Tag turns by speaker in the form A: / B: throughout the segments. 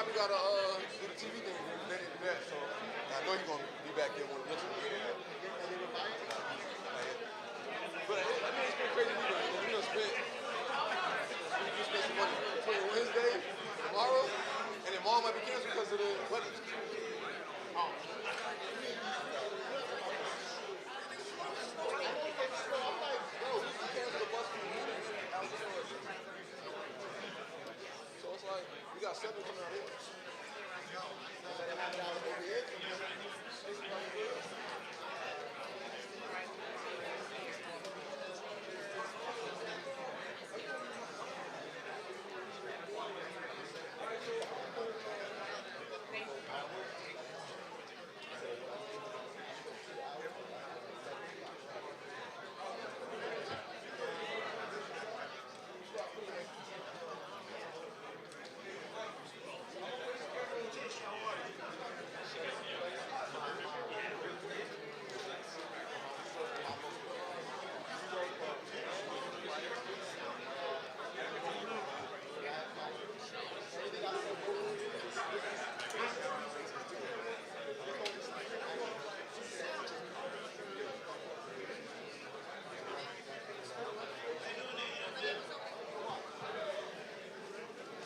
A: Bobby got to do the TV thing. They didn't do that, so I know he's gonna be back there when he looks. But I mean, it's been crazy. You spend some money between Wednesday, tomorrow, and then tomorrow might be canceled because of the weather. So it's like we got 7 coming out here.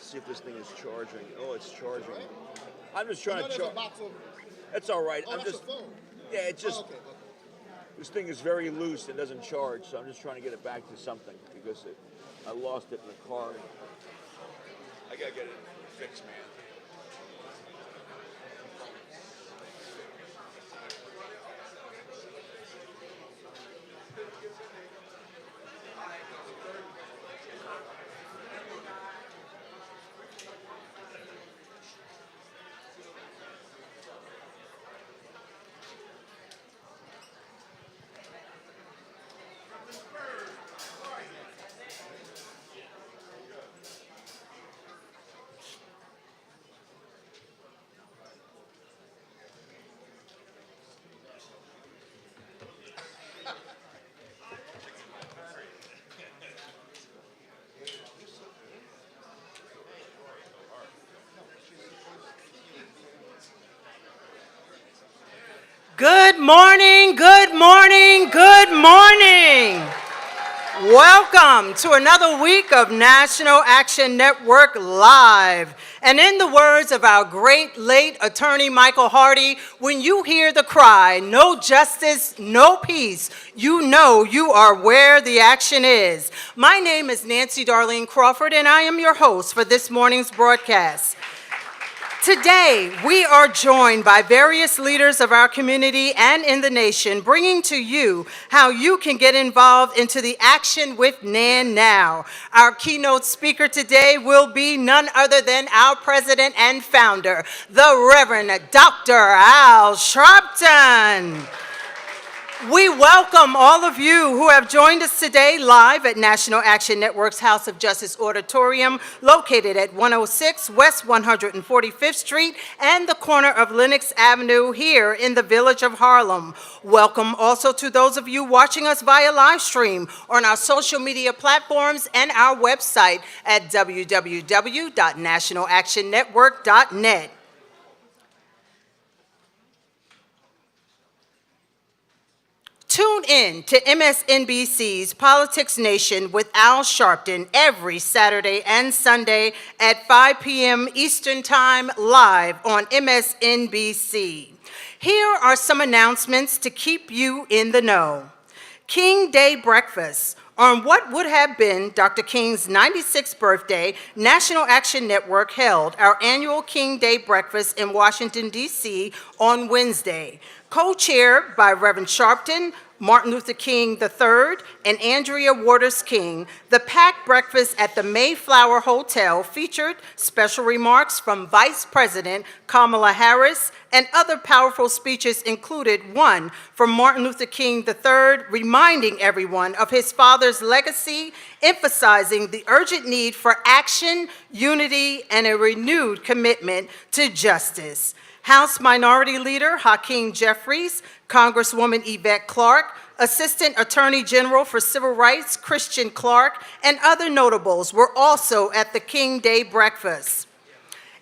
B: See if this thing is charging. Oh, it's charging. I'm just trying to charge. That's all right.
A: Oh,
B: I'm
A: that's
B: just.
A: your phone.
B: Yeah, it's just.
A: Okay.
B: This thing is very loose and doesn't charge, so I'm just trying to get it back to something because I lost it in the car. I gotta get it fixed, man.
C: Good morning, good morning, good morning. Welcome to another week of National Action Network Live. And in the words of our great late attorney Michael Hardy, when you hear the cry, no justice, no peace, you know you are where the action is. My name is Nancy Darlene Crawford, and I am your host for this morning's broadcast. Today, we are joined by various leaders of our community and in the nation, bringing to you how you can get involved into the action with NAN now. Our keynote speaker today will be none other than our president and founder, the Reverend Dr. Al Sharpton. We welcome all of you who have joined us today live at National Action Network's House of Justice Auditorium, located at 106 West 145th Street and the corner of Lenox Avenue here in the village of Harlem. Welcome also to those of you watching us via live stream on our social media platforms and our website at www.nationalactionnetwork.net. Tune in to MSNBC's Politics Nation with Al Sharpton every Saturday and Sunday at 5 p.m. Eastern Time live on MSNBC. Here are some announcements to keep you in the know. King Day Breakfast. On what would have been Dr. King's 96th birthday, National Action Network held our annual King Day Breakfast in Washington, D.C. on Wednesday. Co-chaired by Reverend Sharpton, Martin Luther King III, and Andrea Waters King, the packed breakfast at the Mayflower Hotel featured special remarks from Vice President Kamala Harris, and other powerful speeches included one from Martin Luther King III, reminding everyone of his father's legacy, emphasizing the urgent need for action, unity, and a renewed commitment to justice. House Minority Leader Hakeem Jeffries, Congresswoman Yvette Clarke, Assistant Attorney General for Civil Rights Christian Clark, and other notables were also at the King Day Breakfast.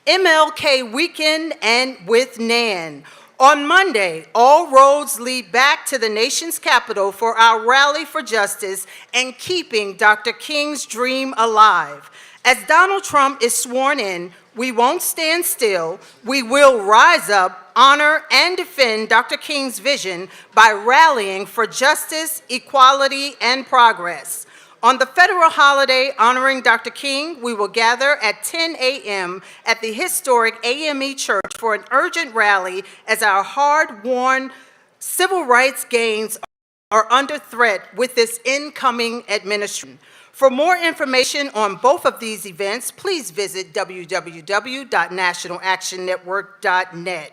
C: MLK Weekend and with Nan. On Monday, all roads lead back to the nation's capital for our rally for justice and keeping Dr. King's dream alive. As Donald Trump is sworn in, we won't stand still. We will rise up, honor, and defend Dr. King's vision by rallying for justice, equality, and progress. On the federal holiday honoring Dr. King, we will gather at 10 a.m. at the historic AME Church for an urgent rally as our hard-won civil rights gains are under threat with this incoming administration. For more information on both of these events, please visit www.nationalactionnetwork.net.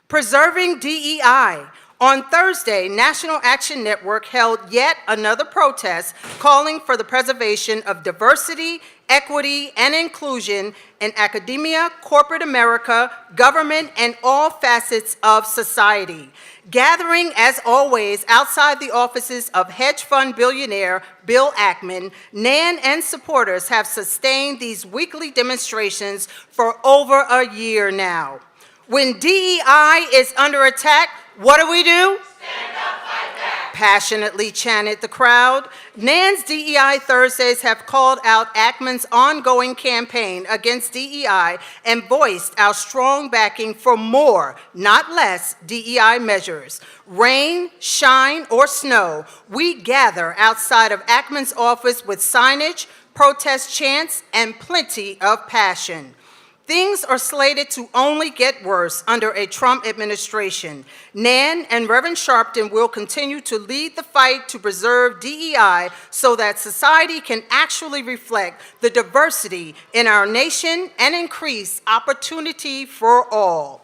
C: Preserving DEI. On Thursday, National Action Network held yet another protest calling for the preservation of diversity, equity, and inclusion in academia, corporate America, government, and all facets of society. Gathering, as always, outside the offices of hedge fund billionaire Bill Ackman, Nan and supporters have sustained these weekly demonstrations for over a year now. When DEI is under attack, what do? Stand up, fight back. Passionately chanted the crowd. Nan's DEI Thursdays have called out Ackman's ongoing campaign against DEI and voiced our strong backing for more, not less, DEI measures. Rain, shine, or snow, we gather outside of Ackman's office with signage, protest chants, and plenty of passion. Things are slated to only get worse under a Trump administration. Nan and Reverend Sharpton will continue to lead the fight to preserve DEI so that society can actually reflect the diversity in our nation and increase opportunity for all.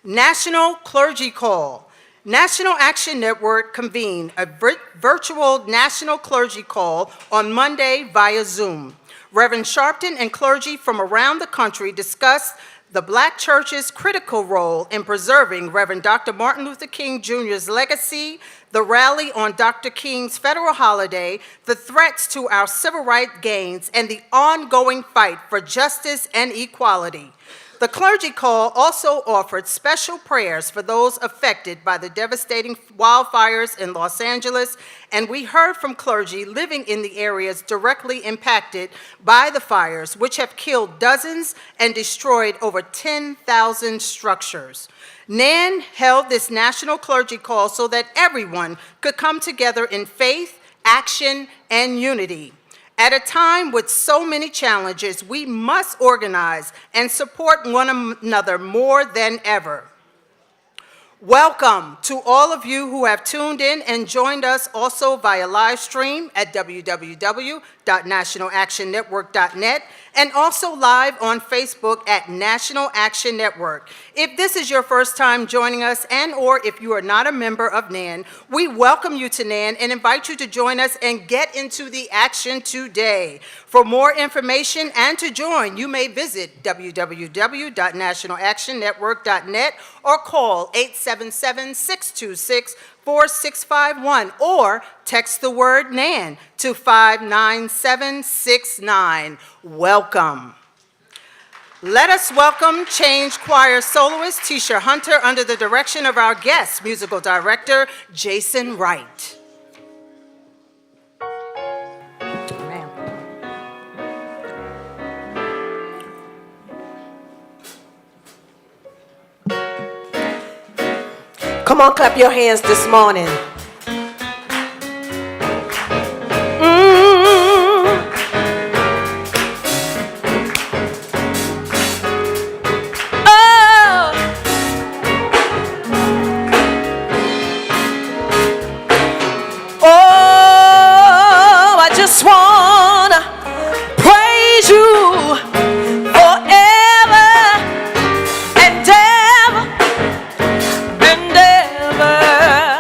C: National Clergy Call. National Action Network convened a virtual National Clergy Call on Monday via Zoom. Reverend Sharpton and clergy from around the country discussed the Black church's critical role in preserving Reverend Dr. Martin Luther King Jr.'s legacy, the rally on Dr. King's federal holiday, the threats to our civil rights gains, and the ongoing fight for justice and equality. The clergy call also offered special prayers for those affected by the devastating wildfires in Los Angeles, and we heard from clergy living in the areas directly impacted by the fires, which have killed dozens and destroyed over 10,000 structures. Nan held this national clergy call so that everyone could come together in faith, action, and unity. At a time with so many challenges, we must organize and support one another more than ever. Welcome to all of you who have tuned in and joined us also via live stream at www.nationalactionnetwork.net and also live on Facebook at National Action Network. If this is your first time joining us and or if you are not a member of NAN, we welcome you to NAN and invite you to join us and get into the action today. For more information and to join, you may visit www.nationalactionnetwork.net or call 877-626-4651 or text the word NAN to 59769. Welcome. Let us welcome Change Choir soloist Tisha Hunter under the direction of our guest musical director, Jason Wright.
D: Come on, clap your hands this morning. Oh, I just wanna praise you forever and ever and ever.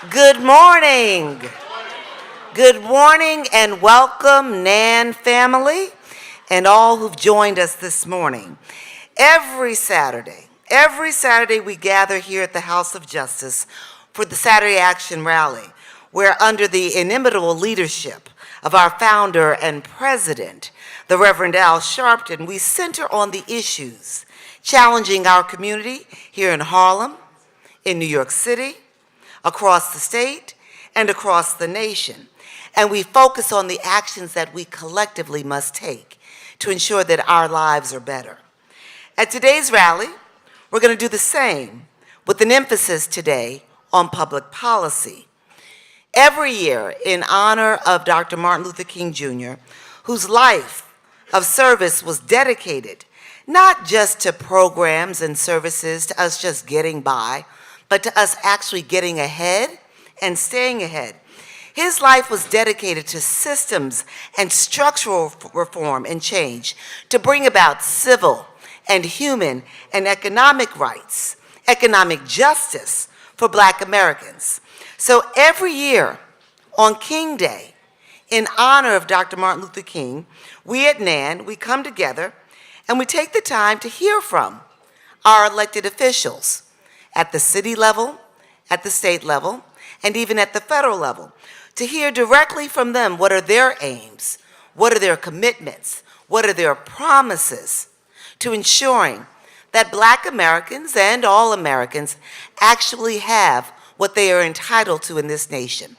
D: Good morning. Good morning and welcome, NAN family, and all who've joined us this morning. Every Saturday we gather here at the House of Justice for the Saturday Action Rally, where under the inimitable leadership of our founder and president, the Reverend Al Sharpton, we center on the issues challenging our community here in Harlem, in New York City, across the state, and across the nation. And we focus on the actions that we collectively must take to ensure that our lives are better. At today's rally, we're going to do the same with an emphasis today on public policy. Every year, in honor of Dr. Martin Luther King Jr., whose life of service was dedicated not just to programs and services, to us just getting by, but to us actually getting ahead and staying ahead. His life was dedicated to systems and structural reform and change to bring about civil and human and economic rights, economic justice for Black Americans. So every year on King Day, in honor of Dr. Martin Luther King, we at NAN, we come together and we take the time to hear from our elected officials at the city level, at the state level, and even at the federal level, to hear directly from them what are their aims, what are their commitments, what are their promises to ensuring that Black Americans and all Americans actually have what they are entitled to in this nation: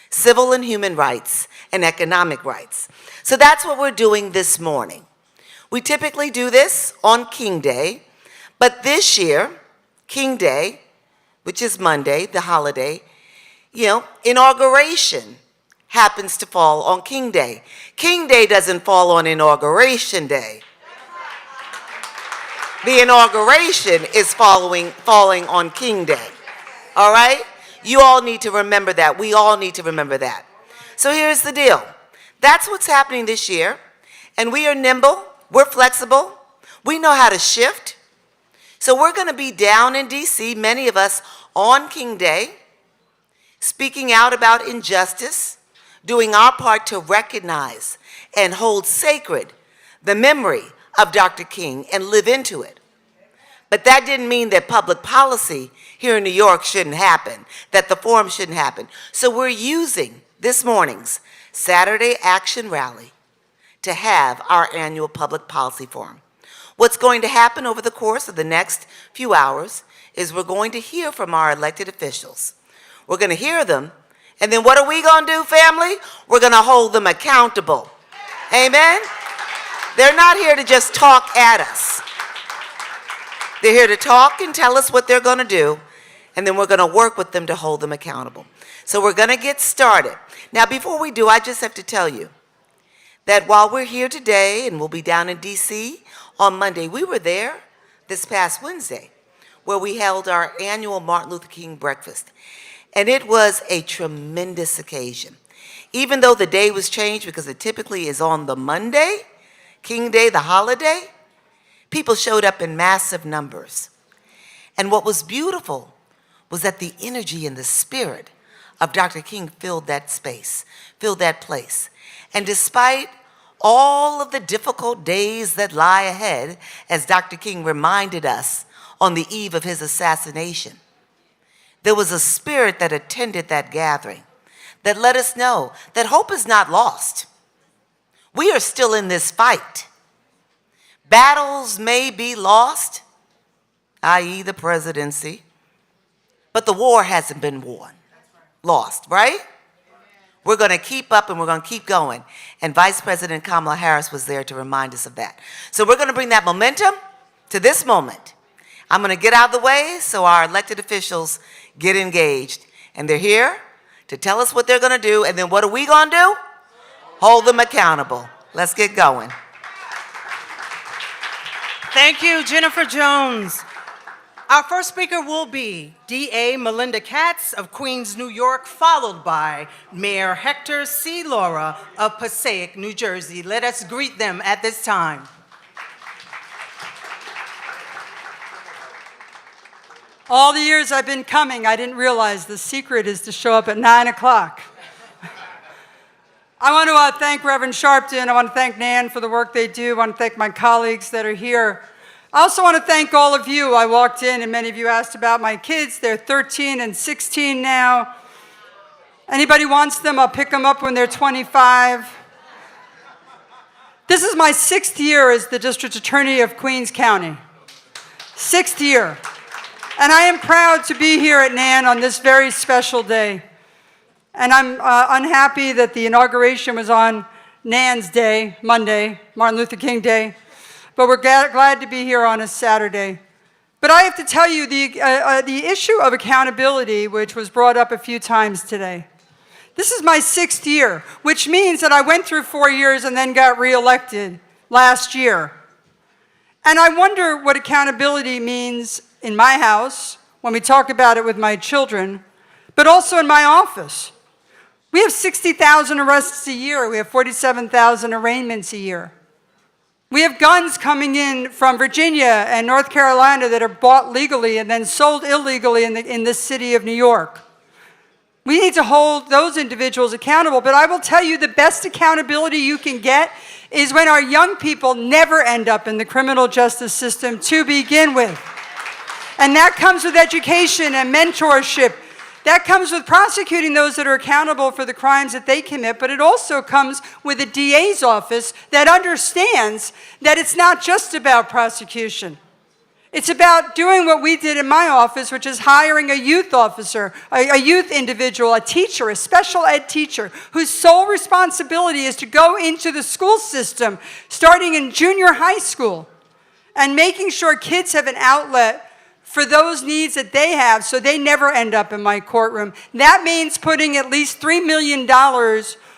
D: civil and human rights and economic rights. So that's what we're doing this morning. We typically do this on King Day, but this year, King Day, which is Monday, the holiday, Inauguration happens to fall on King Day. King Day doesn't fall on Inauguration Day. The inauguration is falling on King Day. All right? You all need to remember that. We all need to remember that. So here's the deal. That's what's happening this year, and we are nimble, we're flexible, we know how to shift. So we're going to be down in D.C., many of us on King Day, speaking out about injustice, doing our part to recognize and hold sacred the memory of Dr. King and live into it. But that didn't mean that public policy here in New York shouldn't happen, that the forum shouldn't happen. So we're using this morning's Saturday Action Rally to have our annual public policy forum. What's going to happen over the course of the next few hours is we're going to hear from our elected officials. We're going to hear them, and then what are we going to do, family? We're going to hold them accountable. Amen? They're not here to just talk at us. They're here to talk and tell us what they're going to do, and then we're going to work with them to hold them accountable. So we're going to get started. Now, before we do, I just have to tell you that while we're here today and we'll be down in D.C. on Monday, we were there this past Wednesday where we held our annual Martin Luther King breakfast. And it was a tremendous occasion. Even though the day was changed because it typically is on the Monday, King Day, the holiday, people showed up in massive numbers. And what was beautiful was that the energy and the spirit of Dr. King filled that space, filled that place. And despite all of the difficult days that lie ahead, as Dr. King reminded us on the eve of his assassination, there was a spirit that attended that gathering that let us know that hope is not lost. We are still in this fight. Battles may be lost, i.e. the presidency, but the war hasn't been won. Lost, right? We're going to keep up and we're going to keep going. And Vice President Kamala Harris was there to remind us of that. So we're going to bring that momentum to this moment. I'm going to get out of the way so our elected officials get engaged. And they're here to tell us what they're going to do. And then what are we going to do? Hold them accountable. Let's get going.
C: Thank you, Jennifer Jones. Our first speaker will be D.A. Melinda Katz of Queens, New York, followed by Mayor Hector C. Laura of Passaic, New Jersey. Let us greet them at this time. All the years I've been coming, I didn't realize the secret is to show up at 9 o'clock. I want to thank Reverend Sharpton. I want to thank Nan for the work they do. I want to thank my colleagues that are here. I also want to thank all of you. I walked in and many of you asked about my kids. They're 13 and 16 now. Anybody wants them, I'll pick them up when they're 25. This is my 6th year as the District Attorney of Queens County. 6th year. And I am proud to be here at Nan on this very special day. And I'm unhappy that the inauguration was on Nan's Day, Monday, Martin Luther King Day. But we're glad to be here on a Saturday. But I have to tell you the issue of accountability, which was brought up a few times today. This is my 6th year, which means that I went through 4 years and then got reelected last year. And I wonder what accountability means in my house, when we talk about it with my children, but also in my office. We have 60,000 arrests a year. We have 47,000 arraignments a year. We have guns coming in from Virginia and North Carolina that are bought legally and then sold illegally in the city of New York. We need to hold those individuals accountable, but I will tell you the best accountability you can get is when our young people never end up in the criminal justice system to begin with. And that comes with education and mentorship. That comes with prosecuting those that are accountable for the crimes that they commit, but it also comes with a DA's office that understands that it's not just about prosecution. It's about doing what we did in my office, which is hiring a youth officer, a youth individual, a teacher, a special ed teacher, whose sole responsibility is to go into the school system, starting in junior high school, and making sure kids have an outlet for those needs that they have so they never end up in my courtroom. That means putting at least $3 million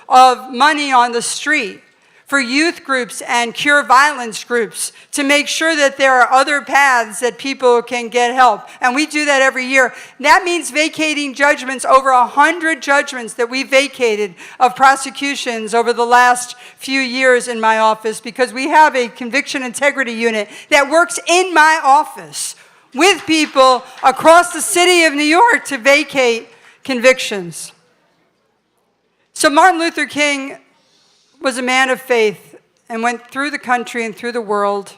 C: of money on the street for youth groups and cure violence groups to make sure that there are other paths that people can get help. And we do that every year. That means vacating judgments, over 100 judgments that we vacated of prosecutions over the last few years in my office, because we have a conviction integrity unit that works in my office with people across the city of New York to vacate convictions. So Martin Luther King was a man of faith and went through the country and through the world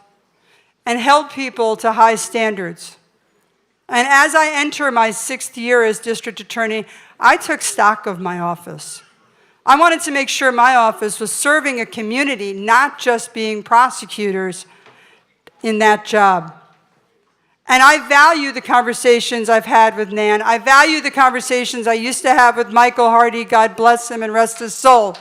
C: and held people to high standards. And as I enter my 6th year as district attorney, I took stock of my office. I wanted to make sure my office was serving a community, not just being prosecutors in that job. And I value the conversations I've had with Nan. I value the conversations I used to have with Michael Hardy, God bless him and rest his soul.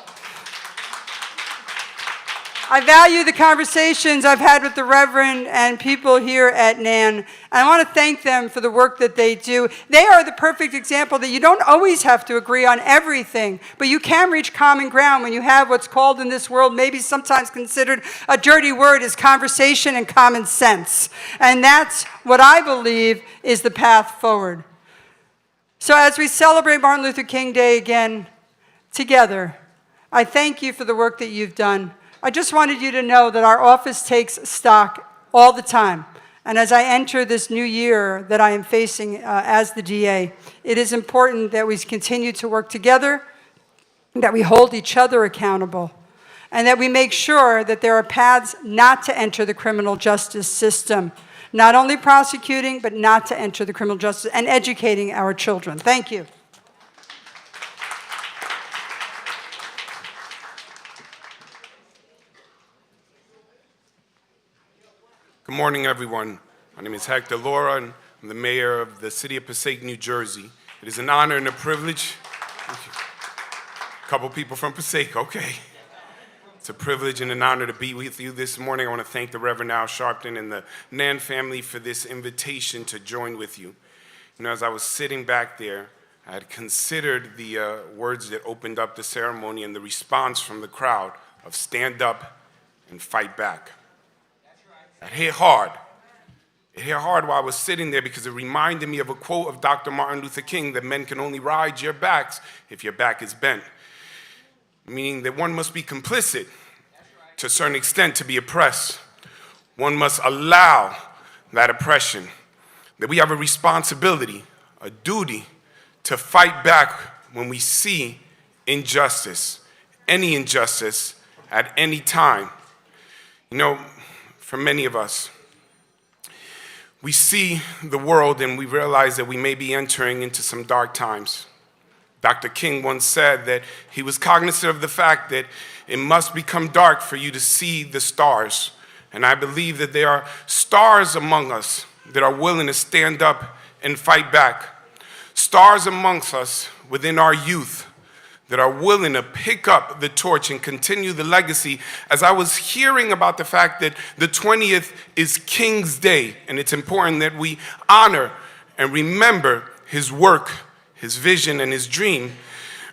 C: I value the conversations I've had with the Reverend and people here at Nan. And I want to thank them for the work that they do. They are the perfect example that you don't always have to agree on everything, but you can reach common ground when you have what's called in this world, maybe sometimes considered a dirty word, is conversation and common sense. And that's what I believe is the path forward. So as we celebrate Martin Luther King Day again together, I thank you for the work that you've done. I just wanted you to know that our office takes stock all the time. And as I enter this new year that I am facing as the DA, it is important that we continue to work together, that we hold each other accountable, and that we make sure that there are paths not to enter the criminal justice system. Not only prosecuting, but not to enter the criminal justice, and educating our children. Thank you.
E: Good morning, everyone. My name is Hector Laura, and I'm the mayor of the city of Passaic, New Jersey. It is an honor and a privilege. A couple people from Passaic, okay. It's a privilege and an honor to be with you this morning. I want to thank the Reverend Al Sharpton and the Nan family for this invitation to join with you. You know, as I was sitting back there, I had considered the words that opened up the ceremony and the response from the crowd of stand up and fight back. It hit hard. It hit hard while I was sitting there because it reminded me of a quote of Dr. Martin Luther King, that men can only ride your backs if your back is bent. Meaning that one must be complicit to a certain extent to be oppressed. One must allow that oppression. that we have a responsibility, a duty to fight back when we see injustice, any injustice at any time. You know, for many of us, we see the world and we realize that we may be entering into some dark times. Dr. King once said that he was cognizant of the fact that it must become dark for you to see the stars. And I believe that there are stars among us that are willing to stand up and fight back. Stars amongst us within our youth that are willing to pick up the torch and continue the legacy. As I was hearing about the fact that the 20th is King's Day, and it's important that we honor and remember his work, his vision, and his dream.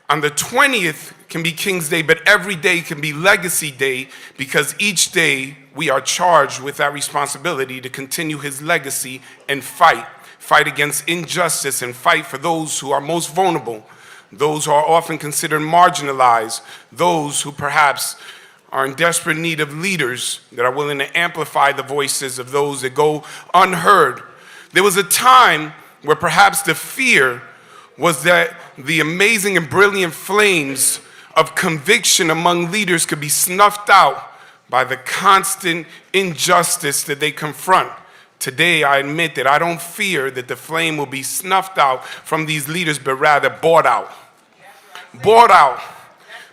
E: On the 20th can be King's Day, but every day can be Legacy Day, because each day we are charged with that responsibility to continue his legacy and fight against injustice and fight for those who are most vulnerable, those who are often considered marginalized, those who perhaps are in desperate need of leaders that are willing to amplify the voices of those that go unheard. There was a time where perhaps the fear was that the amazing and brilliant flames of conviction among leaders could be snuffed out by the constant injustice that they confront. Today, I admit that I don't fear that the flame will be snuffed out from these leaders, but rather bought out. Bought out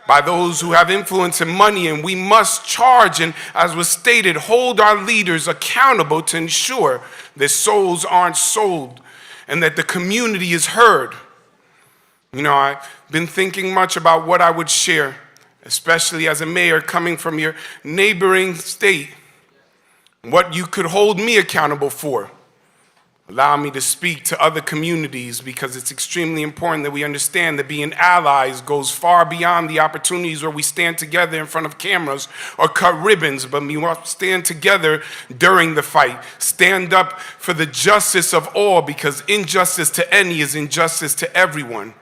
E: by those who have influence and money, and we must charge and, as was stated, hold our leaders accountable to ensure that souls aren't sold and that the community is heard. You know, I've been thinking much about what I would share, especially as a mayor coming from your neighboring state, what you could hold me accountable for. Allow me to speak to other communities, because it's extremely important that we understand that being allies goes far beyond the opportunities where we stand together in front of cameras or cut ribbons, but we must stand together during the fight. Stand up for the justice of all, because injustice to any is injustice to everyone.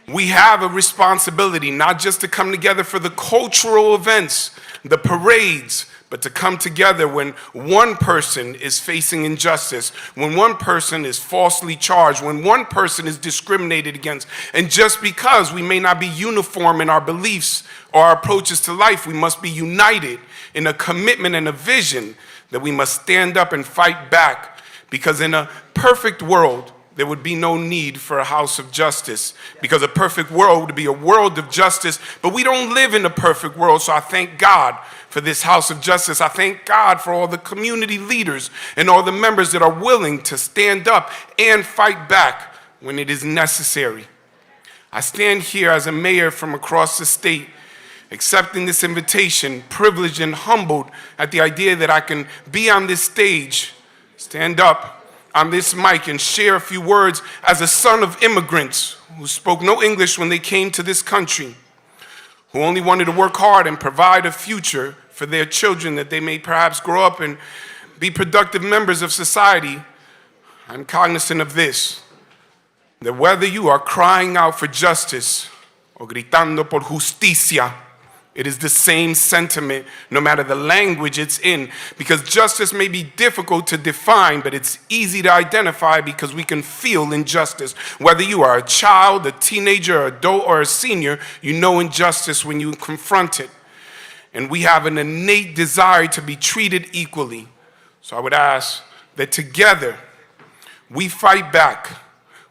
E: We have a responsibility not just to come together for the cultural events, the parades, but to come together when one person is facing injustice, when one person is falsely charged, when one person is discriminated against. And just because we may not be uniform in our beliefs or our approaches to life, we must be united in a commitment and a vision that we must stand up and fight back. Because in a perfect world, there would be no need for a house of justice, because a perfect world would be a world of justice, but we don't live in a perfect world. So I thank God for this house of justice. I thank God for all the community leaders and all the members that are willing to stand up and fight back when it is necessary. I stand here as a mayor from across the state, accepting this invitation, privileged and humbled at the idea that I can be on this stage, stand up on this mic and share a few words as a son of immigrants who spoke no English when they came to this country, who only wanted to work hard and provide a future for their children that they may perhaps grow up and be productive members of society. I'm cognizant of this, that whether you are crying out for justice or gritando por justicia, it is the same sentiment, no matter the language it's in, because justice may be difficult to define, but it's easy to identify because we can feel injustice. Whether you are a child, a teenager, an adult, or a senior, you know injustice when you confront it. And we have an innate desire to be treated equally. So I would ask that together we fight back.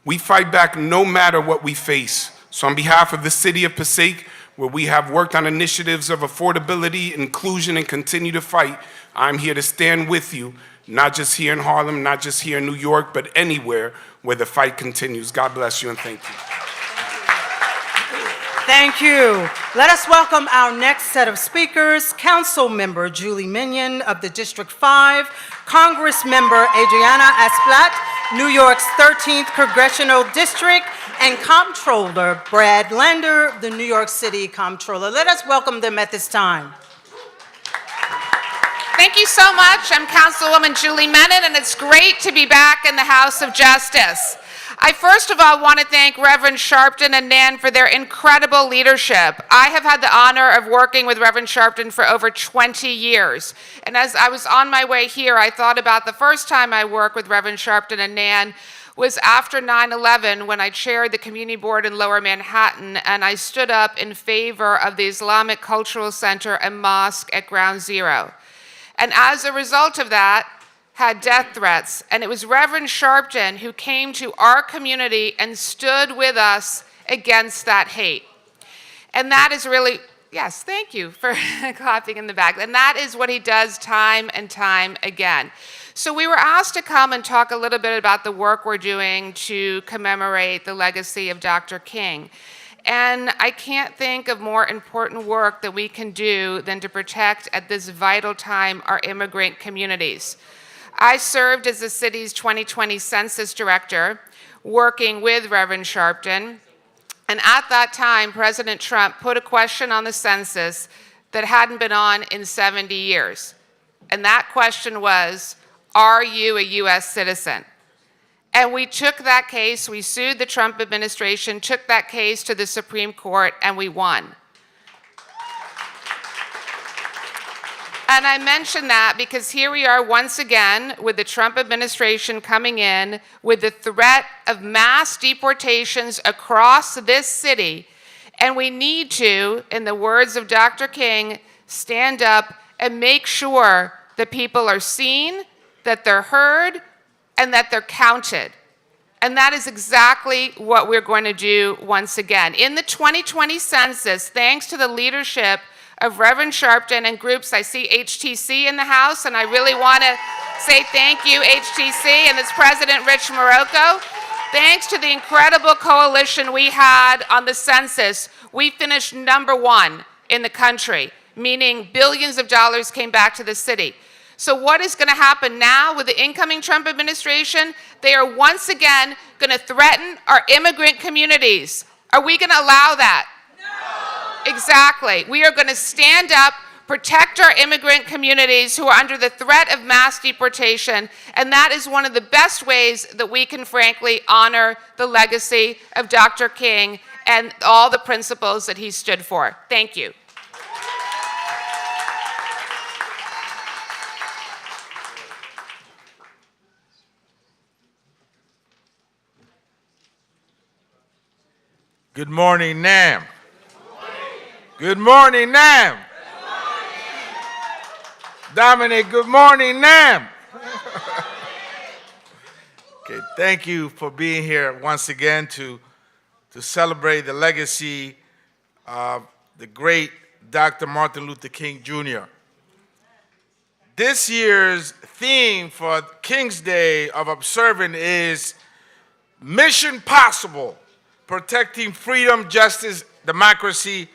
E: We fight back no matter what we face. So on behalf of the city of Passaic, where we have worked on initiatives of affordability, inclusion, and continue to fight, I'm here to stand with you, not just here in Harlem, not just here in New York, but anywhere where the fight continues. God bless you and thank you.
C: Thank you. Let us welcome our next set of speakers, Council Member Julie Minion of the District 5, Congress Member Adriana Asplat, New York's 13th Congressional District, and Comptroller Brad Lander, the New York City Comptroller. Let us welcome them at this time.
F: Thank you so much. I'm Councilwoman Julie Menon, and it's great to be back in the House of Justice. I first of all want to thank Reverend Sharpton and Nan for their incredible leadership. I have had the honor of working with Reverend Sharpton for over 20 years. And as I was on my way here, I thought about the first time I worked with Reverend Sharpton and Nan was after 9/11 when I chaired the community board in Lower Manhattan and I stood up in favor of the Islamic Cultural Center and mosque at Ground Zero. And as a result of that, had death threats. And it was Reverend Sharpton who came to our community and stood with us against that hate. And that is really, yes, thank you for clapping in the back. And that is what he does time and time again. So we were asked to come and talk a little bit about the work we're doing to commemorate the legacy of Dr. King. And I can't think of more important work that we can do than to protect at this vital time our immigrant communities. I served as the city's 2020 census director, working with Reverend Sharpton. And at that time, President Trump put a question on the census that hadn't been on in 70 years. And that question was, are you a US citizen? And we took that case, we sued the Trump administration, took that case to the Supreme Court, and we won. And I mention that because here we are once again with the Trump administration coming in with the threat of mass deportations across this city. And we need to, in the words of Dr. King, stand up and make sure that people are seen, that they're heard, and that they're counted. And that is exactly what we're going to do once again. In the 2020 census, thanks to the leadership of Reverend Sharpton and groups. I see HTC in the house, and I really want to say thank you, HTC, and its president, Rich Morocco. Thanks to the incredible coalition we had on the census, we finished #1 in the country, meaning billions of dollars came back to the city. So what is going to happen now with the incoming Trump administration? They are once again going to threaten our immigrant communities. Are we going to allow that? Exactly. We are going to stand up, protect our immigrant communities who are under the threat of mass deportation, and that is one of the best ways that we can frankly honor the legacy of Dr. King and all the principles that he stood for. Thank you.
G: Good morning, Nam. Good morning, Nam. Dominic, good morning, Nam. Okay, thank you for being here once again to celebrate the legacy of the great Dr. Martin Luther King Jr. This year's theme for King's Day of observing is Mission Possible, protecting freedom, justice, democracy,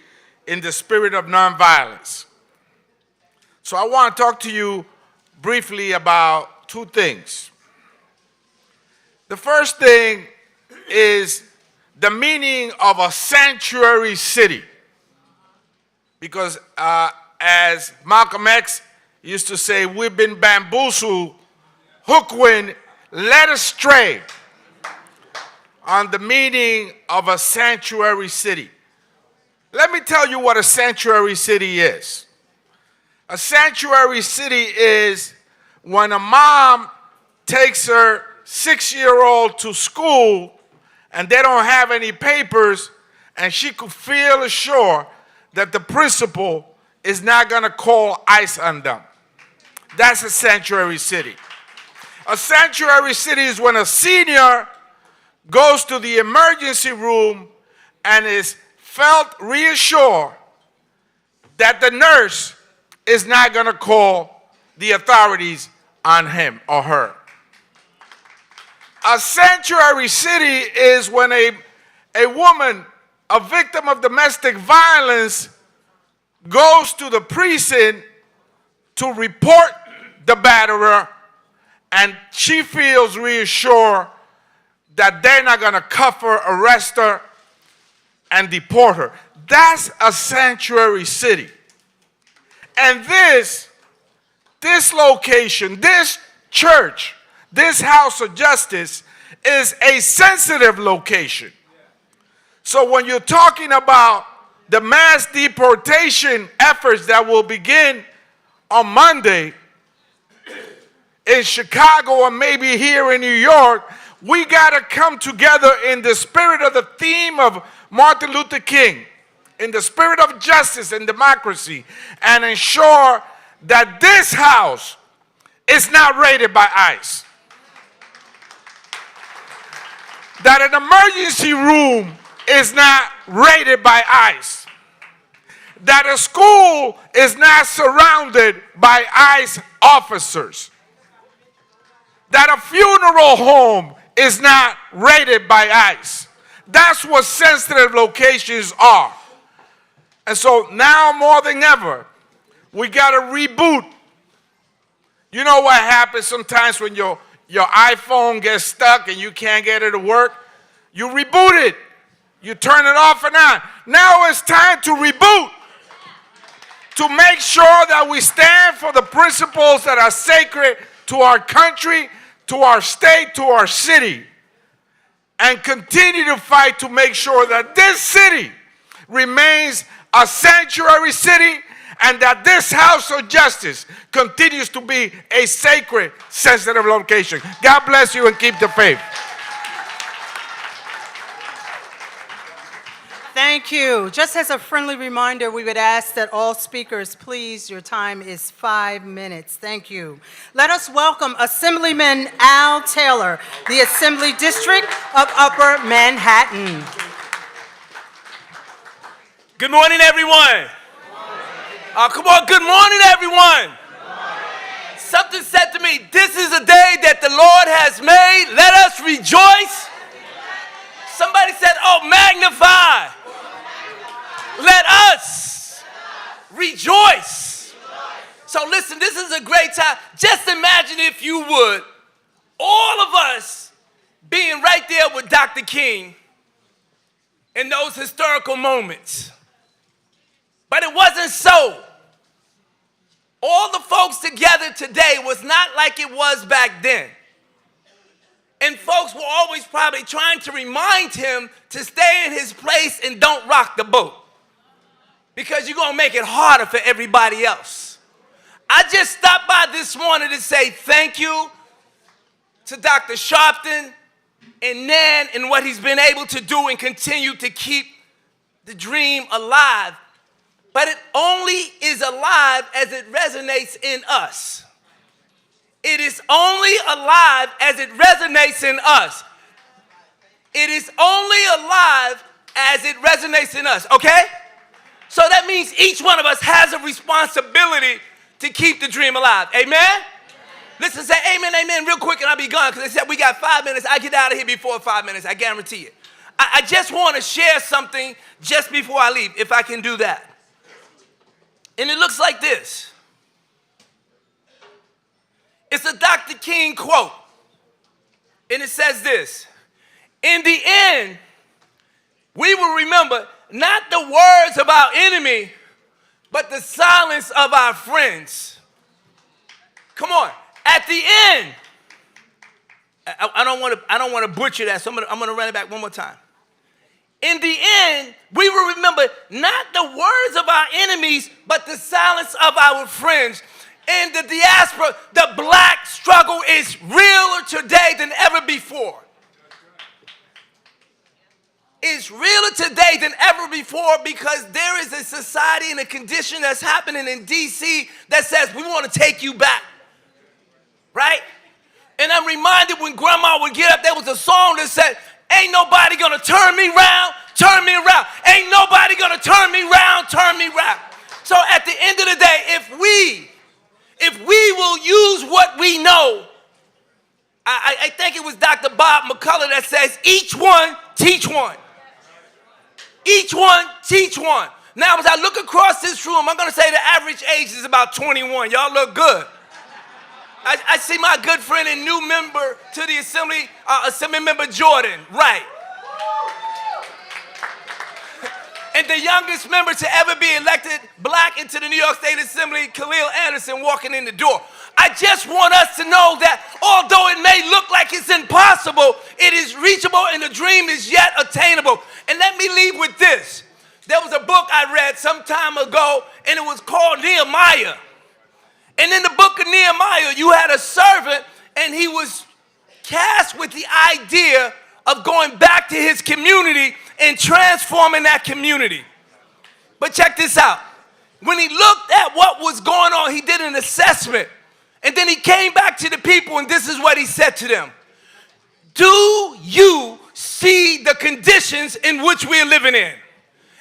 G: in the spirit of nonviolence. So I want to talk to you briefly about two things. The first thing is the meaning of a sanctuary city. Because as Malcolm X used to say, we've been bamboozled, hookwind, led astray on the meaning of a sanctuary city. Let me tell you what a sanctuary city is. A sanctuary city is when a mom takes her 6-year-old to school and they don't have any papers and she could feel assured that the principal is not going to call ICE on them. That's a sanctuary city. A sanctuary city is when a senior goes to the emergency room and is felt reassured that the nurse is not going to call the authorities on him or her. A sanctuary city is when a woman, a victim of domestic violence, goes to the precinct to report the batterer, and she feels reassured that they're not going to cuff her, arrest her, and deport her. That's a sanctuary city. And this location, this church, this house of justice is a sensitive location. So when you're talking about the mass deportation efforts that will begin on Monday in Chicago or maybe here in New York, we got to come together in the spirit of the theme of Martin Luther King, in the spirit of justice and democracy, and ensure that this house is not raided by ICE. That an emergency room is not raided by ICE. That a school is not surrounded by ICE officers. That a funeral home is not raided by ICE. That's what sensitive locations are. And so now more than ever, we got to reboot. You know what happens sometimes when your iPhone gets stuck and you can't get it to work? You reboot it. You turn it off and on. Now it's time to reboot. To make sure that we stand for the principles that are sacred to our country, to our state, to our city, and continue to fight to make sure that this city remains a sanctuary city and that this house of justice continues to be a sacred, sensitive location. God bless you and keep the faith.
C: Thank you. Just as a friendly reminder, we would ask that all speakers, please, your time is 5 minutes. Thank you. Let us welcome Assemblyman Al Taylor, the Assembly District of Upper Manhattan.
H: Good morning, everyone. Come on, good morning, everyone. Something said to me, this is a day that the Lord has made. Let us rejoice. Somebody said, oh, magnify. Let us rejoice. So listen, this is a great time. Just imagine, if you would, all of us being right there with Dr. King in those historical moments. But it wasn't so. All the folks together today was not like it was back then. And folks were always probably trying to remind him to stay in his place and don't rock the boat, because you're going to make it harder for everybody else. I just stopped by this morning to say thank you to Dr. Sharpton and Nan and what he's been able to do and continue to keep the dream alive. But it only is alive as it resonates in us. It is only alive as it resonates in us. It is only alive as it resonates in us, okay? So that means each one of us has a responsibility to keep the dream alive. Amen? Listen, say amen, amen real quick and I'll be gone, because they said we got 5 minutes. I get out of here before 5 minutes, I guarantee it. I just want to share something just before I leave, if I can do that. And it looks like this. It's a Dr. King quote. And it says this: in the end, we will remember not the words of our enemy, but the silence of our friends. Come on. At the end, I don't want to butcher that, so I'm going to run it back one more time. In the end, we will remember not the words of our enemies, but the silence of our friends. In the diaspora, the black struggle is realer today than ever before. It's realer today than ever before, because there is a society and a condition that's happening in D.C. that says we want to take you back, right? And I'm reminded when Grandma would get up, there was a song that said, ain't nobody gonna turn me round, turn me around. Ain't nobody gonna turn me round, turn me round. So at the end of the day, if we will use what we know, I think it was Dr. Bob McCullough that says, each one, teach one. Each one, teach one. Now, as I look across this room, I'm going to say the average age is about 21. Y'all look good. I see my good friend and new member to the Assembly, Assembly Member Jordan, right. And the youngest member to ever be elected black into the New York State Assembly, Khalil Anderson, walking in the door. I just want us to know that although it may look like it's impossible, It is reachable and the dream is yet attainable. And let me leave with this. There was a book I read some time ago, and it was called Nehemiah. And in the book of Nehemiah, you had a servant, and he was tasked with the idea of going back to his community and transforming that community. But check this out. When he looked at what was going on, he did an assessment. And then he came back to the people, and this is what he said to them. Do you see the conditions in which we are living in?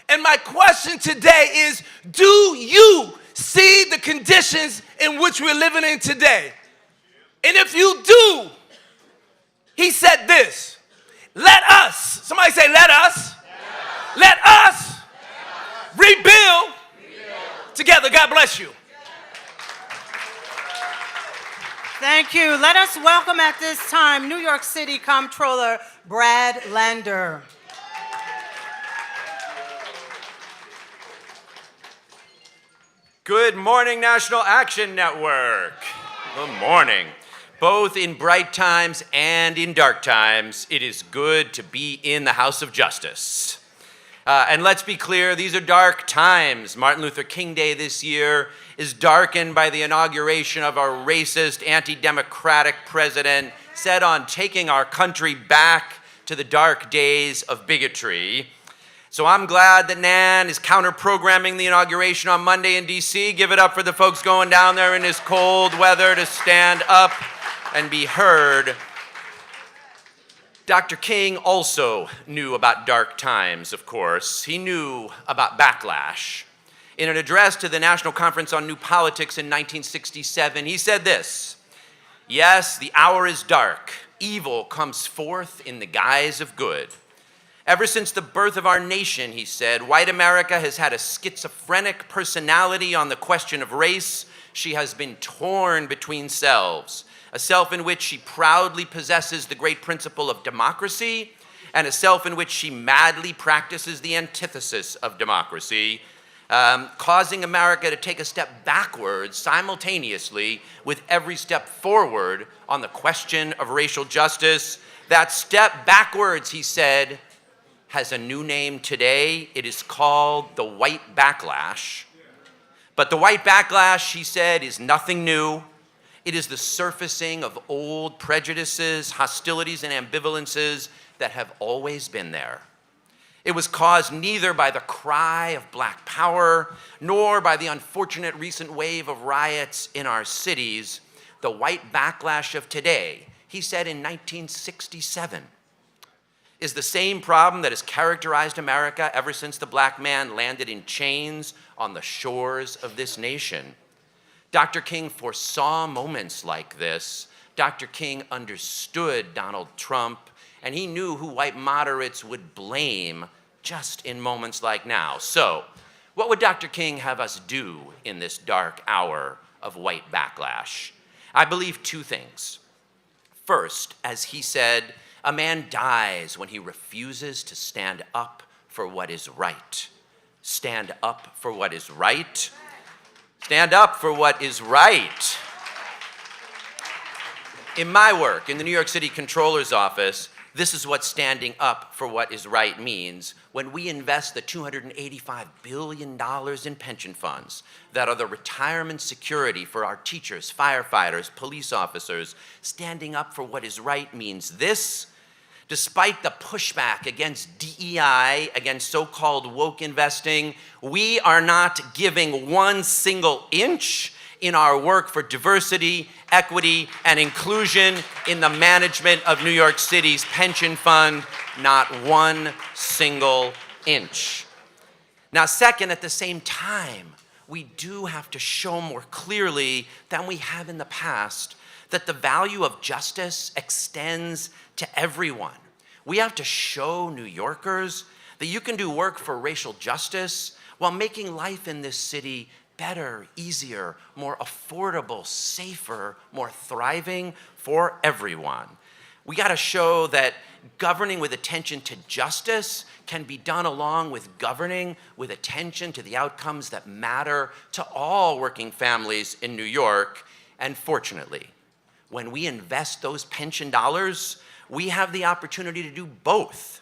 H: And my question today is, do you see the conditions in which we're living in today? And if you do, he said this, let us, somebody say, let us, let us rebuild together. God bless you.
C: Thank you. Let us welcome at this time New York City Comptroller Brad Lander.
I: Good morning, National Action Network. Good morning. Both in bright times and in dark times, it is good to be in the House of Justice. And let's be clear, these are dark times. Martin Luther King Day this year is darkened by the inauguration of a racist, anti-democratic president set on taking our country back to the dark days of bigotry. So I'm glad that Nan is counter-programming the inauguration on Monday in D.C. Give it up for the folks going down there in this cold weather to stand up and be heard. Dr. King also knew about dark times, of course. He knew about backlash. In an address to the National Conference on New Politics in 1967, he said this, "Yes, the hour is dark. Evil comes forth in the guise of good. Ever since the birth of our nation," he said, "white America has had a schizophrenic personality on the question of race. She has been torn between selves, a self in which she proudly possesses the great principle of democracy, and a self in which she madly practices the antithesis of democracy, causing America to take a step backwards simultaneously with every step forward on the question of racial justice. That step backwards," he said, "has a new name today. It is called the white backlash. But the white backlash," he said, "is nothing new. It is the surfacing of old prejudices, hostilities, and ambivalences that have always been there. It was caused neither by the cry of black power, nor by the unfortunate recent wave of riots in our cities. The white backlash of today," he said in 1967, "is the same problem that has characterized America ever since the black man landed in chains on the shores of this nation." Dr. King foresaw moments like this. Dr. King understood Donald Trump, and he knew who white moderates would blame just in moments like now. So, what would Dr. King have us do in this dark hour of white backlash? I believe two things. First, as he said, a man dies when he refuses to stand up for what is right. Stand up for what is right. Stand up for what is right. In my work in the New York City Comptroller's Office, this is what standing up for what is right means. When we invest the $285 billion in pension funds that are the retirement security for our teachers, firefighters, police officers, standing up for what is right means this: despite the pushback against DEI, against so-called woke investing, we are not giving one single inch in our work for diversity, equity, and inclusion in the management of New York City's pension fund, not one single inch. Now, second, at the same time, we do have to show more clearly than we have in the past that the value of justice extends to everyone. We have to show New Yorkers that you can do work for racial justice while making life in this city better, easier, more affordable, safer, more thriving for everyone. We got to show that governing with attention to justice can be done along with governing with attention to the outcomes that matter to all working families in New York. And fortunately, when we invest those pension dollars, We have the opportunity to do both.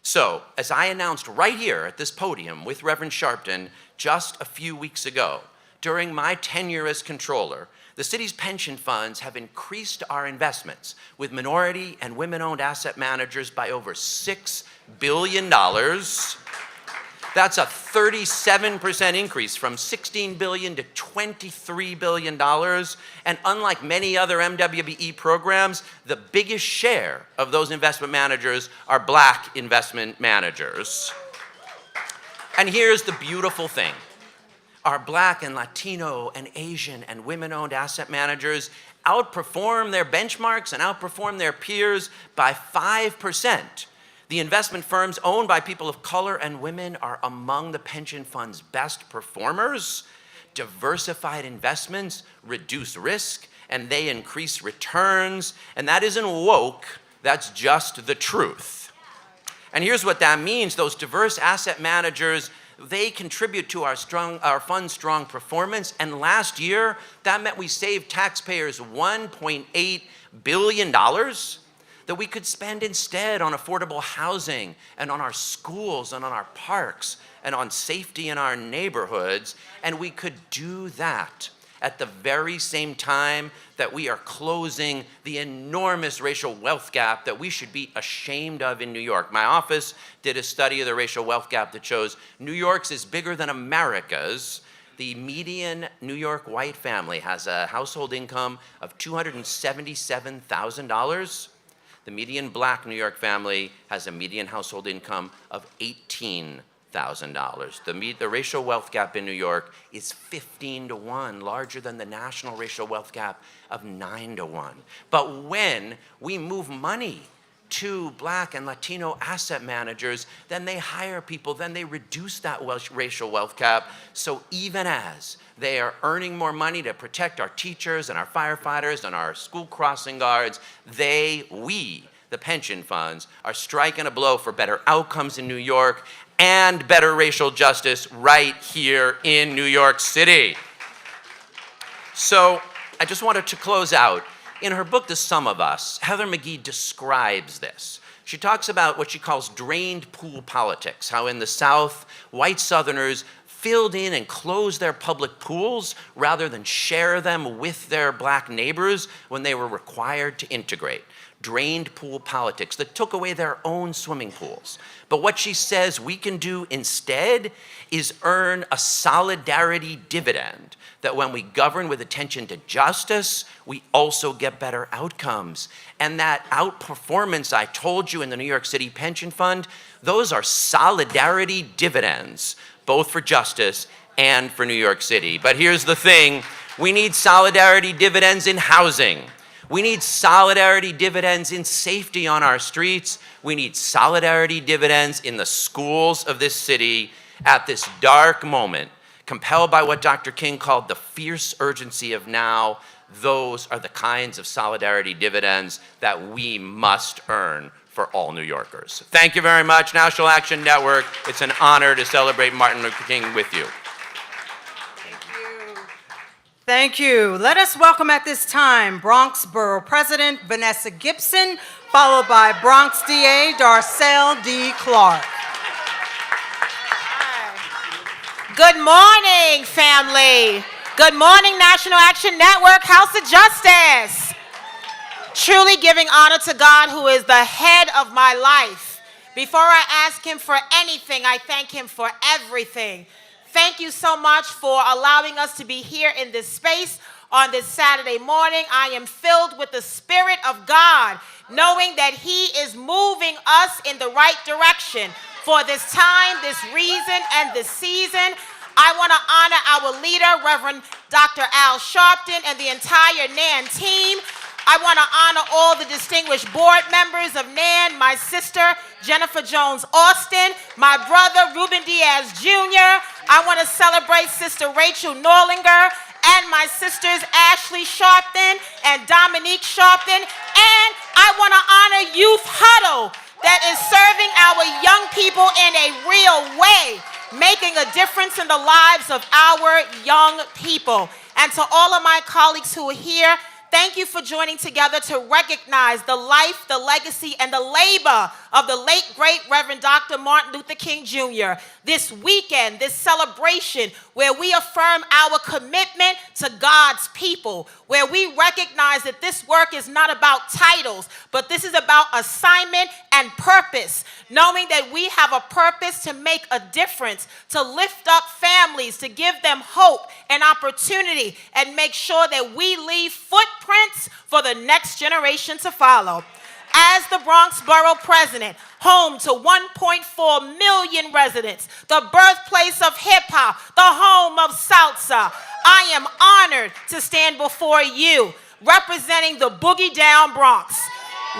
I: So, as I announced right here at this podium with Reverend Sharpton just a few weeks ago, during my tenure as controller, the city's pension funds have increased our investments with minority and women-owned asset managers by over $6 billion. That's a 37% increase from $16 billion to $23 billion. And unlike many other MWBE programs, the biggest share of those investment managers are Black investment managers. And here's the beautiful thing. Our Black and Latino and Asian and women-owned asset managers outperform their benchmarks and outperform their peers by 5%. The investment firms owned by people of color and women are among the pension fund's best performers. Diversified investments reduce risk and they increase returns. And that isn't woke, that's just the truth. And here's what that means. Those diverse asset managers, they contribute to our fund's strong performance. And last year, that meant we saved taxpayers $1.8 billion that we could spend instead on affordable housing and on our schools and on our parks and on safety in our neighborhoods. And we could do that at the very same time that we are closing the enormous racial wealth gap that we should be ashamed of in New York. My office did a study of the racial wealth gap that shows New York's is bigger than America's. The median New York white family has a household income of $277,000. The median Black New York family has a median household income of $18,000. The racial wealth gap in New York is 15 to 1, larger than the national racial wealth gap of 9 to 1. But when we move money to Black and Latino asset managers, then they hire people, then they reduce that racial wealth gap. So even as they are earning more money to protect our teachers and our firefighters and our school crossing guards, we, the pension funds, are striking a blow for better outcomes in New York and better racial justice right here in New York City. So I just wanted to close out. In her book, The Sum of Us, Heather McGhee describes this. She talks about what she calls drained pool politics, how in the South, white Southerners filled in and closed their public pools rather than share them with their Black neighbors when they were required to integrate. Drained pool politics that took away their own swimming pools. But what she says we can do instead is earn a solidarity dividend, that when we govern with attention to justice, we also get better outcomes. And that outperformance I told you in the New York City Pension Fund, those are solidarity dividends, both for justice and for New York City. But here's the thing, we need solidarity dividends in housing. We need solidarity dividends in safety on our streets. We need solidarity dividends in the schools of this city at this dark moment. Compelled by what Dr. King called the fierce urgency of now, those are the kinds of solidarity dividends that we must earn for all New Yorkers. Thank you very much, National Action Network. It's an honor to celebrate Martin Luther King with you.
C: Thank you. Let us welcome at this time Bronx Borough President Vanessa Gibson, followed by Bronx DA Darcel D. Clark.
J: Good morning, family. Good morning, National Action Network, House of Justice. Truly giving honor to God, who is the head of my life. Before I ask him for anything, I thank him for everything. Thank you so much for allowing us to be here in this space on this Saturday morning. I am filled with the Spirit of God, knowing that he is moving us in the right direction for this time, this reason, and this season. I want to honor our leader, Reverend Dr. Al Sharpton, and the entire NAN team. I want to honor all the distinguished board members of NAN, my sister, Jennifer Jones Austin, my brother, Ruben Diaz Jr. I want to celebrate Sister Rachel Norlinger and my sisters, Ashley Sharpton and Dominique Sharpton. And I want to honor Youth Huddle that is serving our young people in a real way, making a difference in the lives of our young people. And to all of my colleagues who are here, Thank you for joining together to recognize the life, the legacy, and the labor of the late, great Reverend Dr. Martin Luther King Jr. This weekend, this celebration where we affirm our commitment to God's people, where we recognize that this work is not about titles, but this is about assignment and purpose, knowing that we have a purpose to make a difference, to lift up families, to give them hope and opportunity, and make sure that we leave footprints for the next generation to follow. As the Bronx Borough President, home to 1.4 million residents, the birthplace of hip-hop, the home of salsa, I am honored to stand before you representing the Boogie Down Bronx.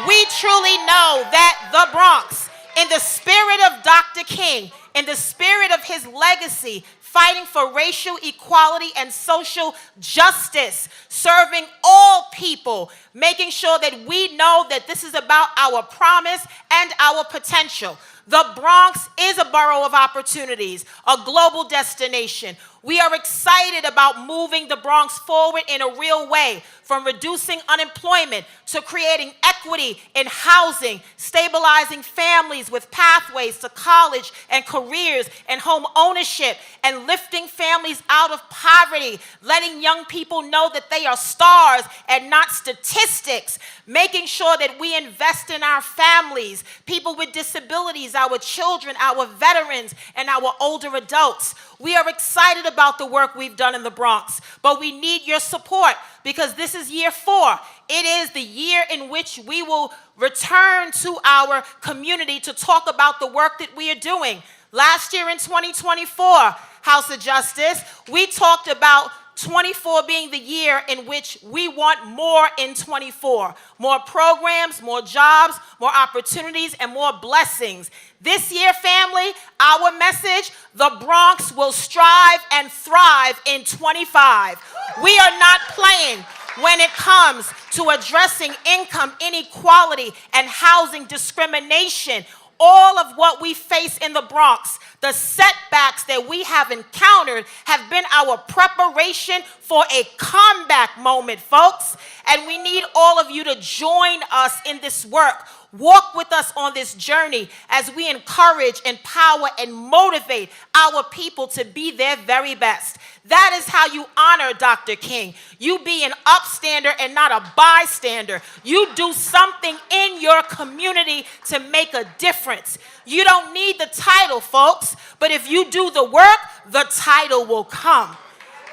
J: We truly know that the Bronx, in the spirit of Dr. King, in the spirit of his legacy, fighting for racial equality and social justice, serving all people, making sure that we know that this is about our promise and our potential. The Bronx is a borough of opportunities, a global destination. We are excited about moving the Bronx forward in a real way, from reducing unemployment to creating equity in housing, stabilizing families with pathways to college and careers and home ownership, and lifting families out of poverty, letting young people know that they are stars and not statistics, making sure that we invest in our families, people with disabilities, our children, our veterans, and our older adults. We are excited about the work we've done in the Bronx, but we need your support because this is year 4. It is the year in which we will return to our community to talk about the work that we are doing. Last year in 2024, House of Justice, we talked about 24 being the year in which we want more in 24. More programs, more jobs, more opportunities, and more blessings. This year, family, our message, the Bronx will strive and thrive in 25. We are not playing when it comes to addressing income inequality and housing discrimination. All of what we face in the Bronx, the setbacks that we have encountered have been our preparation for a comeback moment, folks. And we need all of you to join us in this work. Walk with us on this journey as we encourage, empower, and motivate our people to be their very best. That is how you honor Dr. King. You be an upstander and not a bystander. You do something in your community to make a difference. You don't need the title, folks, but if you do the work, the title will come.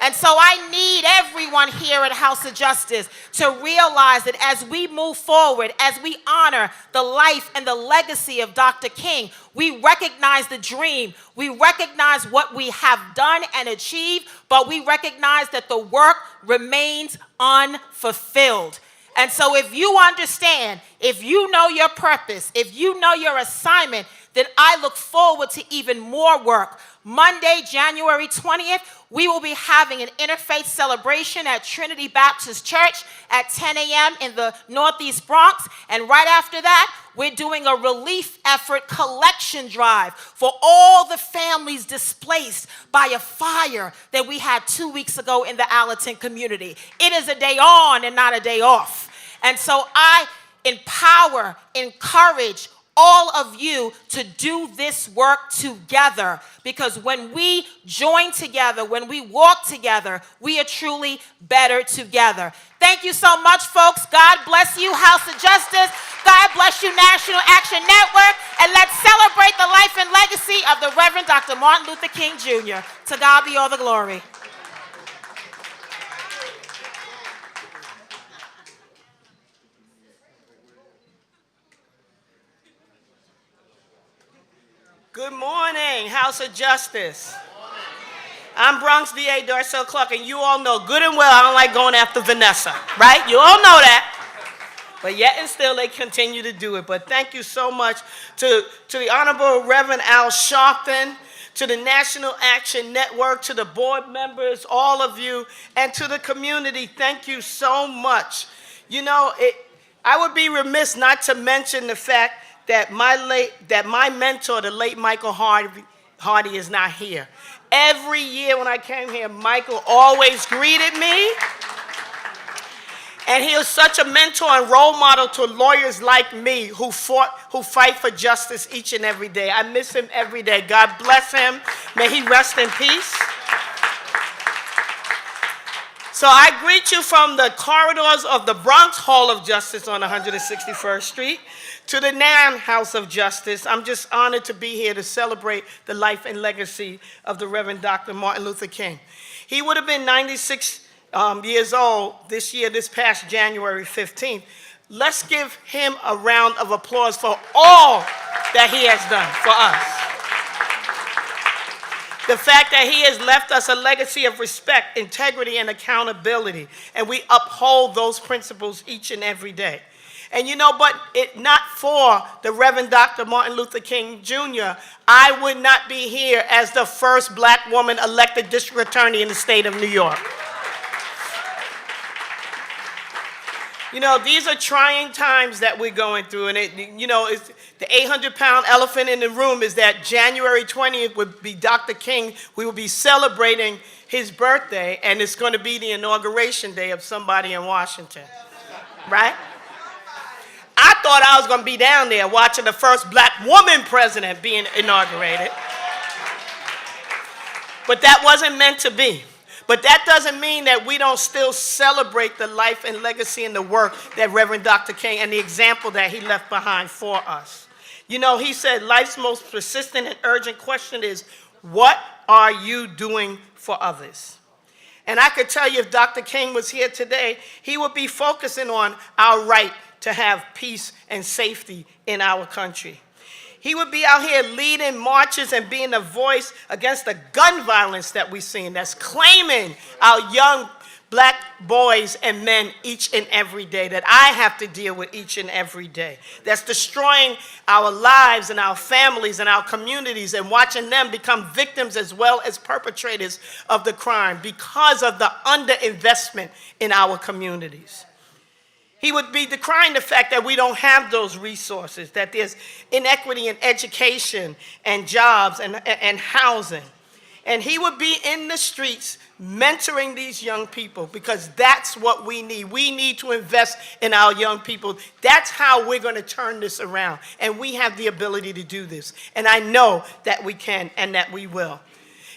J: And so I need everyone here at House of Justice to realize that as we move forward, as we honor the life and the legacy of Dr. King, we recognize the dream, we recognize what we have done and achieved, but we recognize that the work remains unfulfilled. And so if you understand, if you know your purpose, if you know your assignment, then I look forward to even more work. Monday, January 20th, we will be having an interfaith celebration at Trinity Baptist Church at 10 a.m. in the Northeast Bronx. And right after that, we're doing a relief effort collection drive for all the families displaced by a fire that we had 2 weeks ago in the Allerton community. It is a day on and not a day off. And so I empower, encourage all of you to do this work together, because when we join together, when we walk together, we are truly better together. Thank you so much, folks. God bless you, House of Justice. God bless you, National Action Network. And let's celebrate the life and legacy of the Reverend Dr. Martin Luther King Jr. To God be all the glory.
K: Good morning, House of Justice. I'm Bronx DA Darcel Clark, and you all know good and well I don't like going after Vanessa, right? You all know that. But yet and still, they continue to do it. But thank you so much to the Honorable Reverend Al Sharpton, to the National Action Network, to the board members, all of you, and to the community. Thank you so much. You know, I would be remiss not to mention the fact that my mentor, the late Michael Hardy, is not here. Every year when I came here, Michael always greeted me. And he was such a mentor and role model to lawyers like me who fight for justice each and every day. I miss him every day. God bless him. May he rest in peace. So I greet you from the corridors of the Bronx Hall of Justice on 161st Street to the Nan House of Justice. I'm just honored to be here to celebrate the life and legacy of the Reverend Dr. Martin Luther King. He would have been 96 years old this past January 15th. Let's give him a round of applause for all that he has done for us. The fact that he has left us a legacy of respect, integrity, and accountability, and we uphold those principles each and every day. And you know, but not for the Reverend Dr. Martin Luther King Jr., I would not be here as the first black woman elected district attorney in the state of New York. You know, these are trying times that we're going through, and it's the 800-pound elephant in the room is that January 20th would be Dr. King. We will be celebrating his birthday, and it's going to be the inauguration day of somebody in Washington, right? I thought I was going to be down there watching the first black woman president being inaugurated, but that wasn't meant to be. But that doesn't mean that we don't still celebrate the life and legacy and the work that Reverend Dr. King and the example that he left behind for us. You know, he said life's most persistent and urgent question is, what are you doing for others? And I could tell you if Dr. King was here today, he would be focusing on our right to have peace and safety in our country. He would be out here leading marches and being a voice against the gun violence that we've seen that's claiming our young black boys and men each and every day, that I have to deal with each and every day, that's destroying our lives and our families and our communities and watching them become victims as well as perpetrators of the crime because of the underinvestment in our communities. He would be decrying the fact that we don't have those resources, that there's inequity in education and jobs and housing. And he would be in the streets mentoring these young people because that's what we need. We need to invest in our young people. That's how we're going to turn this around. And we have the ability to do this. And I know that we can and that we will.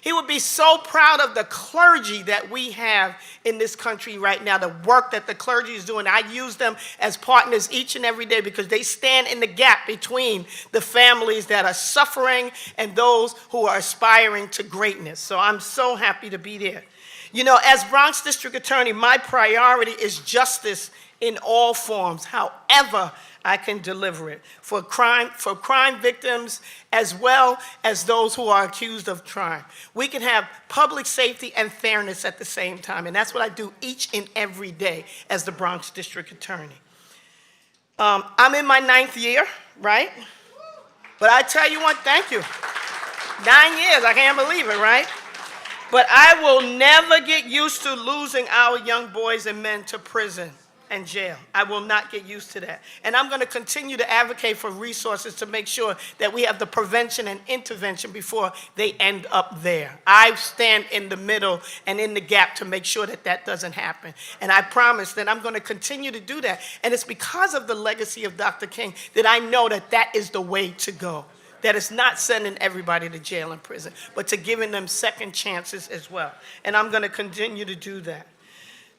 K: He would be so proud of the clergy that we have in this country right now, the work that the clergy is doing. I use them as partners each and every day because they stand in the gap between the families that are suffering and those who are aspiring to greatness. So I'm so happy to be there. You know, as Bronx District Attorney, my priority is justice in all forms, however I can deliver it, for crime victims as well as those who are accused of crime. We can have public safety and fairness at the same time, and that's what I do each and every day as the Bronx District Attorney. I'm in my 9th year, right? But I tell you what, thank you. 9 years, I can't believe it, right? But I will never get used to losing our young boys and men to prison and jail. I will not get used to that. And I'm going to continue to advocate for resources to make sure that we have the prevention and intervention before they end up there. I stand in the middle and in the gap to make sure that that doesn't happen. And I promise that I'm going to continue to do that. And it's because of the legacy of Dr. King that I know that that is the way to go. That it's not sending everybody to jail and prison, but to giving them second chances as well. And I'm going to continue to do that.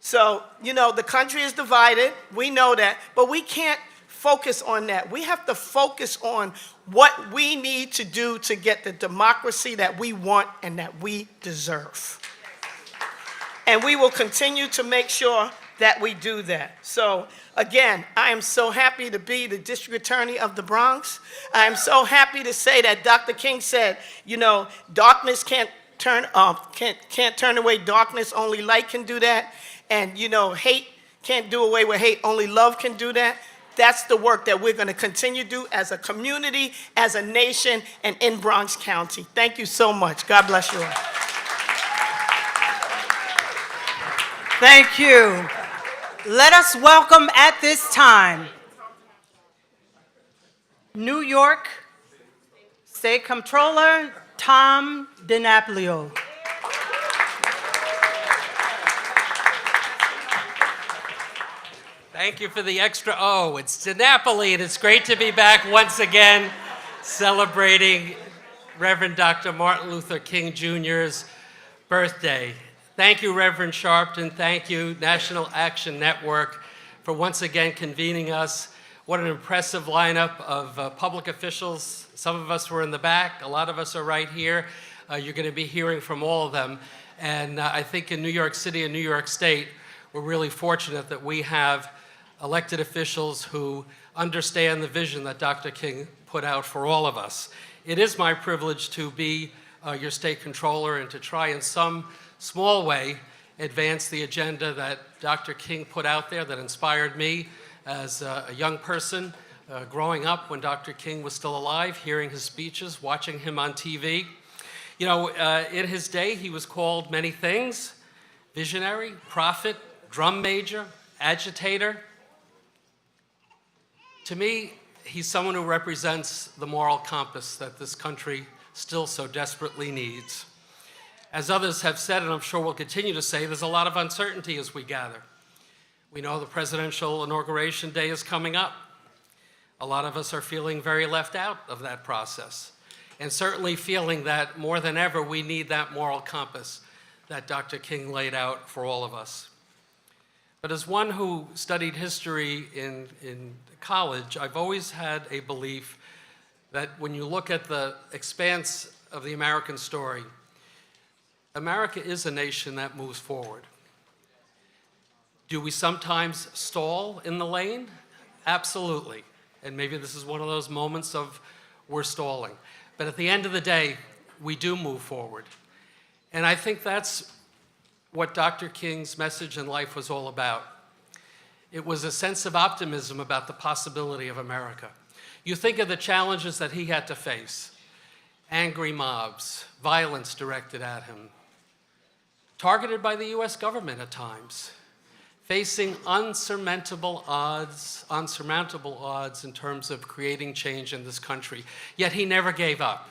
K: So, you know, the country is divided. We know that. But we can't focus on that. We have to focus on what we need to do to get the democracy that we want and that we deserve. And we will continue to make sure that we do that. So, again, I am so happy to be the district attorney of the Bronx. I am so happy to say that Dr. King said, you know, darkness can't turn away darkness, only light can do that. And, you know, hate can't do away with hate, only love can do that. That's the work that we're going to continue to do as a community, as a nation, and in Bronx County. Thank you so much. God bless you all.
C: Thank you. Let us welcome at this time New York State Comptroller Tom DiNapolio.
L: Thank you for the extra O. It's to Napoli, and it's great to be back once again celebrating Reverend Dr. Martin Luther King Jr.'s birthday. Thank you, Reverend Sharpton. Thank you, National Action Network, for once again convening us. What an impressive lineup of public officials. Some of us were in the back. A lot of us are right here. You're going to be hearing from all of them. And I think in New York City and New York State, we're really fortunate that we have elected officials who understand the vision that Dr. King put out for all of us. It is my privilege to be your state controller and to try in some small way advance the agenda that Dr. King put out there that inspired me as a young person growing up when Dr. King was still alive, hearing his speeches, watching him on TV. You know, in his day, he was called many things: visionary, prophet, drum major, agitator. To me, he's someone who represents the moral compass that this country still so desperately needs. As others have said, and I'm sure will continue to say, there's a lot of uncertainty as we gather. We know the presidential inauguration day is coming up. A lot of us are feeling very left out of that process, and certainly feeling that more than ever we need that moral compass that Dr. King laid out for all of us. But as one who studied history in college, I've always had a belief that when you look at the expanse of the American story, America is a nation that moves forward. Do we sometimes stall in the lane? Absolutely. And maybe this is one of those moments of we're stalling. But at the end of the day, we do move forward. And I think that's what Dr. King's message in life was all about. It was a sense of optimism about the possibility of America. You think of the challenges that he had to face: angry mobs, violence directed at him, targeted by the US government at times, facing unsurmountable odds in terms of creating change in this country. Yet he never gave up.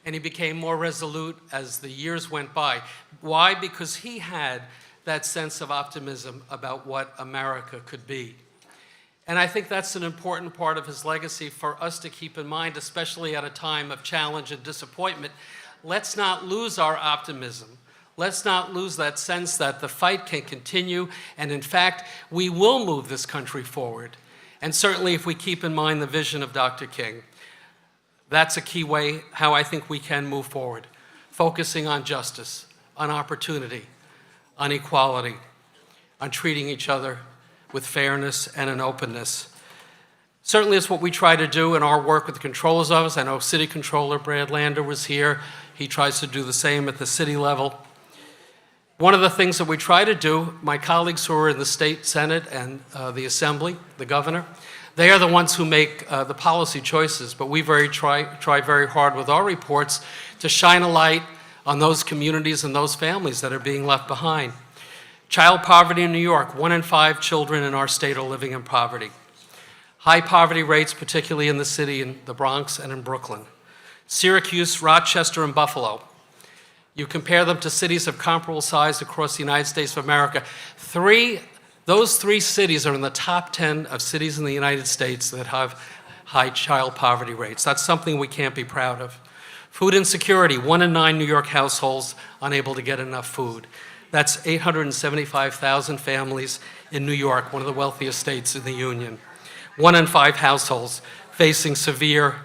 L: And he became more resolute as the years went by. Why? Because he had that sense of optimism about what America could be. And I think that's an important part of his legacy for us to keep in mind, especially at a time of challenge and disappointment. Let's not lose our optimism. Let's not lose that sense that the fight can continue, and in fact, we will move this country forward. And certainly if we keep in mind the vision of Dr. King, that's a key way how I think we can move forward, focusing on justice, on opportunity, on equality, on treating each other with fairness and an openness. Certainly it's what we try to do in our work with the Controller's Office. I know City Controller Brad Lander was here. He tries to do the same at the city level. One of the things that we try to do, my colleagues who are in the state Senate and the Assembly, the governor, they are the ones who make the policy choices, but we try very hard with our reports to shine a light on those communities and those families that are being left behind. Child poverty in New York: 1 in 5 children in our state are living in poverty. High poverty rates, particularly in the city, in the Bronx and in Brooklyn. Syracuse, Rochester, and Buffalo. You compare them to cities of comparable size across the United States of America. Those three cities are in the top 10 of cities in the United States that have high child poverty rates. That's something we can't be proud of. Food insecurity: 1 in 9 New York households unable to get enough food. That's 875,000 families in New York, one of the wealthiest states in the Union. 1 in 5 households facing severe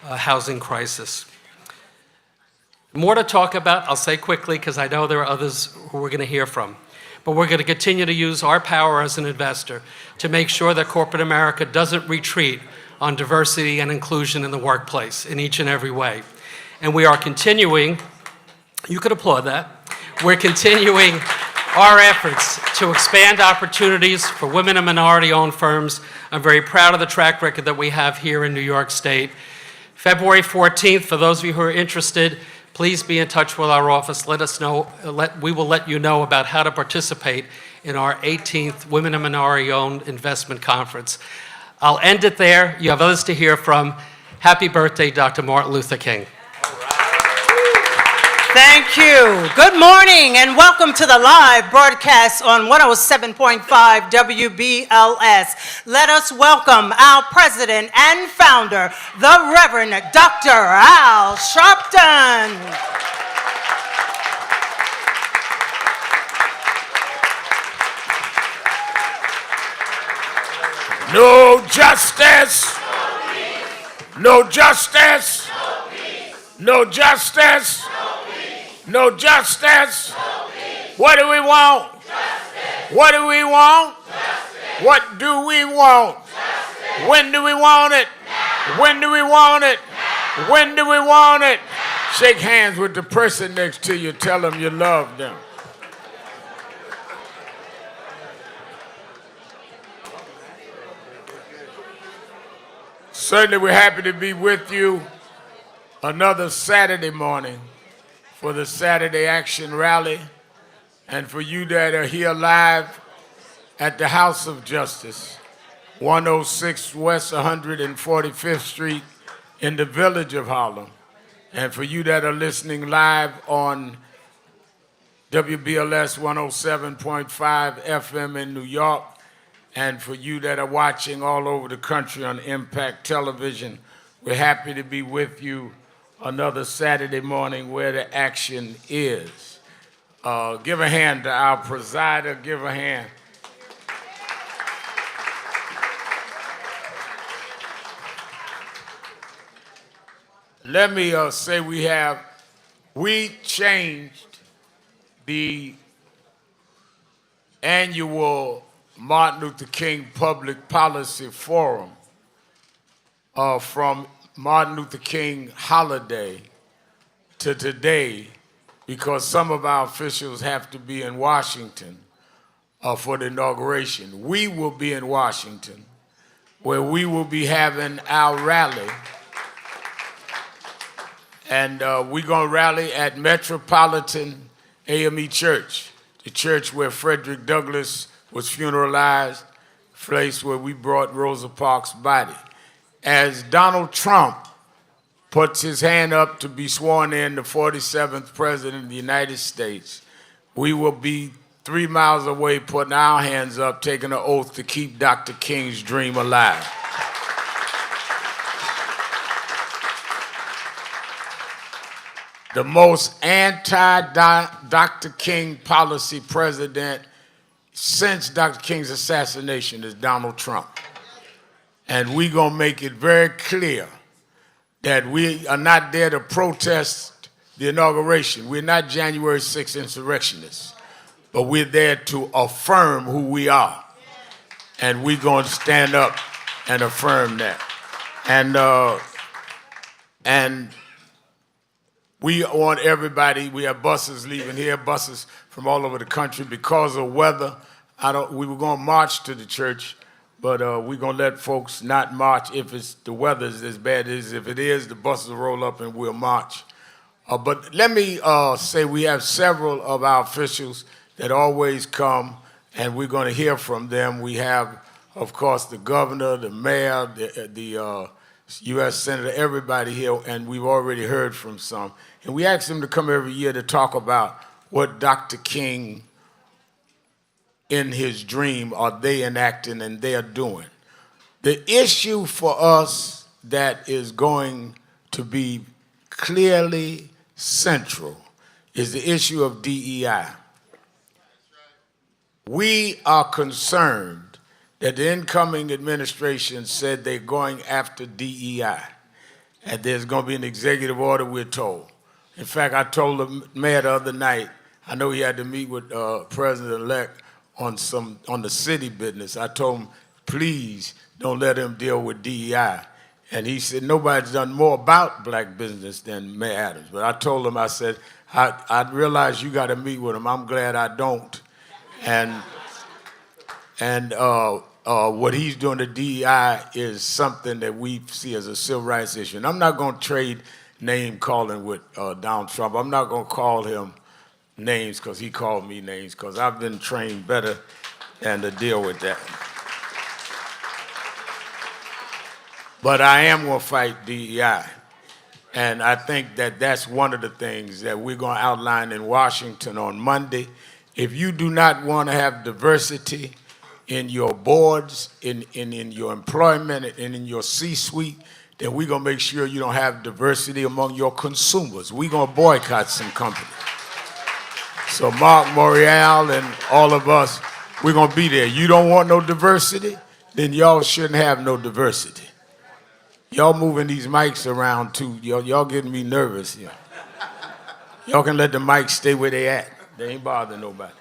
L: housing crisis. More to talk about, I'll say quickly, because I know there are others who we're going to hear from. But we're going to continue to use our power as an investor to make sure that corporate America doesn't retreat on diversity and inclusion in the workplace in each and every way. And we are continuing, you could applaud that, we're continuing our efforts to expand opportunities for women and minority-owned firms. I'm very proud of the track record that we have here in New York State. February 14th, for those of you who are interested, please be in touch with our office. Let us know. We will let you know about how to participate in our 18th Women and Minority-Owned Investment Conference. I'll end it there. You have others to hear from. Happy birthday, Dr. Martin Luther King.
B: All right.
C: Thank you. Good morning and welcome to the live broadcast on 107.5 WBLS. Let us welcome our president and founder, the Reverend Dr. Al Sharpton.
G: No justice. No justice. No justice. No justice. What do we want? What do we want? What do we want? When do we want it? When do we want it? When do we want it? Shake hands with the person next to you. Tell them you love them. Certainly we're happy to be with you another Saturday morning for the Saturday Action Rally, and for you that are here live at the House of Justice, 106 West 145th Street in the Village of Harlem, and for you that are listening live on WBLS 107.5 FM in New York, and for you that are watching all over the country on Impact Television, we're happy to be with you another Saturday morning where the action is. Give a hand to our presider. Give a hand. Let me say we changed the annual Martin Luther King Public Policy Forum from Martin Luther King holiday to today because some of our officials have to be in Washington for the inauguration. We will be in Washington where we will be having our rally, and we're going to rally at Metropolitan AME Church, the church where Frederick Douglass was funeralized, place where we brought Rosa Parks' body. As Donald Trump puts his hand up to be sworn in the 47th President of the United States, we will be 3 miles away putting our hands up, taking an oath to keep Dr. King's dream alive. The most anti-Dr. King policy president since Dr. King's assassination is Donald Trump. And we're going to make it very clear that we are not there to protest the inauguration. We're not January 6th insurrectionists, but we're there to affirm who we are. And we're going to stand up and affirm that. And we want everybody, we have buses leaving here, buses from all over the country because of weather. We were going to march to the church, but we're going to let folks not march if the weather is as bad as if it is, the buses will roll up and we'll march. But let me say we have several of our officials that always come, and we're going to hear from them. We have, of course, the governor, the mayor, the U.S. Senator, everybody here, and we've already heard from some. And we ask them to come every year to talk about what Dr. King in his dream are they enacting and they are doing. The issue for us that is going to be clearly central is the issue of DEI. We are concerned that the incoming administration said they're going after DEI, and there's going to be an executive order, we're told. In fact, I told the mayor the other night, I know he had to meet with President-elect on the city business. I told him, please don't let him deal with DEI. And he said, nobody's done more about black business than Mayor Adams. But I told him, I said, I realize you got to meet with him. I'm glad I don't. And what he's doing to DEI is something that we see as a civil rights issue. And I'm not going to trade name calling with Donald Trump. I'm not going to call him names because he called me names, because I've been trained better than to deal with that. But I am going to fight DEI.
M: And I think that that's one of the things that we're going to outline in Washington on Monday. If you do not want to have diversity in your boards, in your employment, and in your C-suite, then we're going to make sure you don't have diversity among your consumers. We're going to boycott some companies. So Mark Morial and all of us, we're going to be there. You don't want no diversity? Then y'all shouldn't have no diversity. Y'all moving these mics around too. Y'all getting me nervous here. Y'all can let the mics stay where they at. They ain't bothering nobody.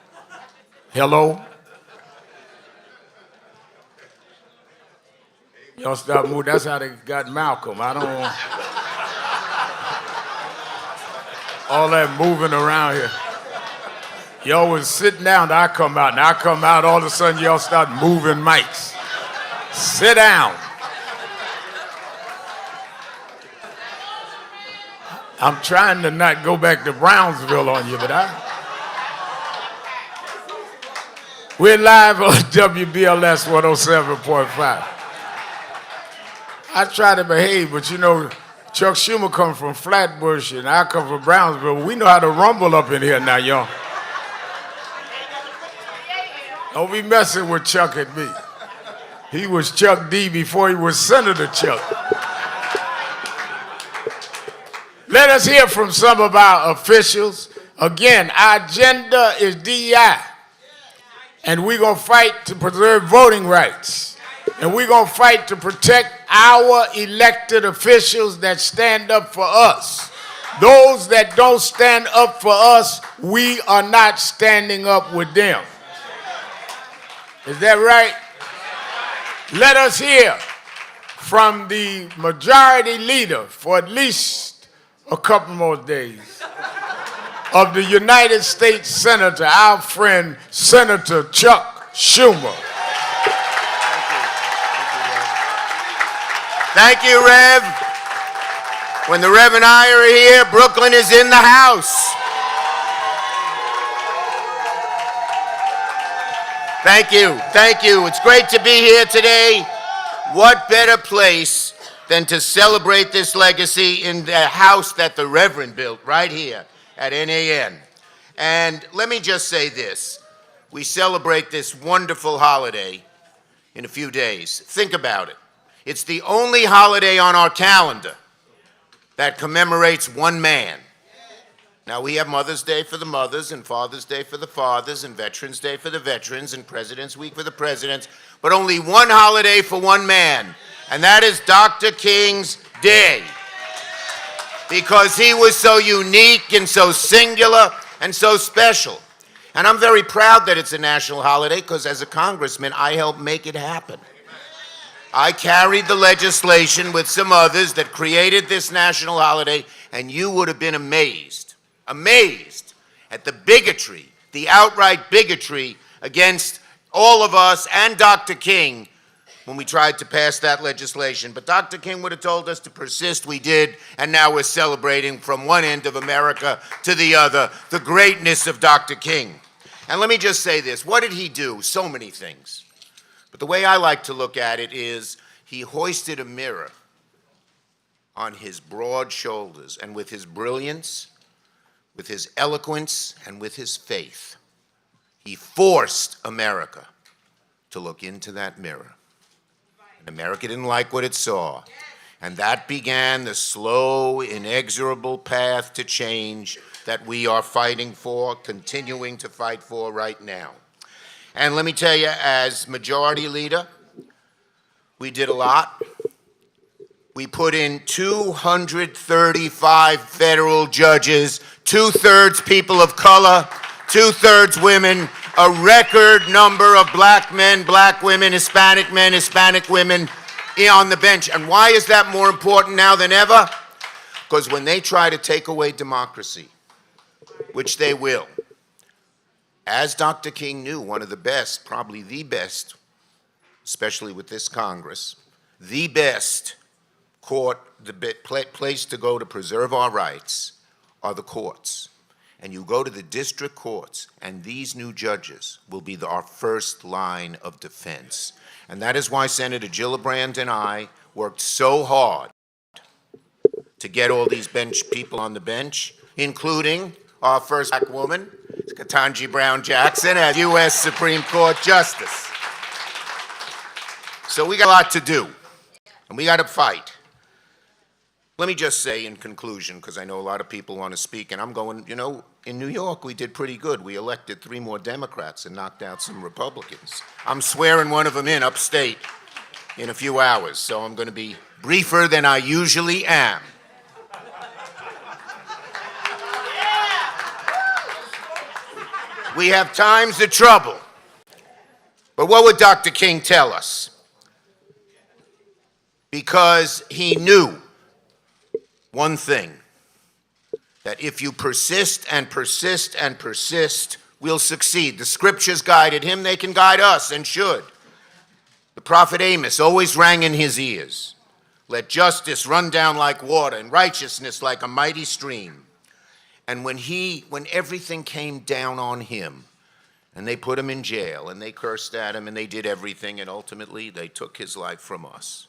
M: Hello? Y'all stop moving. That's how they got Malcolm. I don't want all that moving around here. Y'all was sitting down, I come out. Now I come out, all of a sudden y'all start moving mics. Sit down. I'm trying to not go back to Brownsville on you, but we're live on WBLS 107.5. I try to behave, but you know, Chuck Schumer come from Flatbush and I come from Brownsville. We know how to rumble up in here now, y'all. Don't be messing with Chuck and me. He was Chuck D before he was Senator Chuck. Let us hear from some of our officials. Again, our agenda is DEI. And we're going to fight to preserve voting rights. And we're going to fight to protect our elected officials that stand up for us. Those that don't stand up for us, we are not standing up with them. Is that right? Let us hear from the majority leader for at least a couple more days of the United States Senator, our friend Senator Chuck Schumer.
N: Thank you, Rev. When the Rev and I are here, Brooklyn is in the house. Thank you. Thank you. It's great to be here today. What better place than to celebrate this legacy in the house that the Reverend built right here at NAN. And let me just say this. We celebrate this wonderful holiday in a few days. Think about it. It's the only holiday on our calendar that commemorates one man. Now, we have Mother's Day for the mothers, and Father's Day for the fathers, and Veterans Day for the veterans, and President's Week for the presidents, but only one holiday for one man, and that is Dr. King's Day. Because he was so unique and so singular and so special. And I'm very proud that it's a national holiday, because as a congressman, I helped make it happen. I carried the legislation with some others that created this national holiday, and you would have been amazed at the bigotry, the outright bigotry against all of us and Dr. King when we tried to pass that legislation. But Dr. King would have told us to persist, we did, and now we're celebrating from one end of America to the other, the greatness of Dr. King. And let me just say this, what did he do? So many things. But the way I like to look at it is he hoisted a mirror on his broad shoulders, and with his brilliance, with his eloquence, and with his faith, he forced America to look into that mirror. And America didn't like what it saw. And that began the slow, inexorable path to change that we are fighting for, continuing to fight for right now. And let me tell you, as majority leader, we did a lot. We put in 235 federal judges, 2/3 people of color, 2/3 women, a record number of black men, black women, Hispanic men, Hispanic women on the bench. And why is that more important now than ever? Because when they try to take away democracy, which they will, as Dr. King knew, one of the best, probably the best, especially with this Congress, the best court, the place to go to preserve our rights are the courts. And you go to the district courts, and these new judges will be our first line of defense. And that is why Senator Gillibrand and I worked so hard to get all these bench people on the bench, including our first black woman, Ketanji Brown Jackson, as U.S. Supreme Court Justice. So we got a lot to do, and we got to fight. Let me just say in conclusion, because I know a lot of people want to speak, and I'm going, you know, in New York, we did pretty good. We elected 3 more Democrats and knocked out some Republicans. I'm swearing one of them in upstate in a few hours, so I'm going to be briefer than I usually am. We have times of trouble. But what would Dr. King tell us? Because he knew one thing, that if you persist and persist and persist, we'll succeed. The scriptures guided him, they can guide us and should. The prophet Amos always rang in his ears. Let justice run down like water and righteousness like a mighty stream. And when everything came down on him, and they put him in jail, and they cursed at him, and they did everything, and ultimately they took his life from us.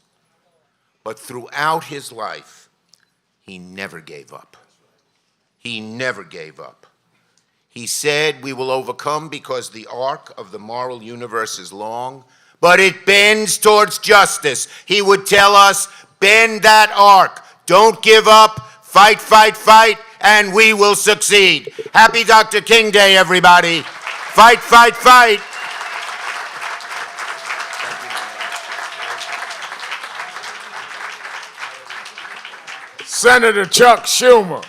N: But throughout his life, he never gave up. He never gave up. He said, we will overcome because the arc of the moral universe is long, but it bends towards justice. He would tell us, bend that arc. Don't give up. Fight, fight, fight, and we will succeed. Happy Dr. King Day, everybody. Fight, fight, fight.
M: Senator Chuck Schumer.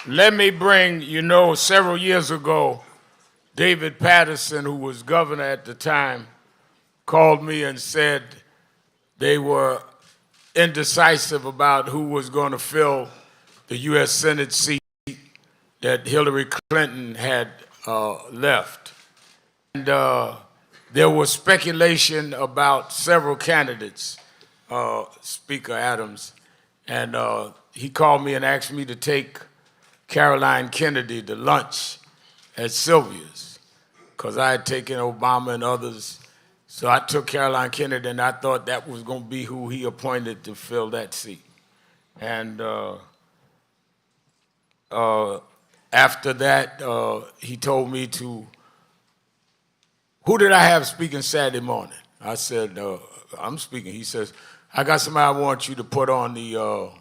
M: Let me bring, you know, several years ago, David Patterson, who was governor at the time, called me and said they were indecisive about who was going to fill the U.S. Senate seat that Hillary Clinton had left. And there was speculation about several candidates, Speaker Adams, and he called me and asked me to take Caroline Kennedy to lunch at Sylvia's, because I had taken Obama and others. So I took Caroline Kennedy, and I thought that was going to be who he appointed to fill that seat. And after that, he told me to, who did I have speaking Saturday morning? I said, I'm speaking. He says, I got somebody I want you to put on the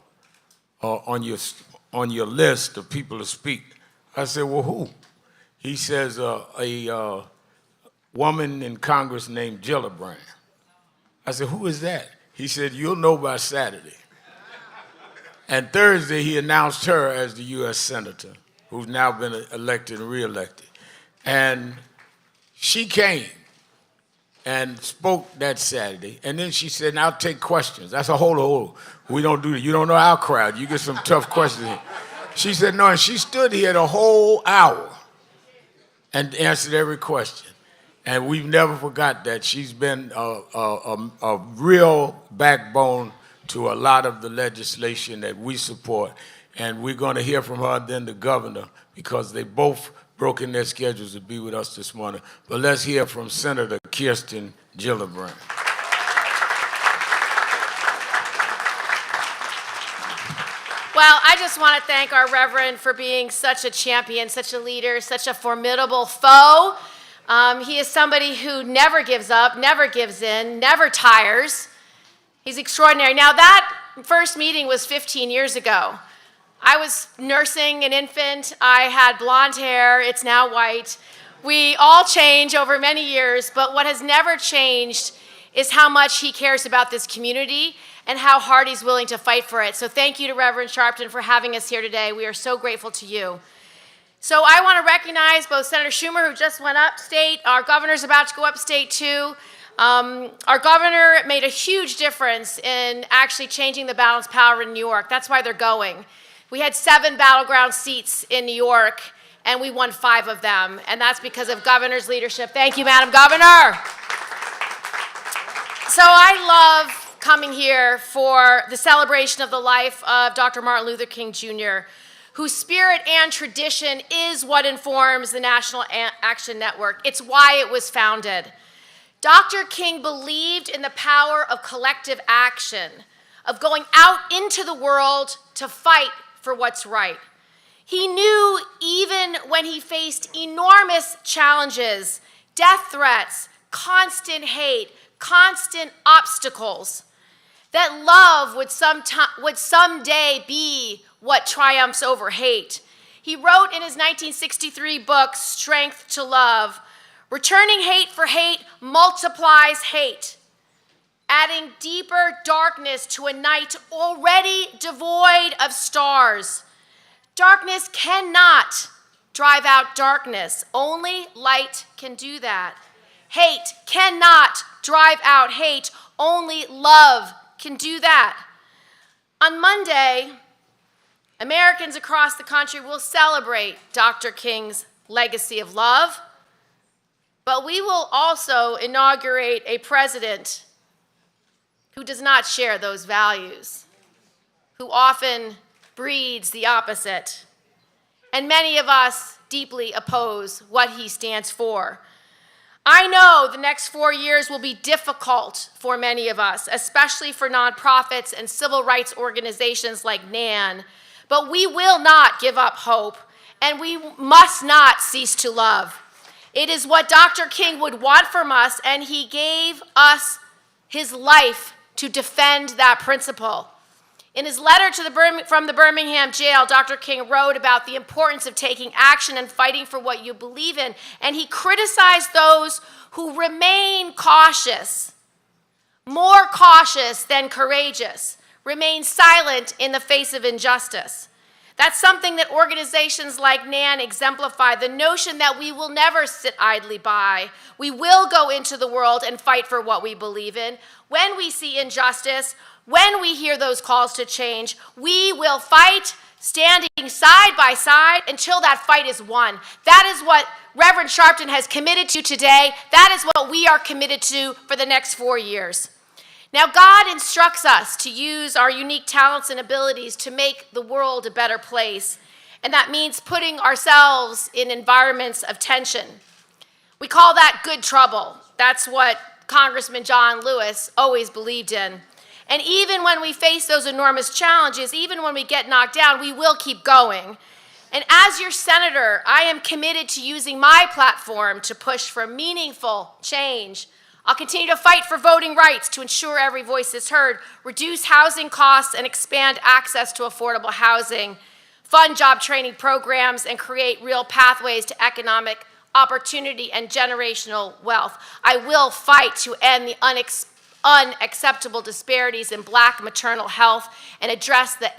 M: on your list of people to speak. I said, well, who? He says, a woman in Congress named Gillibrand. I said, who is that? He said, you'll know by Saturday. And Thursday, he announced her as the U.S. Senator, who's now been elected and reelected. And she came and spoke that Saturday, and then she said, now take questions. That's a whole, we don't do that. You don't know our crowd. You get some tough questions here. She said, no, and she stood here the whole hour and answered every question. And we've never forgot that. She's been a real backbone to a lot of the legislation that we support. And we're going to hear from her, then the governor, because they both broke in their schedules to be with us this morning. But let's hear from Senator Kirsten Gillibrand.
O: Well, I just want to thank our Reverend for being such a champion, such a leader, such a formidable foe. He is somebody who never gives up, never gives in, never tires. He's extraordinary. Now, that first meeting was 15 years ago. I was nursing an infant. I had blonde hair. It's now white. We all change over many years, but what has never changed is how much he cares about this community and how hard he's willing to fight for it. So thank you to Reverend Sharpton for having us here today. We are so grateful to you. So I want to recognize both Senator Schumer, who just went upstate. Our governor's about to go upstate, too. Our governor made a huge difference in actually changing the balance of power in New York. That's why they're going. We had 7 battleground seats in New York, and we won 5 of them, and that's because of governor's leadership. Thank you, Madam Governor. So I love coming here for the celebration of the life of Dr. Martin Luther King Jr., whose spirit and tradition is what informs the National Action Network. It's why it was founded. Dr. King believed in the power of collective action, of going out into the world to fight for what's right. He knew even when he faced enormous challenges, death threats, constant hate, constant obstacles, that love would someday be what triumphs over hate. He wrote in his 1963 book, Strength to Love, returning hate for hate multiplies hate, adding deeper darkness to a night already devoid of stars. Darkness cannot drive out darkness. Only light can do that. Hate cannot drive out hate. Only love can do that. On Monday, Americans across the country will celebrate Dr. King's legacy of love, but we will also inaugurate a president who does not share those values, who often breeds the opposite. And many of us deeply oppose what he stands for. I know the next 4 years will be difficult for many of us, especially for nonprofits and civil rights organizations like NAN, but we will not give up hope, and we must not cease to love. It is what Dr. King would want from us, and he gave us his life to defend that principle. In his letter from the Birmingham jail, Dr. King wrote about the importance of taking action and fighting for what you believe in, and he criticized those who remain cautious, more cautious than courageous, remain silent in the face of injustice. That's something that organizations like NAN exemplify, the notion that we will never sit idly by. We will go into the world and fight for what we believe in. When we see injustice, when we hear those calls to change, we will fight, standing side by side until that fight is won. That is what Reverend Sharpton has committed to today. That is what we are committed to for the next 4 years. Now, God instructs us to use our unique talents and abilities to make the world a better place, and that means putting ourselves in environments of tension. We call that good trouble. That's what Congressman John Lewis always believed in. And even when we face those enormous challenges, even when we get knocked down, we will keep going. And as your senator, I am committed to using my platform to push for meaningful change. I'll continue to fight for voting rights to ensure every voice is heard, reduce housing costs and expand access to affordable housing, fund job training programs, and create real pathways to economic opportunity and generational wealth. I will fight to end the unacceptable disparities in Black maternal health and address the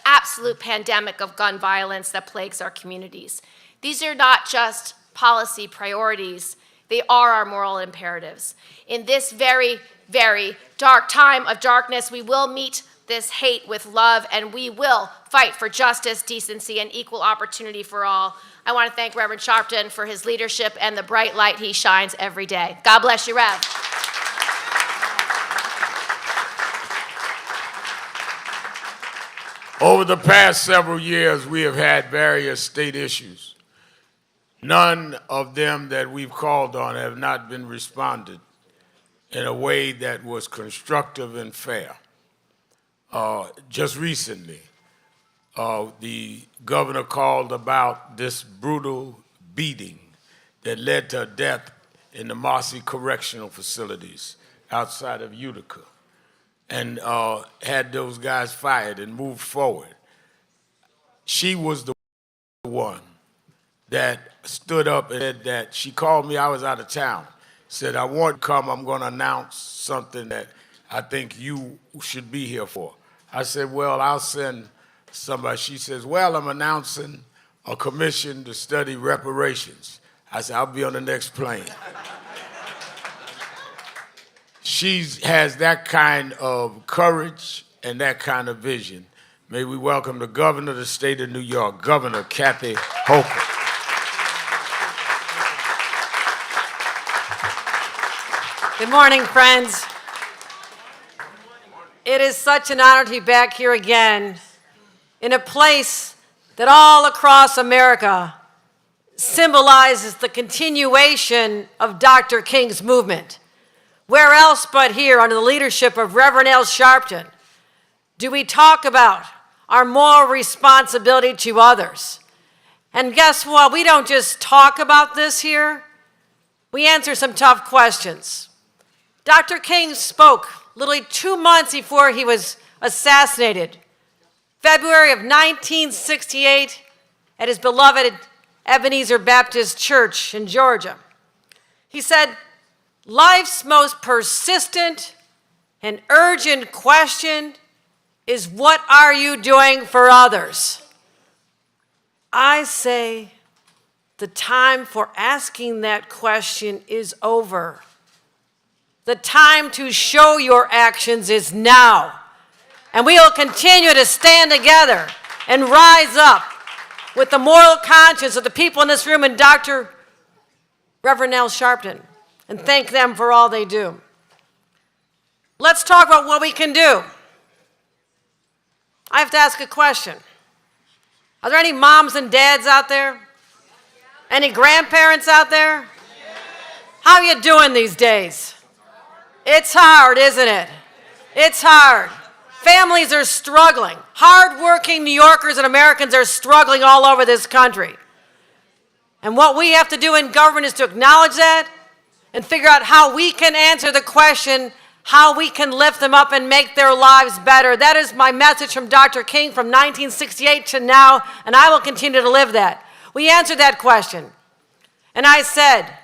O: absolute pandemic of gun violence that plagues our communities. These are not just policy priorities. They are our moral imperatives. In this very, very dark time of darkness, we will meet this hate with love, and we will fight for justice, decency, and equal opportunity for all. I want to thank Reverend Sharpton for his leadership and the bright light he shines every day. God bless you, Rev.
M: Over the past several years, we have had various state issues. None of them that we've called on have not been responded in a way that was constructive and fair. Just recently, the governor called about this brutal beating that led to death in the Marcy Correctional Facilities outside of Utica, and had those guys fired and moved forward. She was the one that stood up and said that she called me, I was out of town, said, I want to come, I'm going to announce something that I think you should be here for. I said, well, I'll send somebody. She says, well, I'm announcing a commission to study reparations. I said, I'll be on the next plane. She has that kind of courage and that kind of vision. May we welcome the governor of the state of New York, Governor Kathy Hochul.
P: Good morning, friends. It is such an honor to be back here again in a place that all across America symbolizes the continuation of Dr. King's movement. Where else but here, under the leadership of Reverend Al Sharpton, do we talk about our moral responsibility to others? And guess what? We don't just talk about this here. We answer some tough questions. Dr. King spoke literally 2 months before he was assassinated, February of 1968, at his beloved Ebenezer Baptist Church in Georgia. He said, "Life's most persistent and urgent question is, what are you doing for others?" I say the time for asking that question is over. The time to show your actions is now. And we will continue to stand together and rise up with the moral conscience of the people in this room and Dr. Reverend Al Sharpton, and thank them for all they do. Let's talk about what we can do. I have to ask a question. Are there any moms and dads out there? Any grandparents out there? How are you doing these days? It's hard, isn't it? It's hard. Families are struggling. Hard-working New Yorkers and Americans are struggling all over this country. And what we have to do in government is to acknowledge that and figure out how we can answer the question, how we can lift them up and make their lives better. That is my message from Dr. King from 1968 to now, and I will continue to live that. We answered that question. And I said,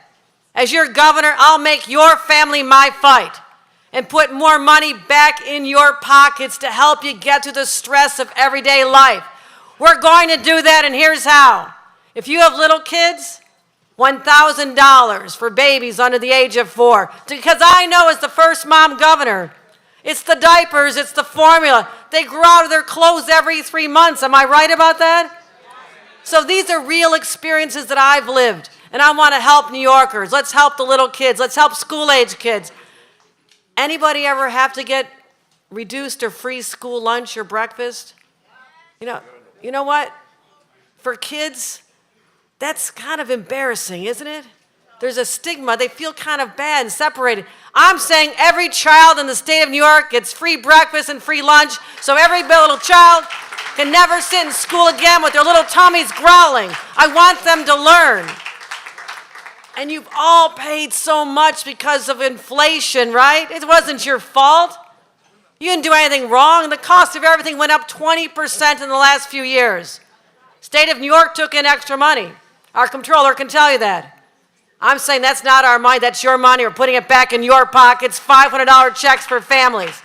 P: as your governor, I'll make your family my fight and put more money back in your pockets to help you get through the stress of everyday life. We're going to do that, and here's how. If you have little kids, $1,000 for babies under the age of 4. Because I know as the first mom governor, it's the diapers, it's the formula. They grow out of their clothes every 3 months. Am I right about that? So these are real experiences that I've lived, and I want to help New Yorkers. Let's help the little kids. Let's help school-age kids. Anybody ever have to get reduced or free school lunch or breakfast? You know what? For kids, that's kind of embarrassing, isn't it? There's a stigma. They feel kind of bad and separated. I'm saying every child in the state of New York gets free breakfast and free lunch, so every little child can never sit in school again with their little tummies growling. I want them to learn. And you've all paid so much because of inflation, right? It wasn't your fault. You didn't do anything wrong. The cost of everything went up 20% in the last few years. State of New York took in extra money. Our comptroller can tell you that. I'm saying that's not our money, that's your money. We're putting it back in your pockets, $500 checks for families.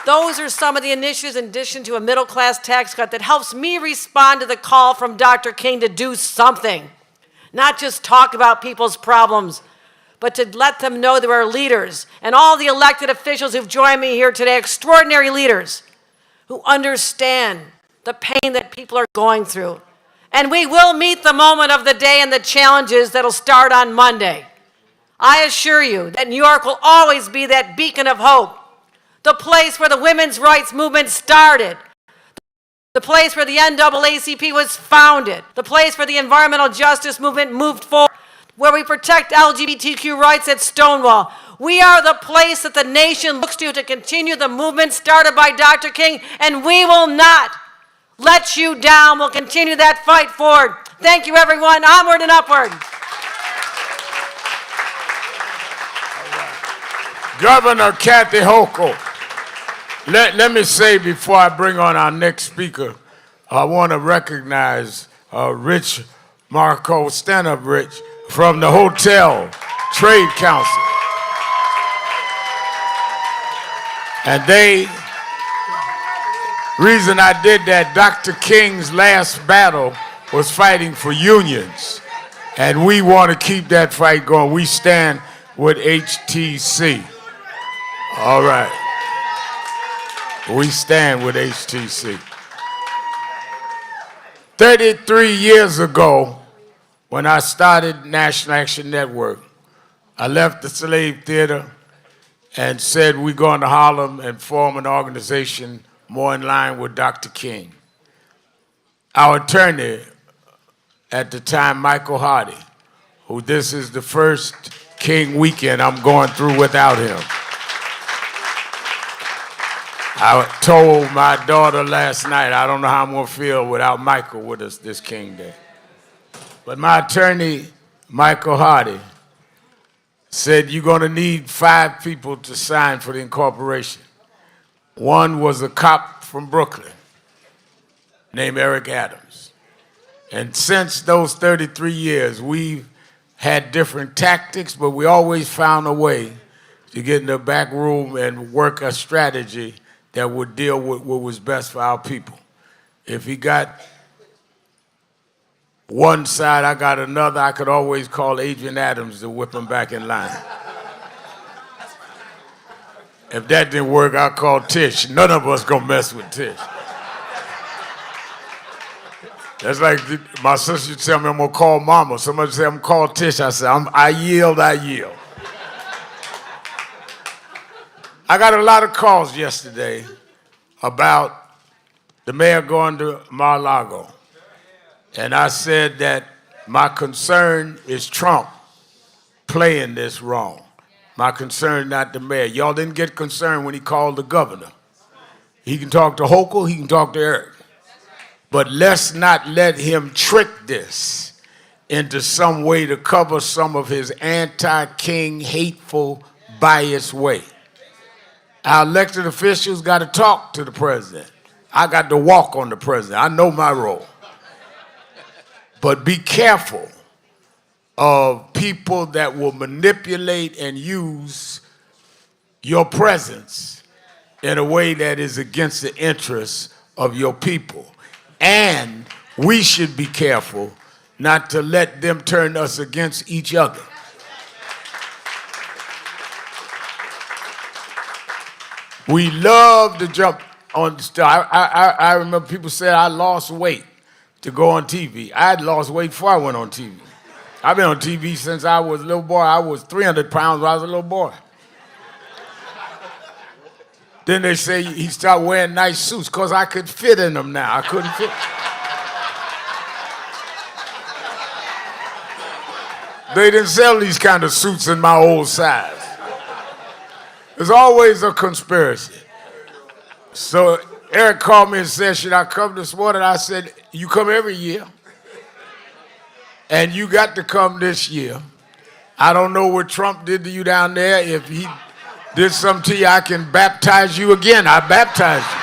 P: Those are some of the initiatives in addition to a middle-class tax cut that helps me respond to the call from Dr. King to do something. Not just talk about people's problems, but to let them know there are leaders and all the elected officials who've joined me here today, extraordinary leaders who understand the pain that people are going through. And we will meet the moment of the day and the challenges that'll start on Monday. I assure you that New York will always be that beacon of hope, the place where the women's rights movement started, the place where the NAACP was founded, the place where the environmental justice movement moved forward, where we protect LGBTQ rights at Stonewall. We are the place that the nation looks to continue the movement started by Dr. King, and we will not let you down. We'll continue that fight forward. Thank you, everyone. Onward and upward.
M: Governor Kathy Hochul. Let me say before I bring on our next speaker, I want to recognize Rich Marco. Stand up, Rich, from the Hotel Trade Council. And reason I did that, Dr. King's last battle was fighting for unions. And we want to keep that fight going. We stand with HTC. All right. We stand with HTC. 33 years ago, when I started National Action Network, I left the Slave Theater and said we're going to Harlem and form an organization more in line with Dr. King. Our attorney at the time, Michael Hardy, who this is the first King weekend I'm going through without him. I told my daughter last night, I don't know how I'm going to feel without Michael with us this King Day. But my attorney, Michael Hardy, said you're going to need 5 people to sign for the incorporation. One was a cop from Brooklyn named Eric Adams. And since those 33 years, we've had different tactics, but we always found a way to get in the back room and work a strategy that would deal with what was best for our people. If he got one side, I got another, I could always call Adrian Adams to whip him back in line. If that didn't work, I'll call Tish. None of us gonna mess with Tish. That's like my sister used to tell me I'm gonna call Mama. Somebody say I'm gonna call Tish. I said, I yield. I got a lot of calls yesterday about the mayor going to Mar-a-Lago. And I said that my concern is Trump playing this wrong. My concern, not the mayor. Y'all didn't get concerned when he called the governor. He can talk to Hochul, he can talk to Eric. But let's not let him trick this into some way to cover some of his anti-king, hateful, biased way. Our elected officials got to talk to the president. I got to walk on the president. I know my role. But be careful of people that will manipulate and use your presence in a way that is against the interests of your people. And we should be careful not to let them turn us against each other. We love to jump on the star. I remember people said I lost weight to go on TV. I had lost weight before I went on TV. I've been on TV since I was a little boy. I was 300 pounds when I was a little boy. Then they say he started wearing nice suits because I could fit in them now. I couldn't fit. They didn't sell these kind of suits in my old size. There's always a conspiracy. So Eric called me and said, should I come this morning? I said, you come every year. And you got to come this year. I don't know what Trump did to you down there. If he did something to you, I can baptize you again. I baptize you.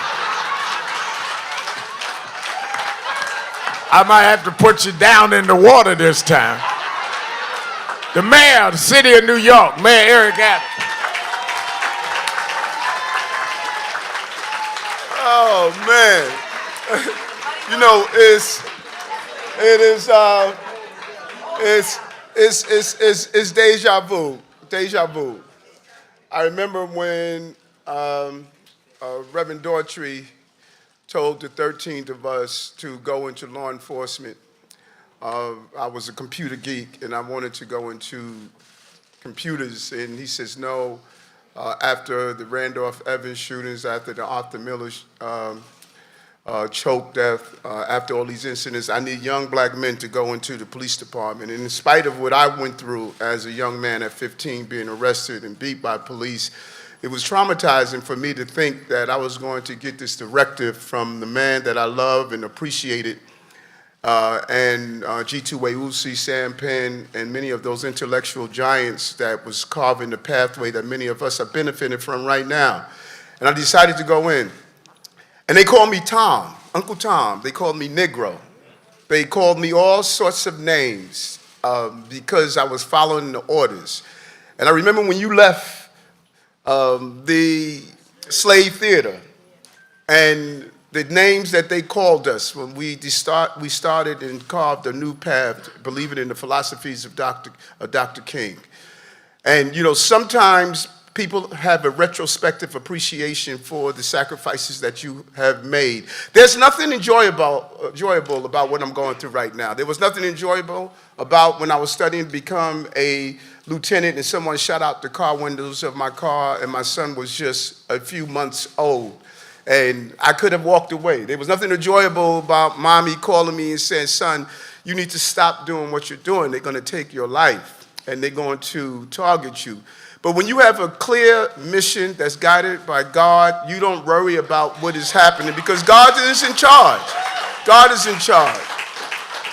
M: I might have to put you down in the water this time. The mayor of the city of New York, Mayor Eric Adams.
A: Oh man, you know it's deja vu. Deja vu. I remember when Reverend Daughtry told the 13th of us to go into law enforcement. I was a computer geek and I wanted to go into computers, and he says no. After the Randolph Evans shootings, after the Arthur Miller choke death, after all these incidents, I need young black men to go into the police department. And in spite of what I went through as a young man at 15, being arrested and beat by police, it was traumatizing for me to think that I was going to get this directive from the man that I love and appreciated, and G2 Weusi, Sam Penn, and many of those intellectual giants that was carving the pathway that many of us are benefiting from right now. And I decided to go in. And they called me Tom, Uncle Tom. They called me Negro. They called me all sorts of names because I was following the orders. And I remember when you left the slave theater and the names that they called us when we started and carved a new path, believing in the philosophies of Dr. King. And you know, sometimes people have a retrospective appreciation for the sacrifices that you have made. There's nothing enjoyable about what I'm going through right now. There was nothing enjoyable about when I was studying to become a lieutenant and someone shot out the car windows of my car and my son was just a few months old. And I could have walked away. There was nothing enjoyable about mommy calling me and saying, son, you need to stop doing what you're doing. They're going to take your life. and they're going to target you. But when you have a clear mission that's guided by God, you don't worry about what is happening because God is in charge. God is in charge.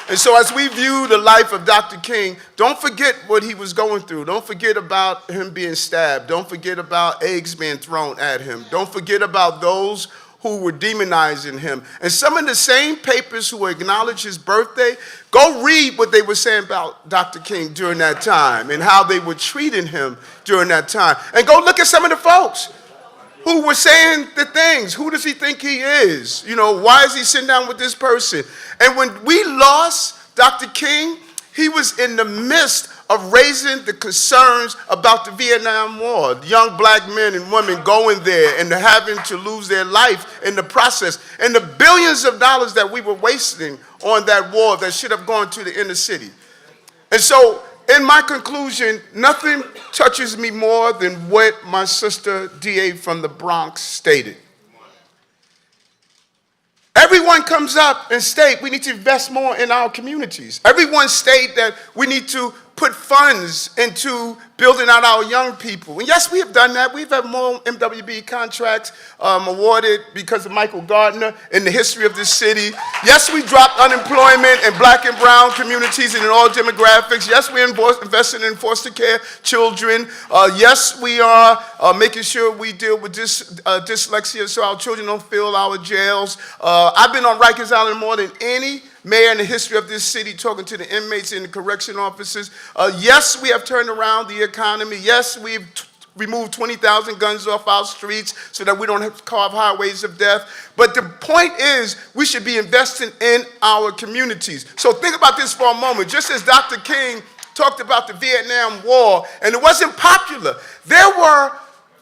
A: And so as we view the life of Dr. King, don't forget what he was going through. Don't forget about him being stabbed. Don't forget about eggs being thrown at him. Don't forget about those who were demonizing him. And some of the same papers who acknowledged his birthday, go read what they were saying about Dr. King during that time and how they were treating him during that time. And go look at some of the folks who were saying the things. Who does he think he is? You know, why is he sitting down with this person? And when we lost Dr. King, he was in the midst of raising the concerns about the Vietnam War. Young black men and women going there and having to lose their life in the process. And the billions of dollars that we were wasting on that war that should have gone to the inner city. And so, in my conclusion, nothing touches me more than what my sister DA from the Bronx stated. Everyone comes up and state we need to invest more in our communities. Everyone state that we need to put funds into building out our young people. And yes, we have done that. We've had more MWB contracts awarded because of Michael Gardner in the history of this city. Yes, we dropped unemployment in black and brown communities and in all demographics. Yes, we're investing in foster care children. Yes, we are making sure we deal with dyslexia so our children don't fill our jails. I've been on Rikers Island more than any mayor in the history of this city talking to the inmates and the correction officers. Yes, we have turned around the economy. Yes, we've removed 20,000 guns off our streets so that we don't have to carve highways of death. But the point is, we should be investing in our communities. So think about this for a moment. Just as Dr. King talked about the Vietnam War, and it wasn't popular, there were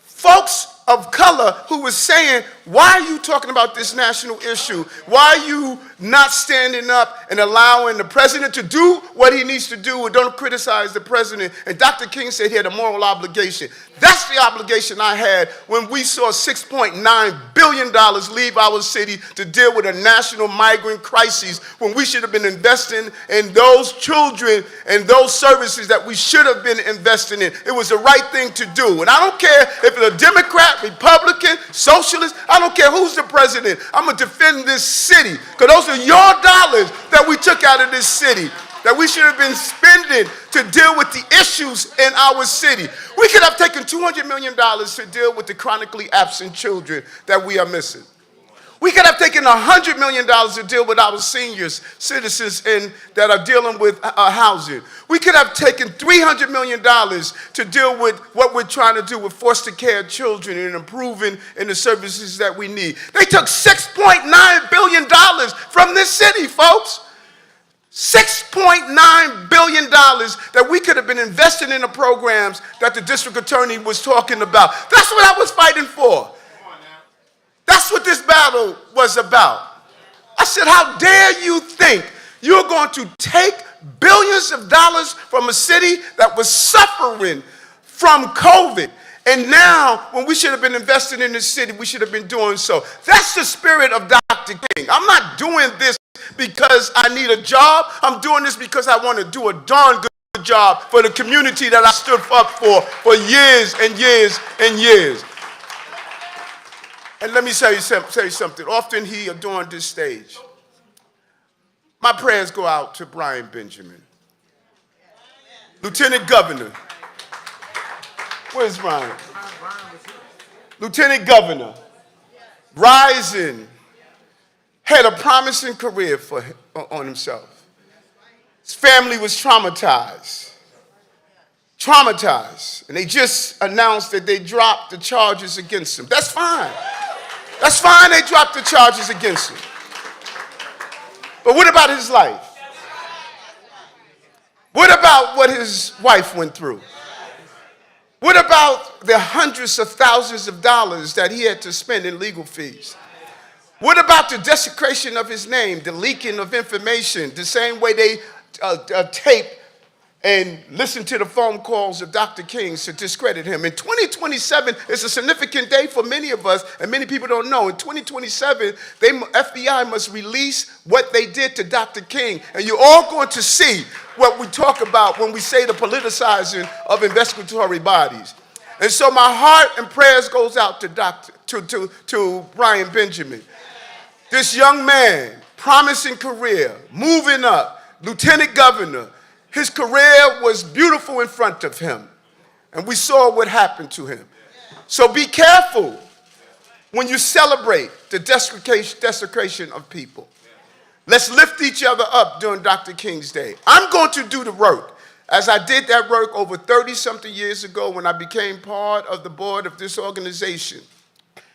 A: folks of color who was saying, why are you talking about this national issue? Why are you not standing up and allowing the president to do what he needs to do and don't criticize the president? And Dr. King said he had a moral obligation. That's the obligation I had when we saw $6.9 billion leave our city to deal with a national migrant crisis when we should have been investing in those children and those services that we should have been investing in. It was the right thing to do. And I don't care if it's a Democrat, Republican, socialist, I don't care who's the president. I'm going to defend this city because those are your dollars that we took out of this city that we should have been spending to deal with the issues in our city. We could have taken $200 million to deal with the chronically absent children that we are missing. We could have taken $100 million to deal with our seniors, citizens that are dealing with housing. We could have taken $300 million to deal with what we're trying to do with foster care children and improving in the services that we need. They took $6.9 billion from this city, folks. $6.9 billion that we could have been investing in the programs that the district attorney was talking about. That's what I was fighting for. That's what this battle was about. I said, how dare you think you're going to take billions of dollars from a city that was suffering from COVID, and now when we should have been investing in this city, we should have been doing so. That's the spirit of Dr. King. I'm not doing this because I need a job. I'm doing this because I want to do a darn good job for the community that I stood up for years and years and years. And let me tell you something. Often he adorned this stage. My prayers go out to Brian Benjamin, Lieutenant Governor. Where's Brian? Lieutenant Governor, rising, had a promising career on himself. His family was traumatized. And they just announced that they dropped the charges against him. That's fine. That's fine, they dropped the charges against him. But what about his life? What about what his wife went through? What about the hundreds of thousands of dollars that he had to spend in legal fees? What about the desecration of his name, the leaking of information, the same way they tape and listen to the phone calls of Dr. King to discredit him. In 2027 is a significant day for many of us, and many people don't know. In 2027, FBI must release what they did to Dr. King, and you're all going to see what we talk about when we say the politicizing of investigatory bodies. And so my heart and prayers goes out to Brian Benjamin. This young man, promising career, moving up, lieutenant governor. His career was beautiful in front of him, and we saw what happened to him. So be careful when you celebrate the desecration of people. Let's lift each other up during Dr. King's Day. I'm going to do the work, as I did that work over 30-something years ago when I became part of the board of this organization.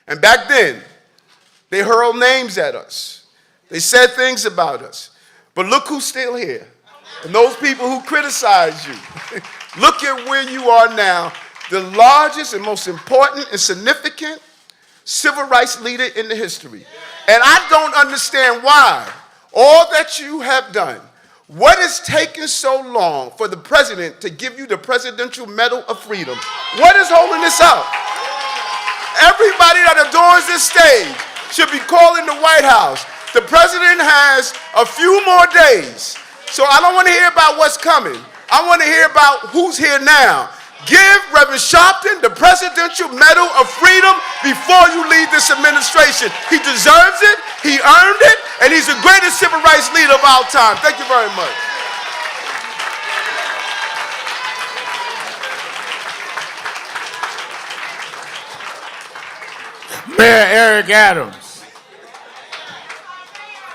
A: And back then, they hurled names at us. They said things about us. But look who's still here. And those people who criticize you, look at where you are now, the largest and most important and significant civil rights leader in the history. And I don't understand why all that you have done, what is taking so long for the president to give you the Presidential Medal of Freedom? What is holding this up? Everybody that adorns this stage should be calling the White House. The president has a few more days. So I don't want to hear about what's coming. I want to hear about who's here now. Give Reverend Sharpton the Presidential Medal of Freedom before you leave this administration. He deserves it, he earned it, and he's the greatest civil rights leader of our time. Thank you very much.
M: Mayor Eric Adams.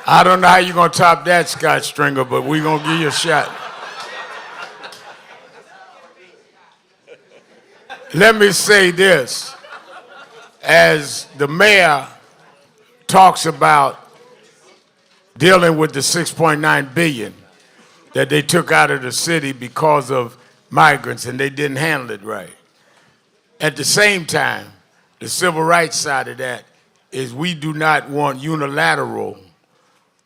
M: I don't know how you're going to top that, Scott Stringer, but we're going to give you a shot. Let me say this. As the mayor talks about dealing with the $6.9 billion that they took out of the city because of migrants and they didn't handle it right. At the same time, the civil rights side of that is we do not want unilateral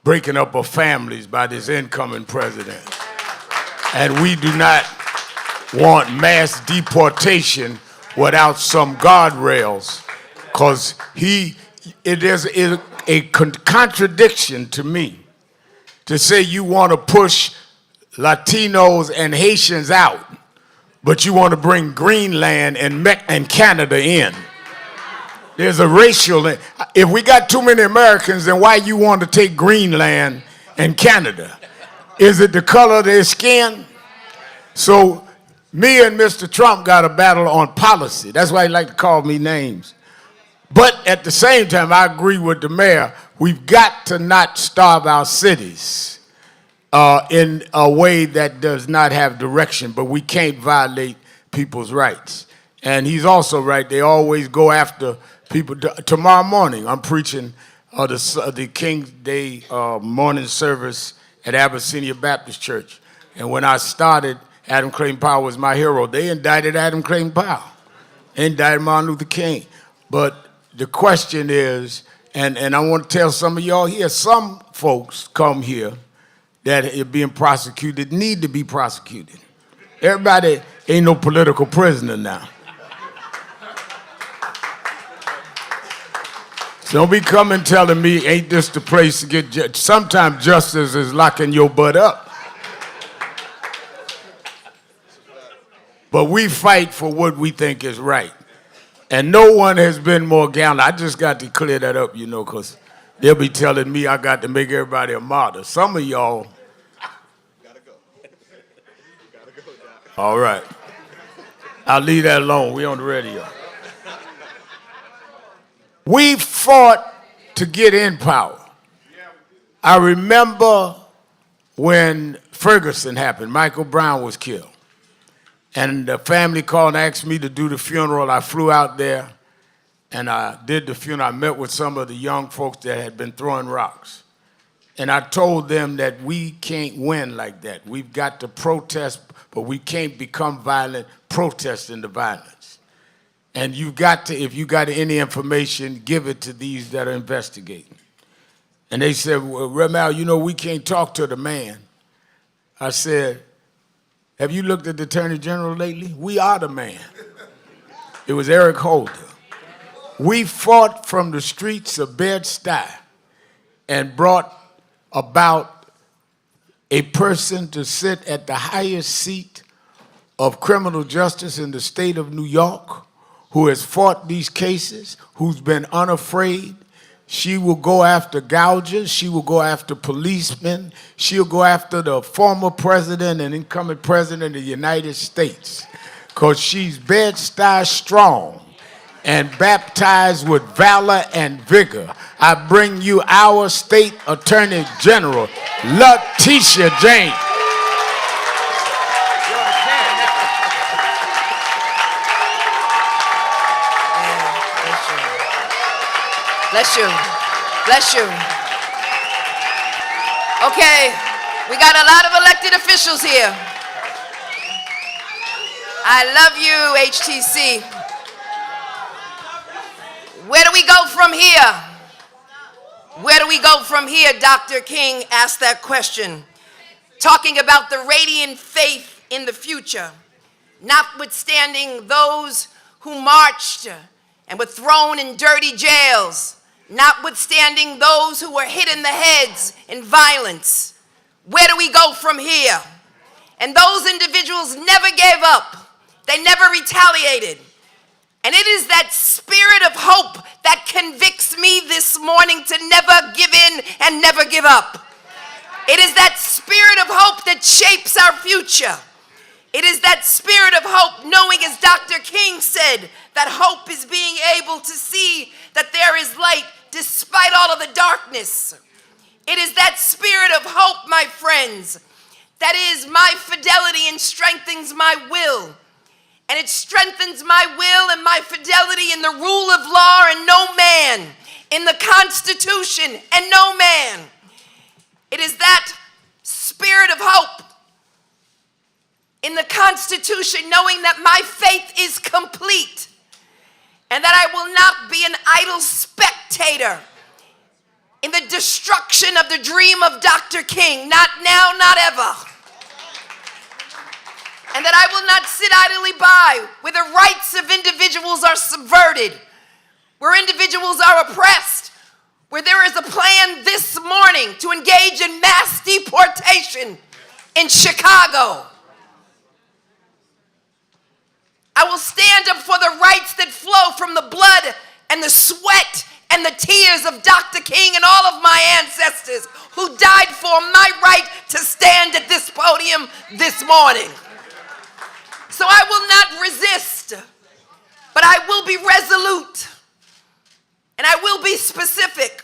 M: breaking up of families by this incoming president. And we do not want mass deportation without some guardrails, because it is a contradiction to me to say you want to push Latinos and Haitians out, but you want to bring Greenland and Canada in. There's a racial, if we got too many Americans, then why you want to take Greenland and Canada? Is it the color of their skin? So me and Mr. Trump got a battle on policy. That's why he like to call me names. But at the same time, I agree with the mayor. We've got to not starve our cities in a way that does not have direction, but we can't violate people's rights. And he's also right. They always go after people. Tomorrow morning, I'm preaching the King's Day morning service at Abyssinia Baptist Church. And when I started, Adam Clayton Powell was my hero. They indicted Adam Clayton Powell. They indicted Martin Luther King. But the question is, and I want to tell some of y'all here, some folks come here that are being prosecuted, need to be prosecuted. Everybody ain't no political prisoner now. So don't be coming telling me, ain't this the place to get sometimes justice is locking your butt up. But we fight for what we think is right. And no one has been more gallant. I just got to clear that up, because they'll be telling me I got to make everybody a martyr. Some of y'all. Gotta go. All right. I'll leave that alone. We on the radio. We fought to get in power. I remember when Ferguson happened, Michael Brown was killed. And the family called and asked me to do the funeral. I flew out there and I did the funeral. I met with some of the young folks that had been throwing rocks. And I told them that we can't win like that. We've got to protest, but we can't become violent protesting the violence. And you got to, if you got any information, give it to these that are investigating. And they said, well, Reverend Al, we can't talk to the man. I said, Have you looked at the Attorney General lately? We are the man. It was Eric Holder. We fought from the streets of Bed-Stuy and brought about a person to sit at the highest seat of criminal justice in the state of New York, who has fought these cases, who's been unafraid. She will go after gougers. She will go after policemen. She'll go after the former president and incoming president of the United States, because she's Bed-Stuy strong and baptized with valor and vigor. I bring you our state attorney general, Letitia James.
Q: Bless you. Bless you. Okay, we got a lot of elected officials here. I love you, HTC. Where do we go from here? Where do we go from here? Dr. King asked that question, talking about the radiant faith in the future, notwithstanding those who marched and were thrown in dirty jails, notwithstanding those who were hit in the heads in violence. Where do we go from here? And those individuals never gave up. They never retaliated. And it is that spirit of hope that convicts me this morning to never give in and never give up. It is that spirit of hope that shapes our future. It is that spirit of hope, knowing, as Dr. King said, that hope is being able to see that there is light despite all of the darkness. It is that spirit of hope, my friends, that is my fidelity and strengthens my will. And it strengthens my will and my fidelity in the rule of law and no man, in the Constitution and no man. It is that spirit of hope in the Constitution, knowing that my faith is complete and that I will not be an idle spectator in the destruction of the dream of Dr. King, not now, not ever. And that I will not sit idly by where the rights of individuals are subverted, where individuals are oppressed, where there is a plan this morning to engage in mass deportation in Chicago. I will stand up for the rights that flow from the blood and the sweat and the tears of Dr. King and all of my ancestors who died for my right to stand at this podium this morning. So I will not resist, but I will be resolute, and I will be specific,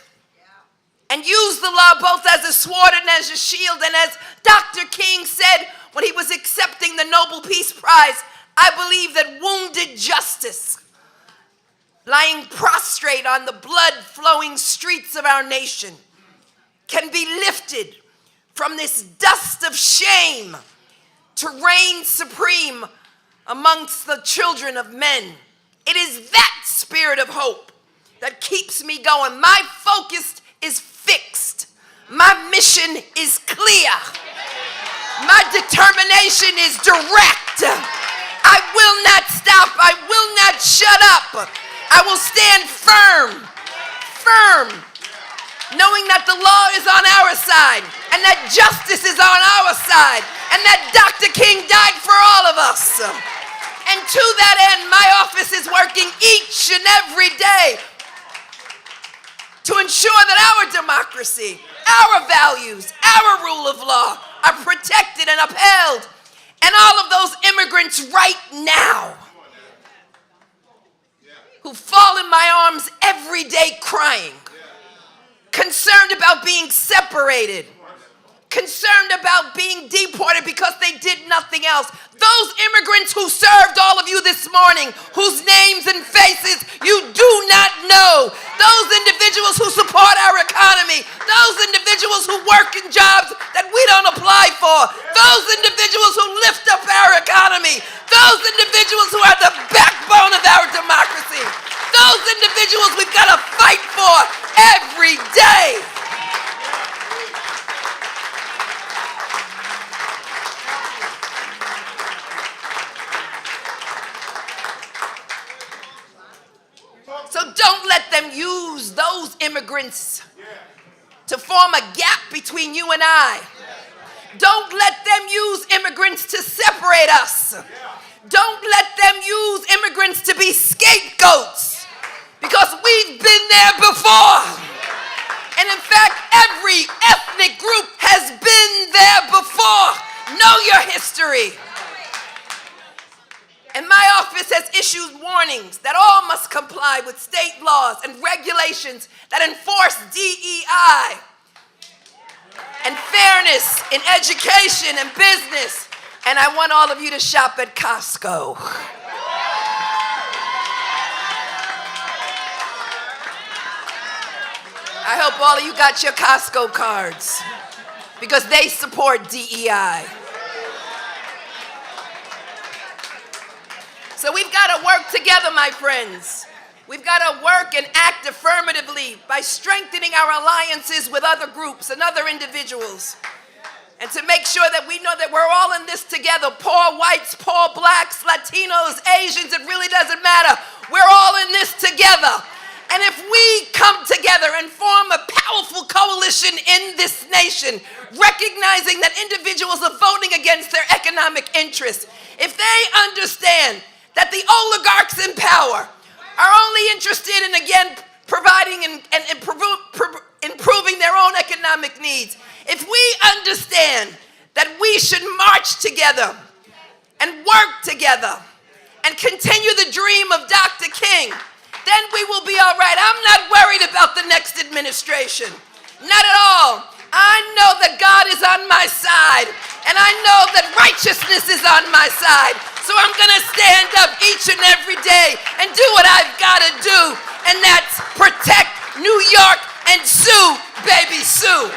Q: and use the law both as a sword and as a shield. And as Dr. King said when he was accepting the Nobel Peace Prize, I believe that wounded justice, lying prostrate on the blood-flowing streets of our nation, can be lifted from this dust of shame to reign supreme amongst the children of men. It is that spirit of hope that keeps me going. My focus is fixed. My mission is clear. My determination is direct. I will not stop. I will not shut up. I will stand firm, knowing that the law is on our side and that justice is on our side and that Dr. King died for all of us. And to that end, my office is working each and every day to ensure that our democracy, our values, our rule of law are protected and upheld. And all of those immigrants right now who fall in my arms every day crying, concerned about being separated, concerned about being deported because they did nothing else. Those immigrants who served all of you this morning, whose names and faces you do not know, those individuals who support our economy, those individuals who work in jobs that we don't apply for, those individuals who lift up our economy, those individuals who are the backbone of our democracy, those individuals we've got to fight for every day. immigrants to form a gap between you and I. Don't let them use immigrants to separate us. Don't let them use immigrants to be scapegoats, because we've been there before. And in fact, every ethnic group has been there before. Know your history. And my office has issued warnings that all must comply with state laws and regulations that enforce DEI and fairness in education and business. And I want all of you to shop at Costco. I hope all of you got your Costco cards, because they support DEI. So we've got to work together, my friends. We've got to work and act affirmatively by strengthening our alliances with other groups and other individuals. And to make sure that we know that we're all in this together. Poor whites, poor blacks, Latinos, Asians, it really doesn't matter. We're all in this together. And if we come together and form a powerful coalition in this nation, recognizing that individuals are voting against their economic interests, if they understand that the oligarchs in power are only interested in, again, providing and improving their own economic needs, if we understand that we should march together and work together and continue the dream of Dr. King, then we will be all right. I'm not worried about the next administration. Not at all. I know that God is on my side, and I know that righteousness is on my side. So I'm going to stand up each and every day and do what I've got to do, and that's protect New York and sue, baby, sue.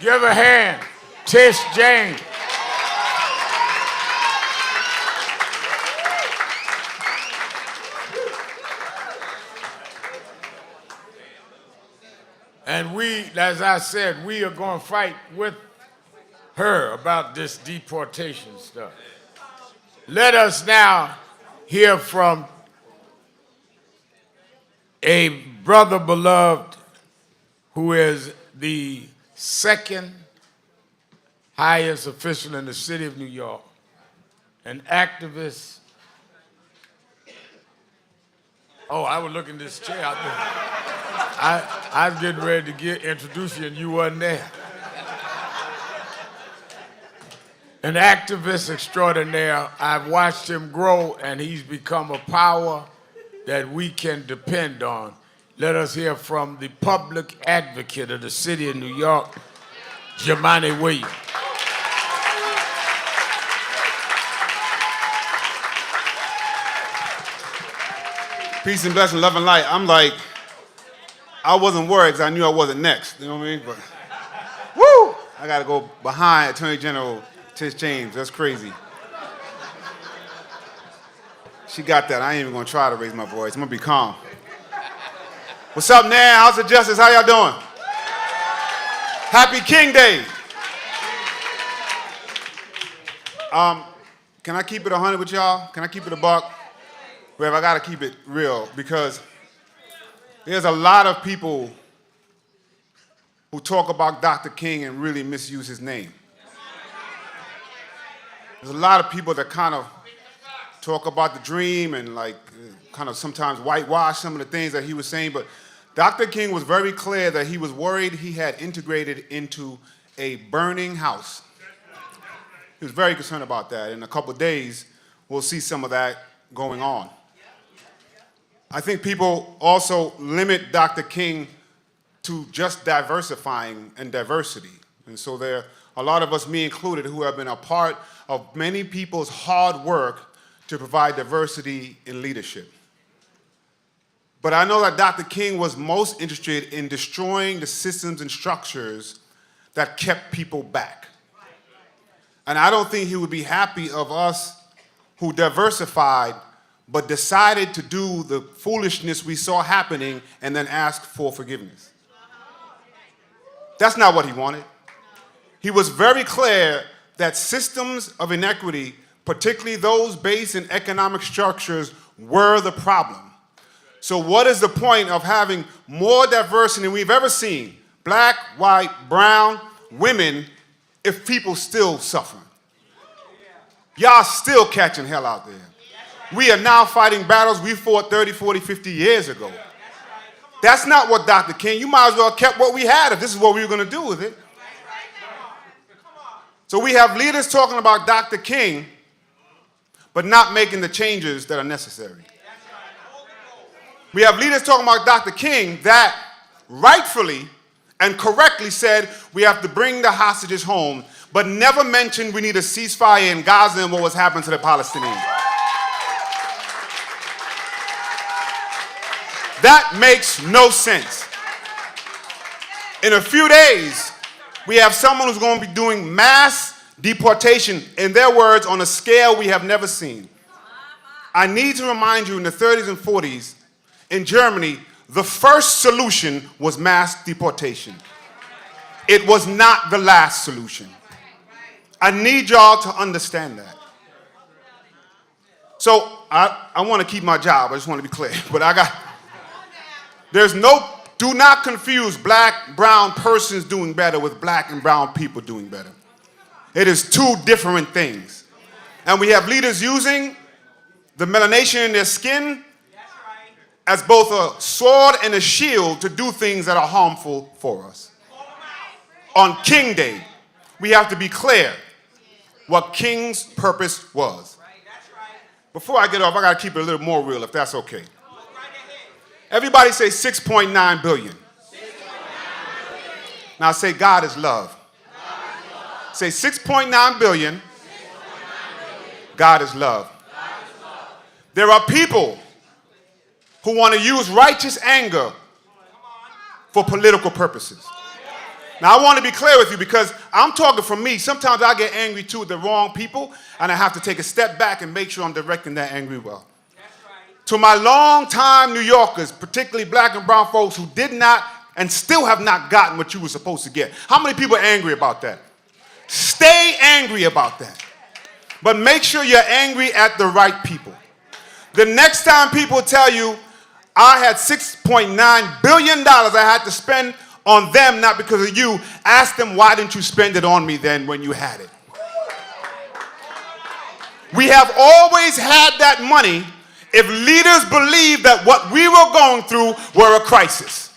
M: Give a hand, Tish James. And we, as I said, we are going to fight with her about this deportation stuff. Let us now hear from a brother beloved who is the second highest official in the city of New York, an activist. Oh, I was looking at this chair. I was getting ready to introduce you and you wasn't there. An activist extraordinaire. I've watched him grow and he's become a power that we can depend on. Let us hear from the public advocate of the city of New York, Jumaane Williams.
R: Peace and blessing, love and light. I'm like, I wasn't worried because I knew I wasn't next. You know what I mean? But, woo! I got to go behind Attorney General Tish James. That's crazy. She got that. I ain't even going to try to raise my voice. I'm going to be calm. What's up, Nan? House of Justice? How y'all doing? Happy King Day. Can I keep it 100 with y'all? Can I keep it a buck? Rev, I got to keep it real because there's a lot of people who talk about Dr. King and really misuse his name. There's a lot of people that kind of talk about the dream and like kind of sometimes whitewash some of the things that he was saying, but Dr. King was very clear that he was worried he had integrated into a burning house. He was very concerned about that. In a couple of days, we'll see some of that going on. I think people also limit Dr. King to just diversifying and diversity. And so there are a lot of us, me included, who have been a part of many people's hard work to provide diversity in leadership. But I know that Dr. King was most interested in destroying the systems and structures that kept people back. And I don't think he would be happy of us who diversified but decided to do the foolishness we saw happening and then ask for forgiveness. That's not what he wanted. He was very clear that systems of inequity, particularly those based in economic structures, were the problem. So what is the point of having more diversity than we've ever seen, black, white, brown, women, if people still suffering? Y'all still catching hell out there. We are now fighting battles we fought 30, 40, 50 years ago. That's not what Dr. King, you might as well have kept what we had if this is what we were going to do with it. So we have leaders talking about Dr. King, but not making the changes that are necessary. We have leaders talking about Dr. King that rightfully and correctly said we have to bring the hostages home, but never mentioned we need a ceasefire in Gaza and what was happening to the Palestinians. That makes no sense. In a few days, we have someone who's going to be doing mass deportation, in their words, on a scale we have never seen. I need to remind you, in the 30s and 40s, in Germany, the first solution was mass deportation. It was not the last solution. I need y'all to understand that. So I want to keep my job. I just want to be clear. But do not confuse black, brown persons doing better with black and brown people doing better. It is two different things. And we have leaders using the melanation in their skin as both a sword and a shield to do things that are harmful for us. On King Day, we have to be clear what King's purpose was. Before I get off, I got to keep it a little more real, if that's okay. Everybody say 6.9 billion. Now say God is love. Say 6.9 billion. God is love. There are people who want to use righteous anger for political purposes. Now, I want to be clear with you because I'm talking from me. Sometimes I get angry too with the wrong people, and I have to take a step back and make sure I'm directing that angry well. To my long-time New Yorkers, particularly black and brown folks who did not and still have not gotten what you were supposed to get. How many people are angry about that? Stay angry about that. But make sure you're angry at the right people. The next time people tell you, I had $6.9 billion I had to spend on them, not because of you, ask them, why didn't you spend it on me then when you had it? We have always had that money if leaders believed that what we were going through were a crisis.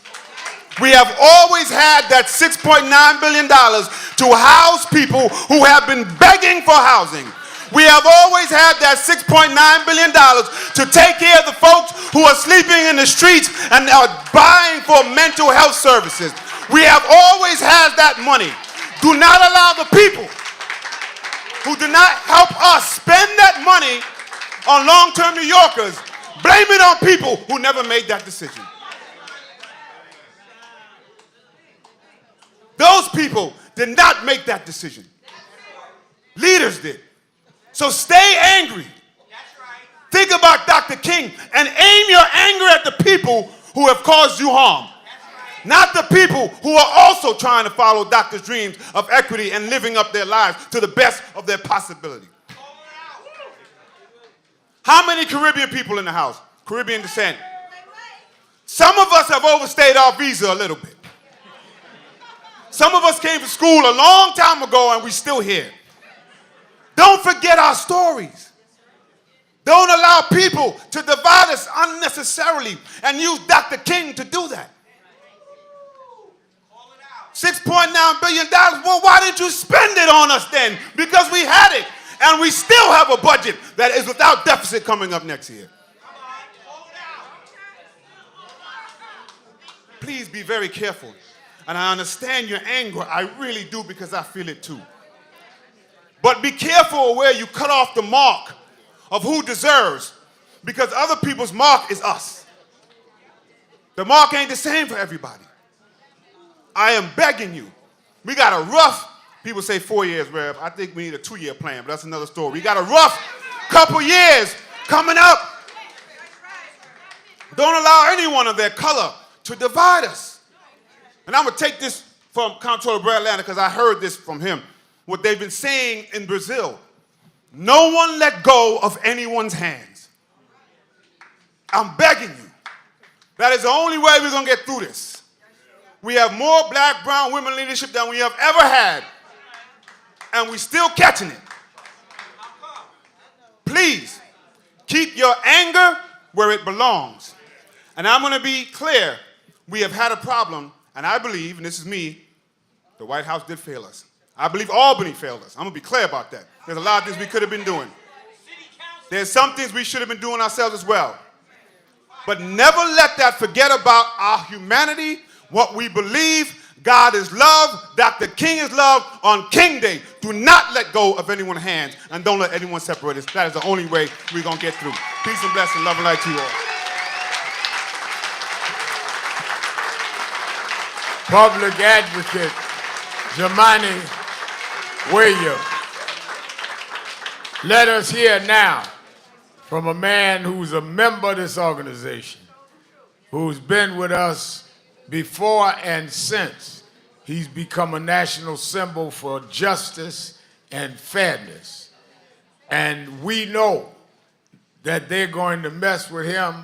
R: We have always had that $6.9 billion to house people who have been begging for housing. We have always had that $6.9 billion to take care of the folks who are sleeping in the streets and are buying for mental health services. We have always had that money. Do not allow the people who do not help us spend that money on long-term New Yorkers, blame it on people who never made that decision. Those people did not make that decision. Leaders did. So stay angry. Think about Dr. King and aim your anger at the people who have caused you harm. Not the people who are also trying to follow Doctor's dreams of equity and living up their lives to the best of their possibility. How many Caribbean people in the house? Caribbean descent. Some of us have overstayed our visa a little bit. Some of us came to school a long time ago and we're still here. Don't forget our stories. Don't allow people to divide us unnecessarily and use Dr. King to do that. $6.9 billion, well, why didn't you spend it on us then? Because we had it, and we still have a budget that is without deficit coming up next year. Please be very careful. And I understand your anger, I really do, because I feel it too. But be careful where you cut off the mark of who deserves, because other people's mark is us. The mark ain't the same for everybody. I am begging you. We got a rough People say 4 years, Rev. I think we need a 2-year plan, but that's another story. We got a rough couple years coming up. Don't allow anyone of their color to divide us. And I'm going to take this from Comptroller Brad Lander because I heard this from him, what they've been saying in Brazil. No one let go of anyone's hands. I'm begging you. That is the only way we're going to get through this. We have more black, brown women leadership than we have ever had. And we're still catching it. Please, keep your anger where it belongs. And I'm going to be clear. We have had a problem, and I believe, and this is me, the White House did fail us. I believe Albany failed us. I'm going to be clear about that. There's a lot of things we could have been doing. There's some things we should have been doing ourselves as well. But never let that forget about our humanity, what we believe. God is love. Dr. King is love. On King Day, do not let go of anyone's hands and don't let anyone separate us. That is the only way we're going to get through. Peace and blessing, love and light to you all.
M: Public Advocate Jamani Williams. Let us hear now from a man who's a member of this organization, who's been with us before and since. He's become a national symbol for justice and fairness. And we know that they're going to mess with him,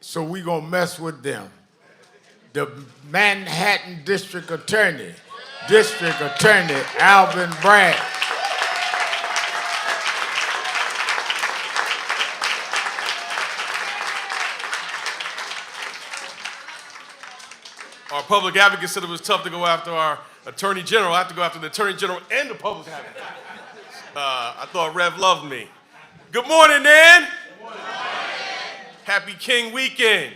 M: so we're going to mess with them. The Manhattan District Attorney, Alvin Bragg.
H: Our public advocate said it was tough to go after our attorney general. I have to go after the attorney general and the public advocate. I thought Rev loved me. Good morning, Nan. Good morning. Happy King Weekend.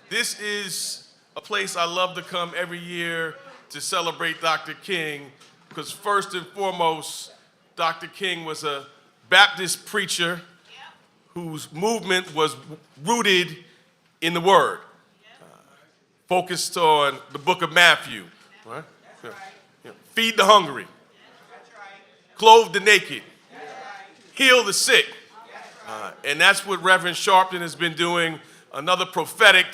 H: This is a place I love to come every year to celebrate Dr. King, because first and foremost, Dr. King was a Baptist preacher whose movement was rooted in the Word. Focused on the book of Matthew, right? Feed the hungry, clothe the naked, heal the sick. And that's what Reverend Sharpton has been doing, another prophetic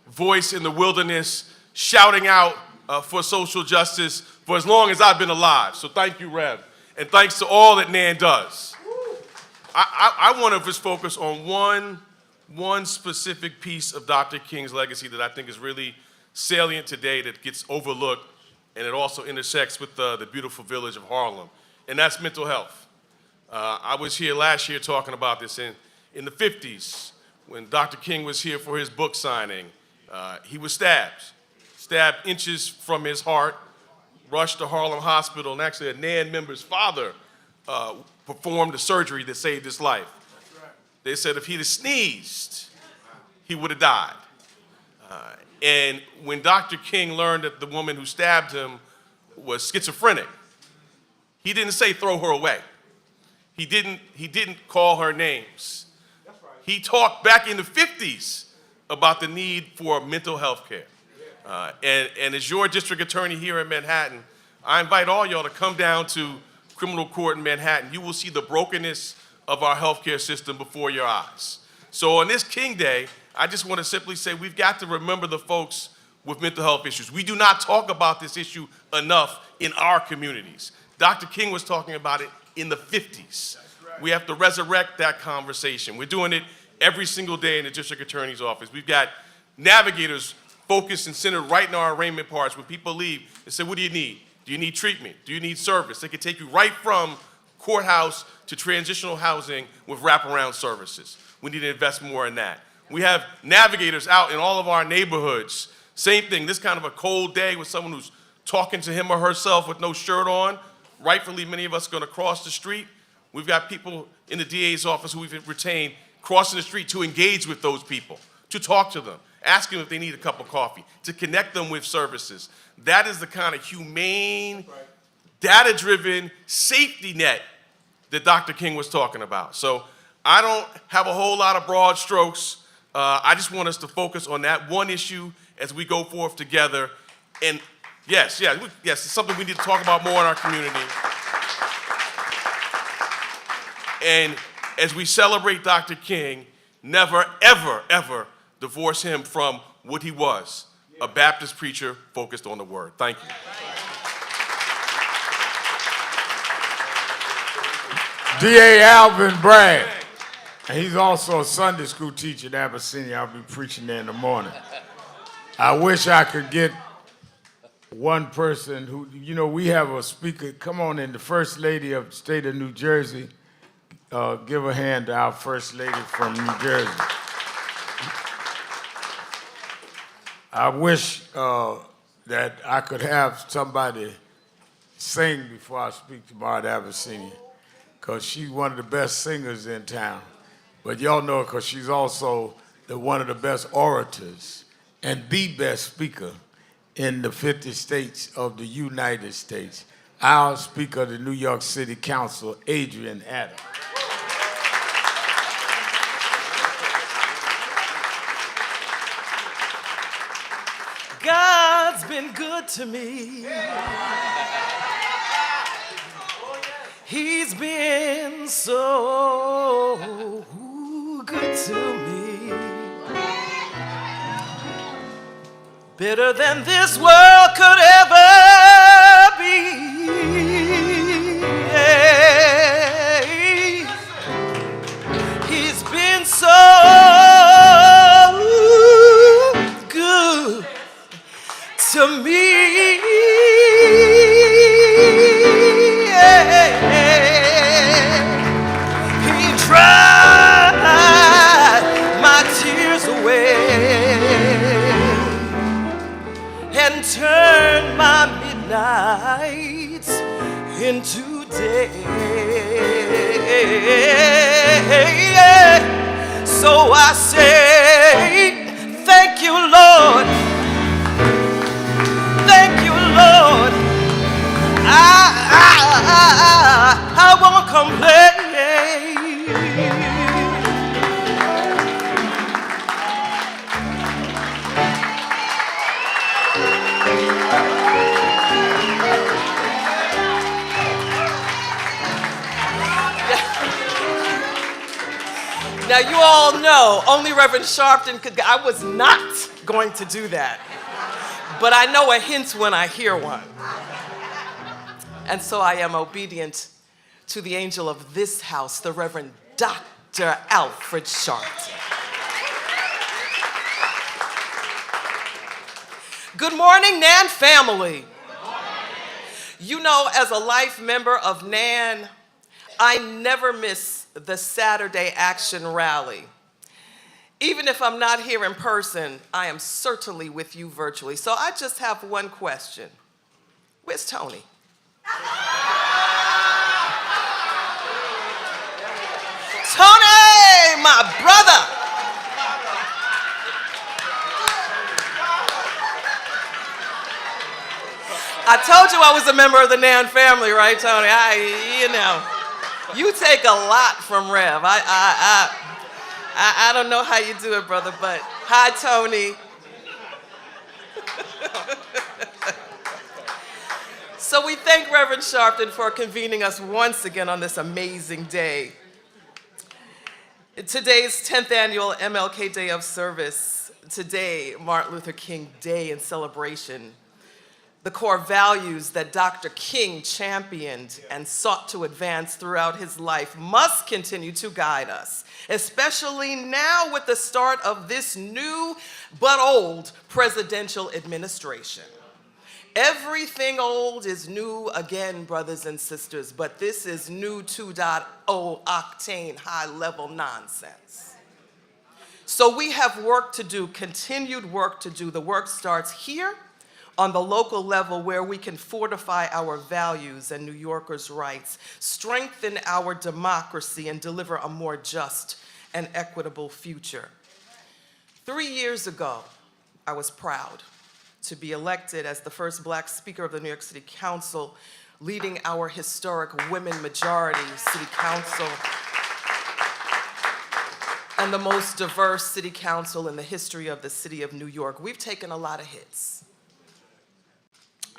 H: voice in the wilderness, shouting out for social justice for as long as I've been alive. So thank you, Rev. And thanks to all that Nan does. I want to just focus on one specific piece of Dr. King's legacy that I think is really salient today that gets overlooked, and it also intersects with the beautiful village of Harlem, and that's mental health. I was here last year talking about this in the 50s when Dr. King was here for his book signing. He was stabbed inches from his heart, rushed to Harlem Hospital, and actually a Nan member's father performed a surgery that saved his life. They said if he'd have sneezed, he would have died. And when Dr. King learned that the woman who stabbed him was schizophrenic, he didn't say throw her away. He didn't call her names. He talked back in the 50s about the need for mental health care. And as your district attorney here in Manhattan, I invite all y'all to come down to criminal court in Manhattan. You will see the brokenness of our healthcare system before your eyes. So on this King Day, I just want to simply say we've got to remember the folks with mental health issues. We do not talk about this issue enough in our communities. Dr. King was talking about it in the 50s. We have to resurrect that conversation. We're doing it every single day in the district attorney's office. We've got navigators focused and centered right in our arraignment parts. When people leave, they say, what do you need? Do you need treatment? Do you need service? They can take you right from courthouse to transitional housing with wraparound services. We need to invest more in that. We have navigators out in all of our neighborhoods. Same thing, this kind of a cold day with someone who's talking to him or herself with no shirt on. Rightfully, many of us are going to cross the street. We've got people in the DA's office who we've retained crossing the street to engage with those people, to talk to them, ask them if they need a cup of coffee, to connect them with services. That is the kind of humane, data-driven safety net that Dr. King was talking about. So I don't have a whole lot of broad strokes. I just want us to focus on that one issue as we go forth together. And
S: Yes, it's something we need to talk about more in our community. And as we celebrate Dr. King, never, ever, ever divorce him from what he was, a Baptist preacher focused on the word. Thank you.
M: D.A. Alvin Bragg. And he's also a Sunday school teacher at Abyssinia. I'll be preaching there in the morning. I wish I could get one person who, we have a speaker. Come on in, the First Lady of the state of New Jersey. Give a hand to our First Lady from New Jersey. I wish that I could have somebody sing before I speak tomorrow at Abyssinia, because she's one of the best singers in town. But y'all know her because she's also one of the best orators and the best speaker in the 50 states of the United States. Our Speaker of the New York City Council, Adrian Adams.
H: God's been good to me. He's been so good to me. Better than this world could ever be. He's been so good to me. He dried my tears away and turned my midnights into day. So I say, thank you, Lord. Thank you, Lord. I won't complain. Now you all know only Reverend Sharpton could. I was not going to do that, but I know a hint when I hear one. And so I am obedient to the angel of this house, the Reverend Dr. Alfred Sharpton. Good morning, NAN family. You know, as a life member of NAN, I never miss the Saturday Action Rally. Even if I'm not here in person, I am certainly with you virtually. So I just have one question. Where's Tony? Tony, my brother. I told you I was a member of the NAN family, right, Tony? You take a lot from Rev. I don't know how you do it, brother, but hi, Tony. So we thank Reverend Sharpton for convening us once again on this amazing day. Today's 10th annual MLK Day of Service. Today, Martin Luther King Day in celebration. The core values that Dr. King championed and sought to advance throughout his life must continue to guide us, especially now with the start of this new but old presidential administration. Everything old is new again, brothers and sisters, but this is new 2.0 octane high-level nonsense. So we have work to do, continued work to do. The work starts here on the local level where we can fortify our values and New Yorkers' rights, strengthen our democracy, and deliver a more just and equitable future. 3 years ago, I was proud to be elected as the first Black Speaker of the New York City Council, leading our historic women majority City Council and the most diverse City Council in the history of the city of New York. We've taken a lot of hits.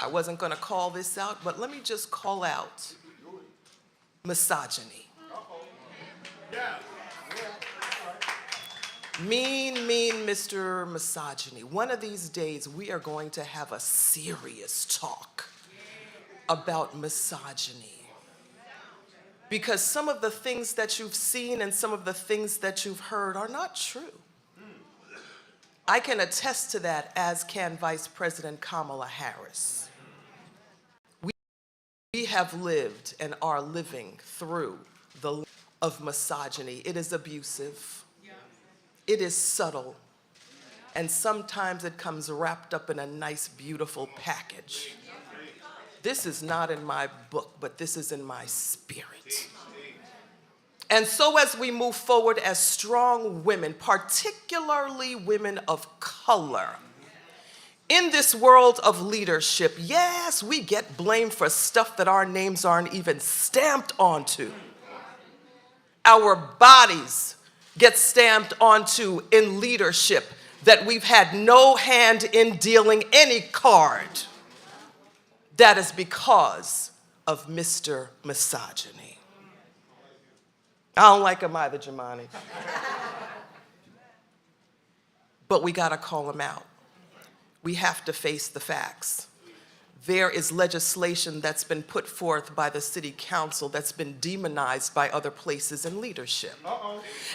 T: I wasn't going to call this out, but let me just call out misogyny. Mean Mr. Misogyny. One of these days, we are going to have a serious talk about misogyny. Because some of the things that you've seen and some of the things that you've heard are not true. I can attest to that, as can Vice President Kamala Harris. We have lived and are living through the of misogyny. It is abusive. It is subtle, and sometimes it comes wrapped up in a nice, beautiful package. This is not in my book, but this is in my spirit. And so as we move forward as strong women, particularly women of color, in this world of leadership, yes, we get blamed for stuff that our names aren't even stamped onto. Our bodies get stamped onto in leadership that we've had no hand in dealing any card. That is because of Mr. Misogyny. I don't like him either, Jamani. But we gotta call him out. We have to face the facts. There is legislation that's been put forth by the city council that's been demonized by other places in leadership.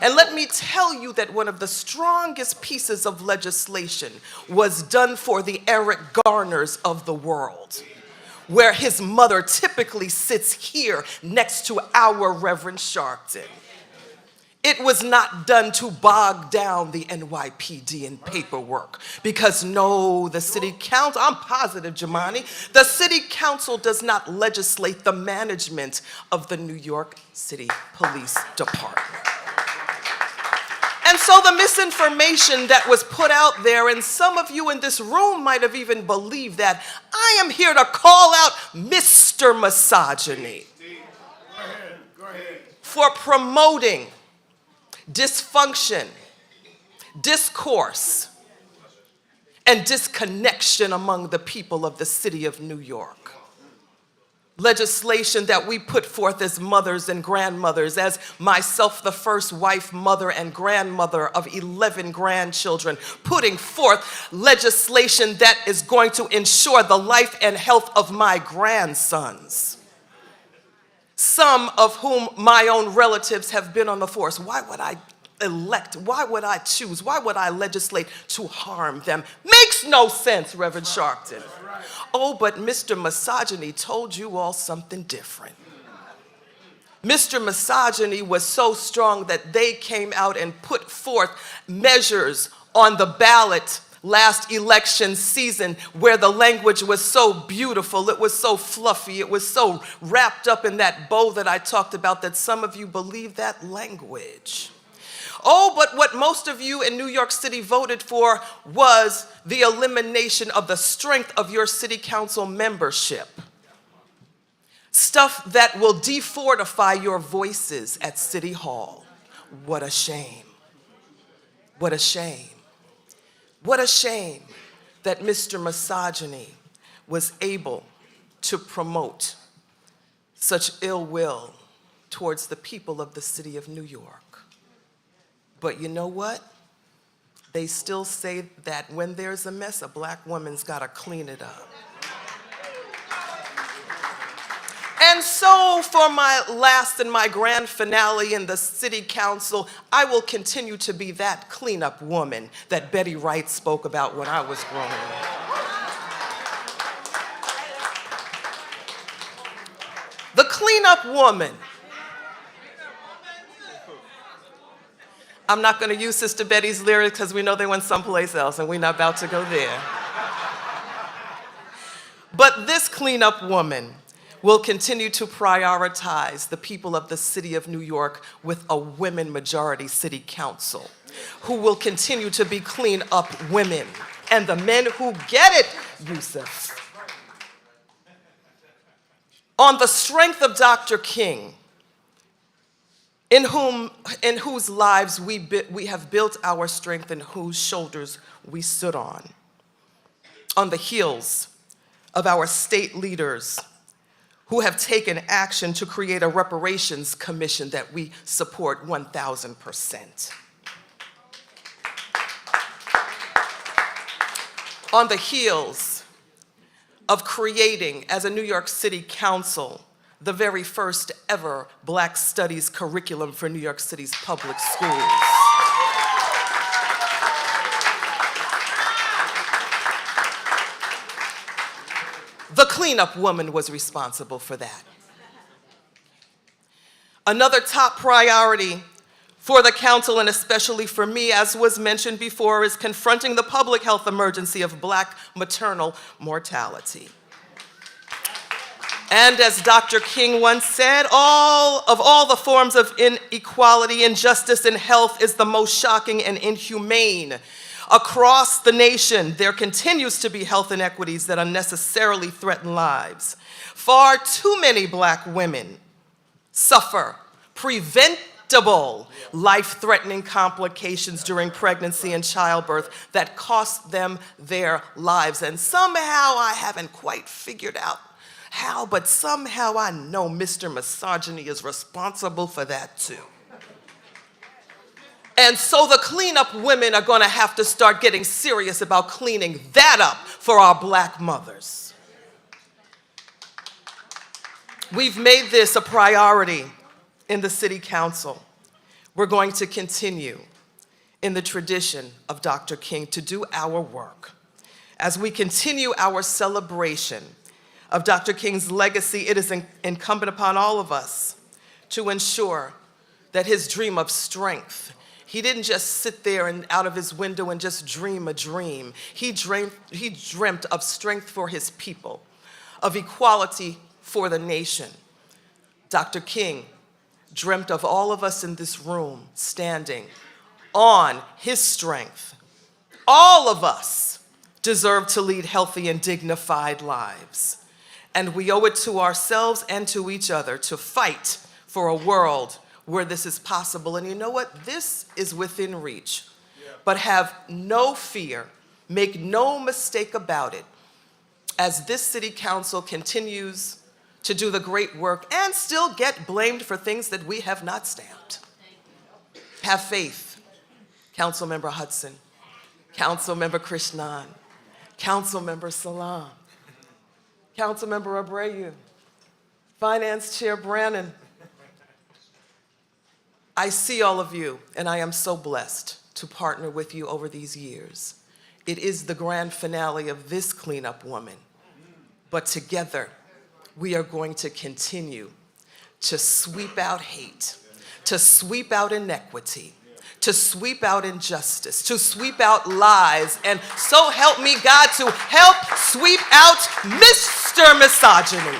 T: And let me tell you that one of the strongest pieces of legislation was done for the Eric Garners of the world, where his mother typically sits here next to our Reverend Sharpton. It was not done to bog down the NYPD in paperwork, because no, the city council, I'm positive, Jamani, the city council does not legislate the management of the New York City Police Department. And so the misinformation that was put out there, and some of you in this room might have even believed that, I am here to call out Mr. Misogyny for promoting dysfunction, discourse, and disconnection among the people of the city of New York. Legislation that we put forth as mothers and grandmothers, as myself, the first wife, mother, and grandmother of 11 grandchildren, putting forth legislation that is going to ensure the life and health of my grandsons, some of whom my own relatives have been on the force. Why would I elect? Why would I choose? Why would I legislate to harm them? Makes no sense, Reverend Sharpton. Oh, but Mr. Misogyny told you all something different. Mr. Misogyny was so strong that they came out and put forth measures on the ballot last election season where the language was so beautiful, it was so fluffy, it was so wrapped up in that bow that I talked about that some of you believe that language. Oh, but what most of you in New York City voted for was the elimination of the strength of your city council membership. Stuff that will defortify your voices at City Hall. What a shame. What a shame. What a shame that Mr. Misogyny was able to promote such ill will towards the people of the city of New York. But you know what? They still say that when there's a mess, a black woman's gotta clean it up. And so for my last and my grand finale in the city council, I will continue to be that cleanup woman that Betty Wright spoke about when I was growing up. The cleanup woman. I'm not going to use Sister Betty's lyrics because we know they went someplace else and we're not about to go there. But this cleanup woman will continue to prioritize the people of the city of New York with a women majority city council, who will continue to be clean up women and the men who get it, Yusuf. On the strength of Dr. King, in whose lives we have built our strength and whose shoulders we stood on the heels of our state leaders who have taken action to create a reparations commission that we support 1,000%. On the heels of creating, as a New York City Council, the very first ever Black Studies curriculum for New York City's public schools. The cleanup woman was responsible for that. Another top priority for the council, and especially for me, as was mentioned before, is confronting the public health emergency of Black maternal mortality. And as Dr. King once said, all the forms of inequality, injustice in health is the most shocking and inhumane. Across the nation, there continues to be health inequities that unnecessarily threaten lives. Far too many Black women suffer preventable, life-threatening complications during pregnancy and childbirth that cost them their lives. And somehow, I haven't quite figured out how, but somehow I know Mr. Misogyny is responsible for that too. And so the cleanup women are going to have to start getting serious about cleaning that up for our Black mothers. We've made this a priority in the City Council. We're going to continue in the tradition of Dr. King to do our work. As we continue our celebration of Dr. King's legacy, it is incumbent upon all of us to ensure that his dream of strength, he didn't just sit there and out of his window and just dream a dream. He dreamt of strength for his people, of equality for the nation. Dr. King dreamt of all of us in this room standing on his strength. All of us deserve to lead healthy and dignified lives. And we owe it to ourselves and to each other to fight for a world where this is possible. And you know what? This is within reach. But have no fear, make no mistake about it, as this City Council continues to do the great work and still get blamed for things that we have not stamped. Have faith, Councilmember Hudson, Councilmember Krishnan, Councilmember Salam, Councilmember Abreu, Finance Chair Brannon. I see all of you, and I am so blessed to partner with you over these years. It is the grand finale of this cleanup woman, but together we are going to continue to sweep out hate, to sweep out inequity, to sweep out injustice, to sweep out lies, and so help me God, to help sweep out Mr. Misogyny.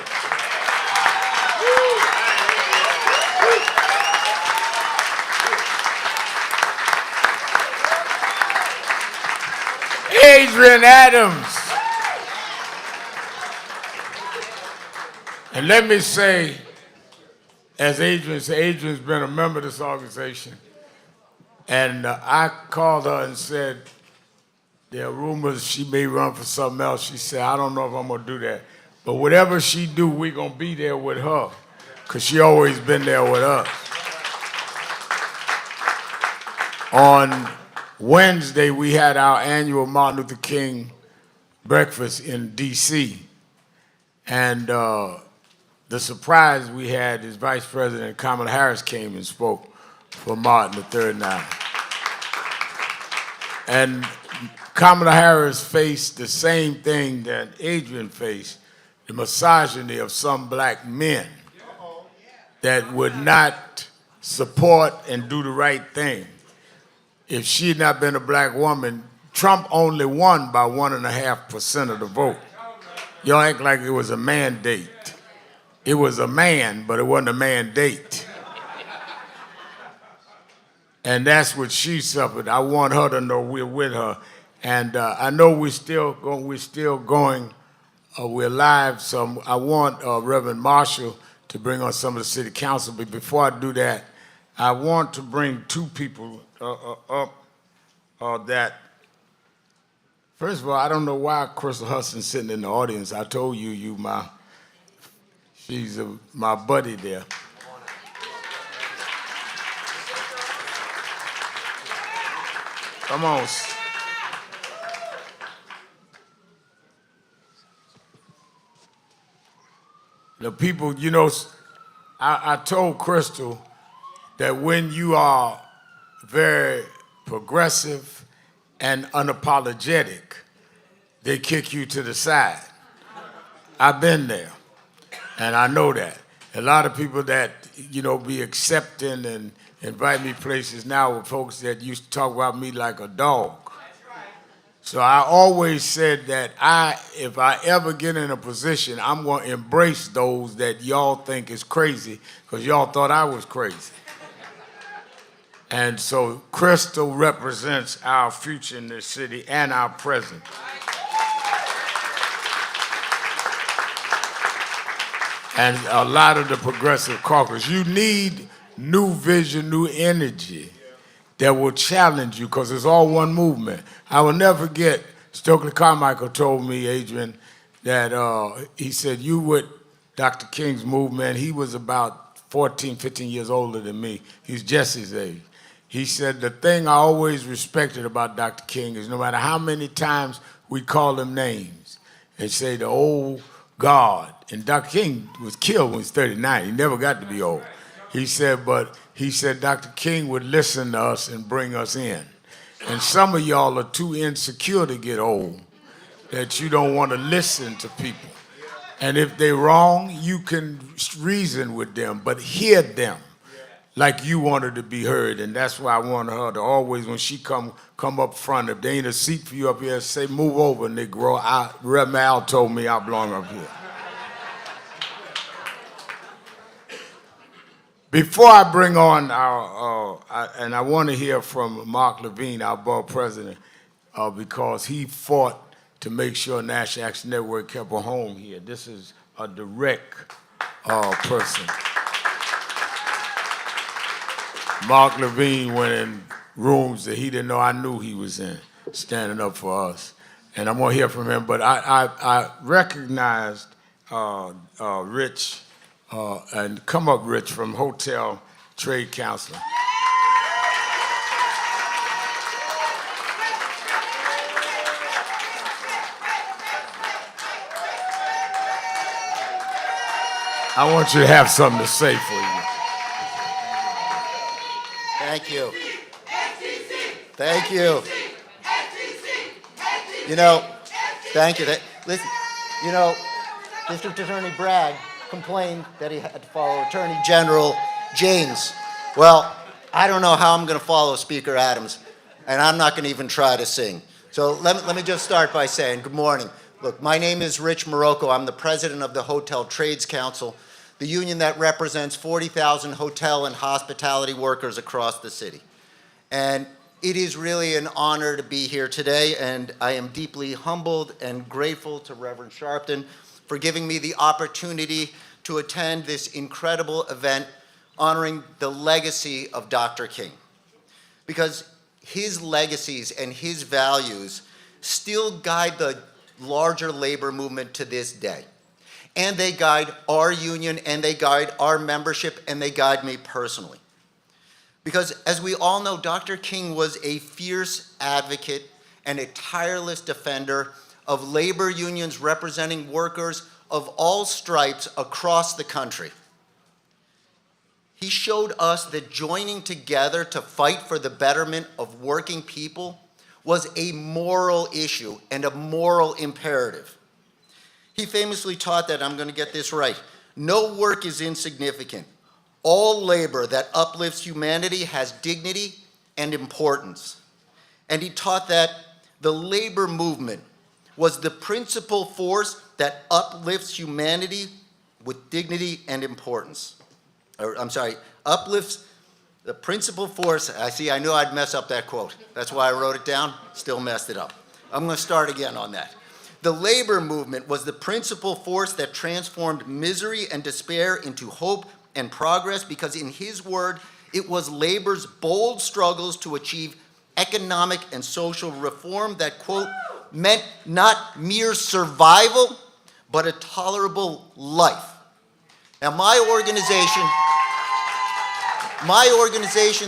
M: Adrian Adams. And let me say, as Adrian said, Adrian's been a member of this organization. And I called her and said, there are rumors she may run for something else. She said, I don't know if I'm going to do that. But whatever she do, we're going to be there with her, because she always been there with us. On Wednesday, we had our annual Martin Luther King breakfast in D.C. And the surprise we had is Vice President Kamala Harris came and spoke for Martin III now. And Kamala Harris faced the same thing that Adrian faced, the misogyny of some Black men that would not support and do the right thing. If she had not been a Black woman, Trump only won by 1.5% of the vote. Y'all act like it was a mandate. It was a man, but it wasn't a mandate. And that's what she suffered. I want her to know we're with her. And I know we're still going, we're live. So I want Reverend Marshall to bring on some of the City Council. But before I do that, I want to bring two people up that First of all, I don't know why Crystal Hudson's sitting in the audience. I told you, she's my buddy there. Come on. The people, I told Crystal that when you are very progressive and unapologetic, they kick you to the side. I've been there, and I know that. A lot of people that, be accepting and invite me places now with folks that used to talk about me like a dog. So I always said that if I ever get in a position, I'm going to embrace those that y'all think is crazy because y'all thought I was crazy. And so Crystal represents our future in this city and our present. And a lot of the progressive caucus. You need new vision, new energy that will challenge you because it's all one movement. I will never forget, Stokely Carmichael told me, Adrian, that he said, you with Dr. King's movement, he was about 14, 15 years older than me. He's Jesse's age. He said, the thing I always respected about Dr. King is no matter how many times we call him names and say the old God, and Dr. King was killed when he was 39. He never got to be old. He said Dr. King would listen to us and bring us in. And some of y'all are too insecure to get old that you don't want to listen to people. And if they're wrong, you can reason with them, but hear them like you wanted to be heard. And that's why I want her to always, when she come up front, if there ain't a seat for you up here, say, move over, Negro. Reverend Al told me I belong up here. Before I bring on and I want to hear from Mark Levine, our board president, because he fought to make sure National Action Network kept a home here. This is a direct person. Mark Levine went in rooms that he didn't know I knew he was in, standing up for us. And I'm going to hear from him, but I recognized Rich, and come up, Rich, from Hotel Trade Council. I want you to have something to say for you.
U: Thank you. Thank you. Thank you. Listen, District Attorney Bragg complained that he had to follow Attorney General James. Well, I don't know how I'm going to follow Speaker Adams, and I'm not going to even try to sing. So let me just start by saying good morning. Look, my name is Rich Morocco. I'm the president of the Hotel Trades Council, the union that represents 40,000 hotel and hospitality workers across the city. And it is really an honor to be here today, and I am deeply humbled and grateful to Reverend Sharpton for giving me the opportunity to attend this incredible event honoring the legacy of Dr. King. Because his legacies and his values still guide the larger labor movement to this day. And they guide our union, and they guide our membership, and they guide me personally. Because as we all know, Dr. King was a fierce advocate and a tireless defender of labor unions representing workers of all stripes across the country. He showed us that joining together to fight for the betterment of working people was a moral issue and a moral imperative. He famously taught that, I'm going to get this right, no work is insignificant. All labor that uplifts humanity has dignity and importance. And he taught that the labor movement was the principal force that uplifts humanity with dignity and importance. Uplifts the principal force. I knew I'd mess up that quote. That's why I wrote it down, still messed it up. I'm going to start again on that. The labor movement was the principal force that transformed misery and despair into hope and progress, because in his word, it was labor's bold struggles to achieve economic and social reform that, quote, meant not mere survival, but a tolerable life. Now, my organization,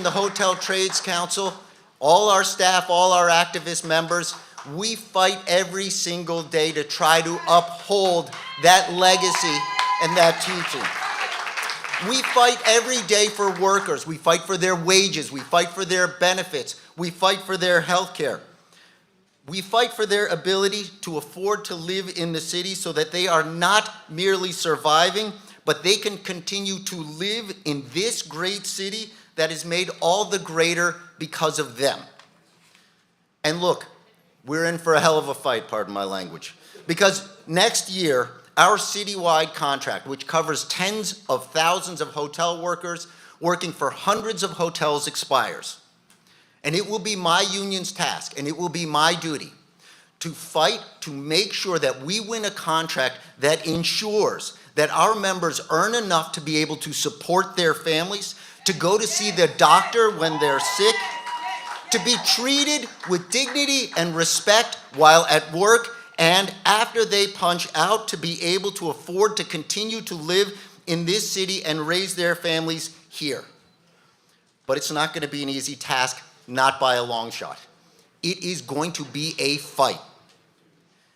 U: the Hotel Trades Council, all our staff, all our activist members, we fight every single day to try to uphold that legacy and that teaching. We fight every day for workers. We fight for their wages. We fight for their benefits. We fight for their health care. We fight for their ability to afford to live in the city so that they are not merely surviving, but they can continue to live in this great city that is made all the greater because of them. And look, we're in for a hell of a fight, pardon my language, because next year, our citywide contract, which covers tens of thousands of hotel workers working for hundreds of hotels, expires. And it will be my union's task, and it will be my duty to fight to make sure that we win a contract that ensures that our members earn enough to be able to support their families, to go to see the doctor when they're sick, to be treated with dignity and respect while at work, and after they punch out, to be able to afford to continue to live in this city and raise their families here. But it's not going to be an easy task, not by a long shot. It is going to be a fight.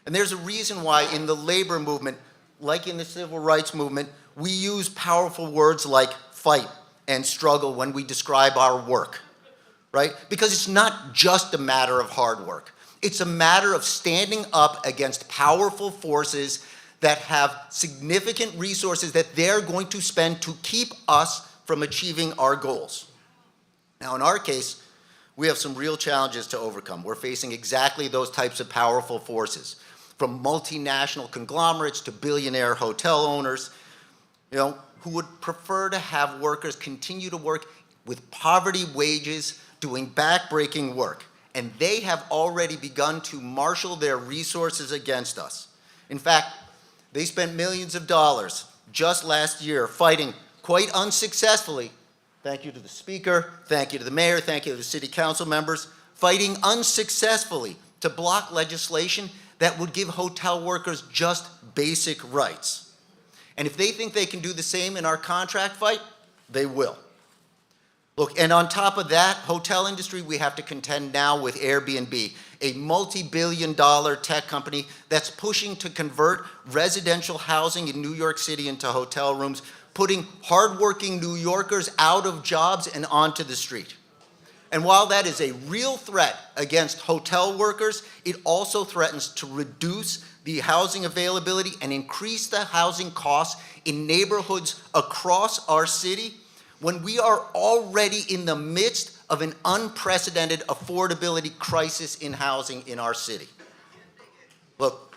U: And there's a reason why in the labor movement, like in the civil rights movement, we use powerful words like fight and struggle when we describe our work, right? Because it's not just a matter of hard work. It's a matter of standing up against powerful forces that have significant resources that they're going to spend to keep us from achieving our goals. Now, in our case, we have some real challenges to overcome. We're facing exactly those types of powerful forces, from multinational conglomerates to billionaire hotel owners, who would prefer to have workers continue to work with poverty wages, doing back-breaking work. And they have already begun to marshal their resources against us. In fact, they spent millions of dollars just last year fighting quite unsuccessfully, thank you to the speaker, thank you to the mayor, thank you to the city council members, fighting unsuccessfully to block legislation that would give hotel workers just basic rights. And if they think they can do the same in our contract fight, they will. Look, and on top of that, hotel industry, we have to contend now with Airbnb, a multi-billion-dollar tech company that's pushing to convert residential housing in New York City into hotel rooms, putting hardworking New Yorkers out of jobs and onto the street. And while that is a real threat against hotel workers, it also threatens to reduce the housing availability and increase the housing costs in neighborhoods across our city when we are already in the midst of an unprecedented affordability crisis in housing in our city. Look,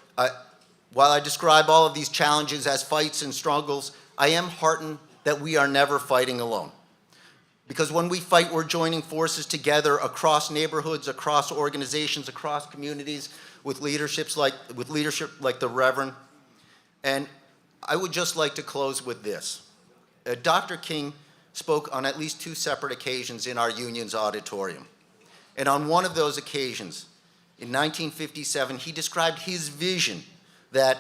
U: while I describe all of these challenges as fights and struggles, I am heartened that we are never fighting alone. Because when we fight, we're joining forces together across neighborhoods, across organizations, across communities, with leadership like the Reverend. And I would just like to close with this. Dr. King spoke on at least 2 separate occasions in our union's auditorium. And on one of those occasions, in 1957, he described his vision that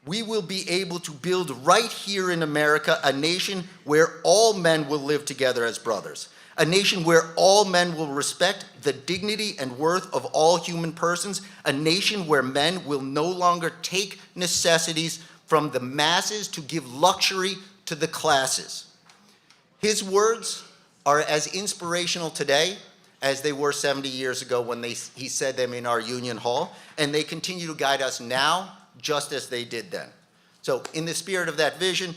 U: we will be able to build right here in America a nation where all men will live together as brothers, a nation where all men will respect the dignity and worth of all human persons, a nation where men will no longer take necessities from the masses to give luxury to the classes. His words are as inspirational today as they were 70 years ago when he said them in our union hall, and they continue to guide us now just as they did then. So in the spirit of that vision,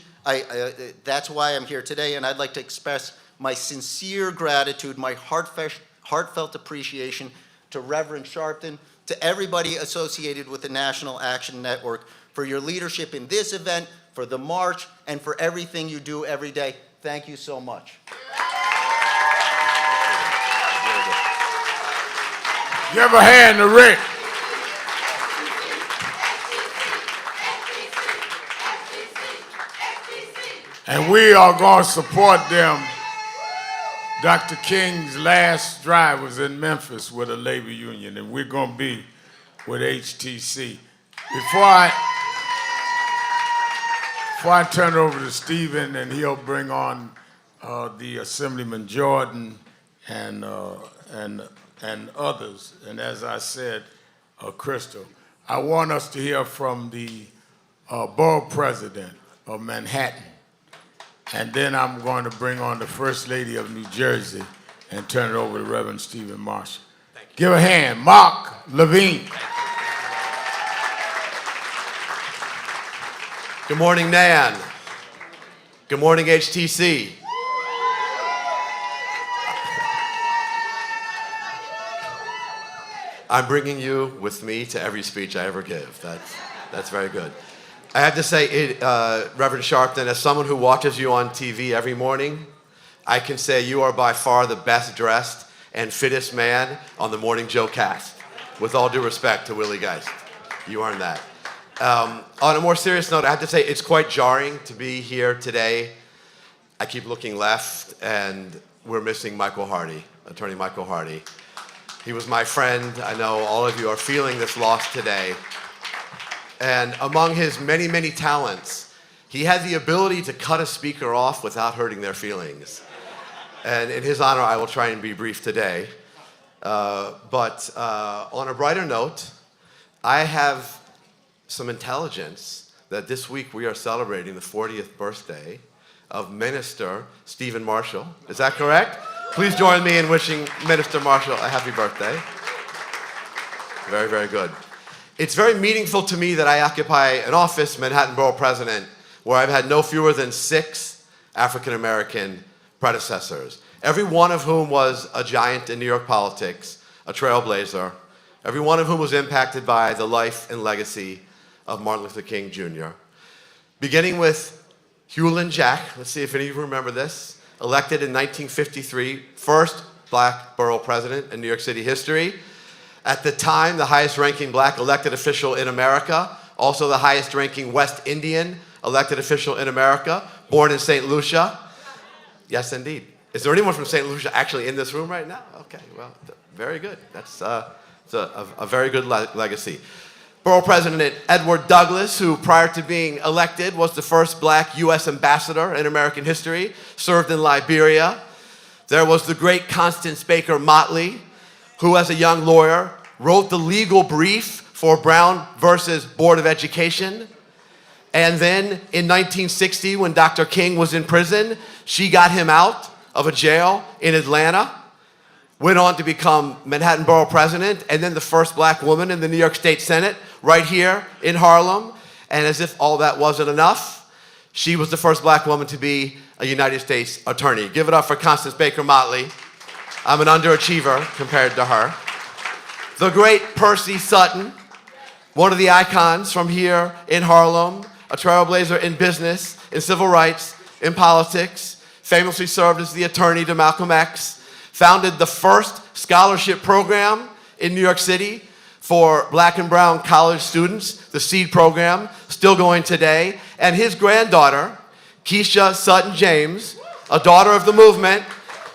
U: that's why I'm here today, and I'd like to express my sincere gratitude, my heartfelt appreciation to Reverend Sharpton, to everybody associated with the National Action Network for your leadership in this event, for the march, and for everything you do every day. Thank you so much.
M: Give a hand to Rick. And we are going to support them. Dr. King's last drive was in Memphis with a labor union, and we're going to be with HTC. Before I turn it over to Stephen and he'll bring on the Assemblyman Jordan and others, and as I said, Crystal, I want us to hear from the borough president of Manhattan, and then I'm going to bring on the First Lady of New Jersey and turn it over to Reverend Stephen Marshall. Give a hand, Mark Levine.
D: Good morning, Nan. Good morning, HTC. I'm bringing you with me to every speech I ever give. That's very good. I have to say, Reverend Sharpton, as someone who watches you on TV every morning, I can say you are by far the best dressed and fittest man on the Morning Joe cast. With all due respect to Willie Geist. You earned that. On a more serious note, I have to say it's quite jarring to be here today. I keep looking left, and we're missing Michael Hardy, Attorney Michael Hardy. He was my friend. I know all of you are feeling this loss today. And among his many, many talents, he had the ability to cut a speaker off without hurting their feelings. And in his honor, I will try and be brief today. But on a brighter note, I have some intelligence that this week we are celebrating the 40th birthday of Minister Stephen Marshall. Is that correct? Please join me in wishing Minister Marshall a happy birthday. Very, very good. It's very meaningful to me that I occupy an office, Manhattan Borough President, where I've had no fewer than 6 African-American predecessors, every one of whom was a giant in New York politics, a trailblazer, every one of whom was impacted by the life and legacy of Martin Luther King Jr. Beginning with Hewlin Jack, let's see if any of you remember this, elected in 1953, first black borough president in New York City history. At the time, the highest ranking black elected official in America, also the highest ranking West Indian elected official in America, born in St. Lucia. Yes, indeed. Is there anyone from St. Lucia actually in this room right now? Okay, well, very good. That's it's a very good legacy. Borough President Edward Douglas, who prior to being elected was the first black U.S. ambassador in American history, served in Liberia. There was the great Constance Baker Motley, who as a young lawyer wrote the legal brief for Brown versus Board of Education. And then in 1960, when Dr. King was in prison, she got him out of a jail in Atlanta, went on to become Manhattan Borough President, and then the first black woman in the New York State Senate, right here in Harlem. And as if all that wasn't enough, she was the first black woman to be a United States attorney. Give it up for Constance Baker Motley. I'm an underachiever compared to her. The great Percy Sutton, one of the icons from here in Harlem, a trailblazer in business, in civil rights, in politics, famously served as the attorney to Malcolm X, founded the first scholarship program in New York City for black and brown college students, the SEED program, still going today. And his granddaughter, Keisha Sutton James, a daughter of the movement,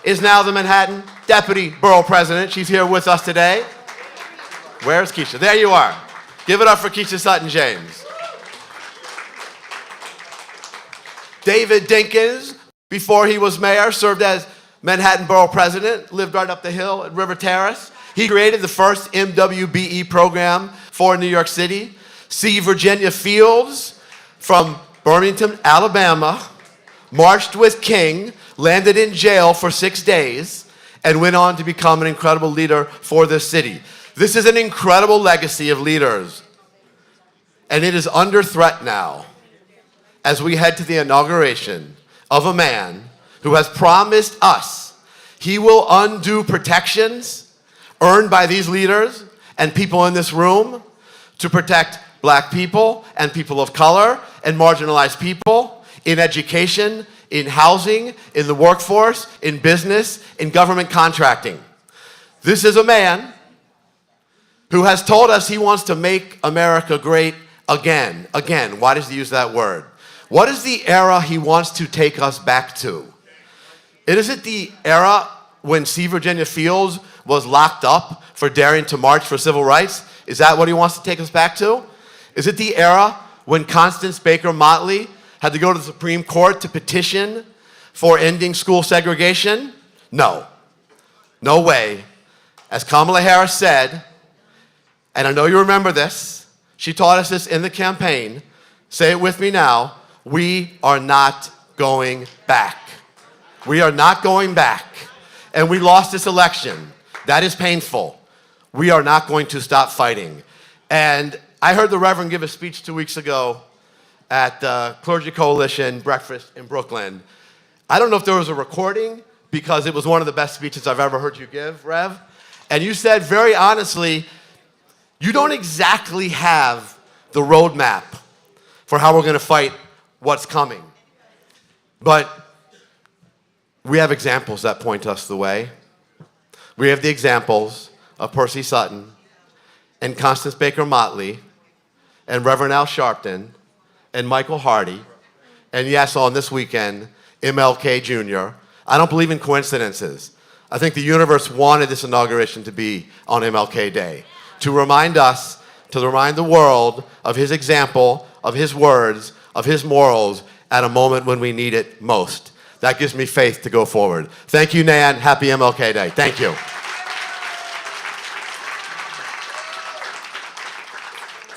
D: is now the Manhattan Deputy Borough President. She's here with us today. Where's Keisha? There you are. Give it up for Keisha Sutton James. David Dinkins, before he was mayor, served as Manhattan Borough President, lived right up the hill at River Terrace. He created the first MWBE program for New York City. C. Virginia Fields from Birmingham, Alabama, marched with King, landed in jail for 6 days, and went on to become an incredible leader for this city. This is an incredible legacy of leaders, and it is under threat now as we head to the inauguration of a man who has promised us he will undo protections earned by these leaders and people in this room to protect black people and people of color and marginalized people in education, in housing, in the workforce, in business, in government contracting. This is a man who has told us he wants to make America great again. Again, why does he use that word? What is the era he wants to take us back to? Is it the era when C. Virginia Fields was locked up for daring to march for civil rights? Is that what he wants to take us back to? Is it the era when Constance Baker Motley had to go to the Supreme Court to petition for ending school segregation? No. No way. As Kamala Harris said, and I know you remember this, she taught us this in the campaign, say it with me now, we are not going back. We are not going back. And we lost this election. That is painful. We are not going to stop fighting. And I heard the Reverend give a speech 2 weeks ago at the Clergy Coalition breakfast in Brooklyn. I don't know if there was a recording because it was one of the best speeches I've ever heard you give, Rev. And you said very honestly, you don't exactly have the roadmap for how we're going to fight what's coming. But we have examples that point us the way. We have the examples of Percy Sutton and Constance Baker Motley and Reverend Al Sharpton and Michael Hardy, and yes, on this weekend, MLK Jr. I don't believe in coincidences. I think the universe wanted this inauguration to be on MLK Day, to remind us, to remind the world of his example, of his words, of his morals at a moment when we need it most. That gives me faith to go forward. Thank you, Nan. Happy MLK Day. Thank you.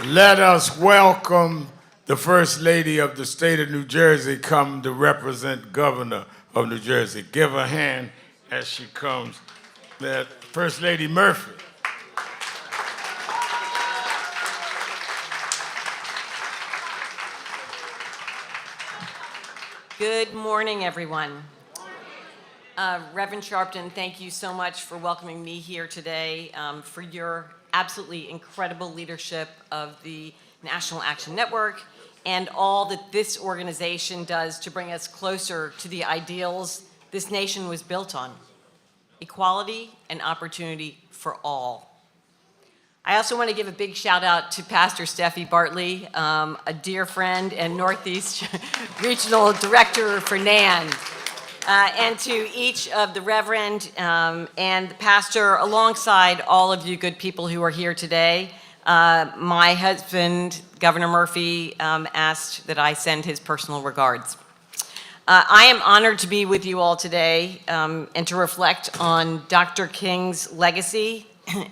M: Let us welcome the First Lady of the state of New Jersey come to represent Governor of New Jersey. Give her a hand as she comes. That First Lady Murphy.
P: Good morning, everyone. Reverend Sharpton, thank you so much for welcoming me here today, for your absolutely incredible leadership of the National Action Network and all that this organization does to bring us closer to the ideals this nation was built on: equality and opportunity for all. I also want to give a big shout out to Pastor Steffi Bartley, a dear friend and Northeast Regional Director for NAN, and to each of the Reverend and the Pastor, alongside all of you good people who are here today. My husband, Governor Murphy, asked that I send his personal regards. I am honored to be with you all today and to reflect on Dr. King's legacy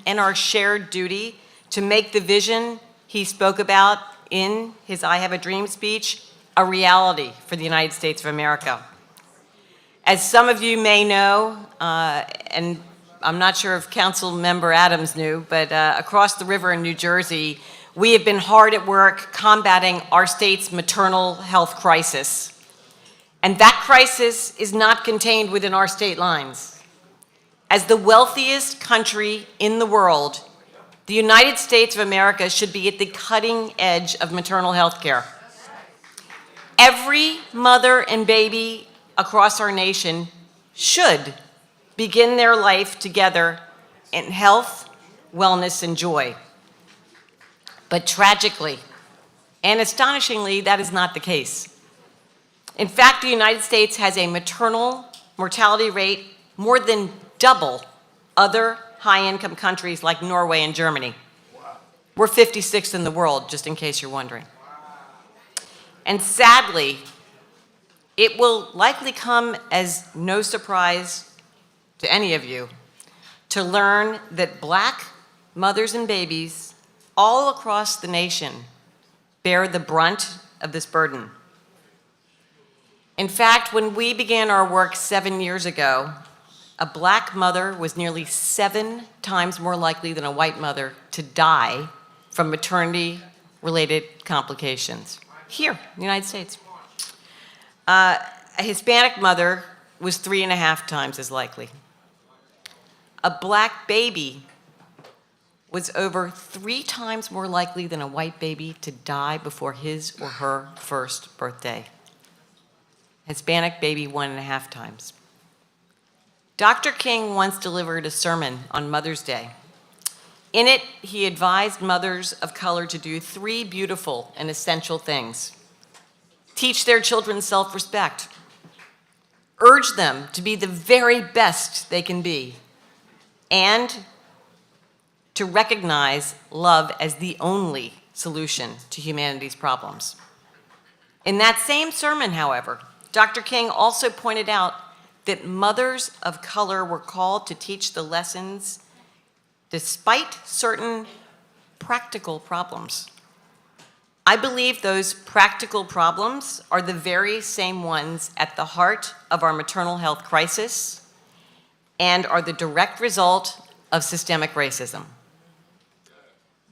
P: and our shared duty to make the vision he spoke about in his I Have a Dream speech a reality for the United States of America. As some of you may know, and I'm not sure if Council Member Adams knew, but across the river in New Jersey, we have been hard at work combating our state's maternal health crisis. And that crisis is not contained within our state lines. As the wealthiest country in the world, the United States of America should be at the cutting edge of maternal health care. Every mother and baby across our nation should begin their life together in health, wellness, and joy. But tragically and astonishingly, that is not the case. In fact, the United States has a maternal mortality rate more than double other high-income countries like Norway and Germany. We're 56th in the world, just in case you're wondering. And sadly, it will likely come as no surprise to any of you to learn that Black mothers and babies all across the nation bear the brunt of this burden. In fact, when we began our work 7 years ago, a Black mother was nearly 7 times more likely than a white mother to die from maternity-related complications here in the United States. A Hispanic mother was 3.5 times as likely. A Black baby was over 3 times more likely than a white baby to die before his or her first birthday. Hispanic baby 1.5 times. Dr. King once delivered a sermon on Mother's Day. In it, he advised mothers of color to do 3 beautiful and essential things: teach their children self-respect, urge them to be the very best they can be, and to recognize love as the only solution to humanity's problems. In that same sermon, however, Dr. King also pointed out that mothers of color were called to teach the lessons despite certain practical problems. I believe those practical problems are the very same ones at the heart of our maternal health crisis and are the direct result of systemic racism.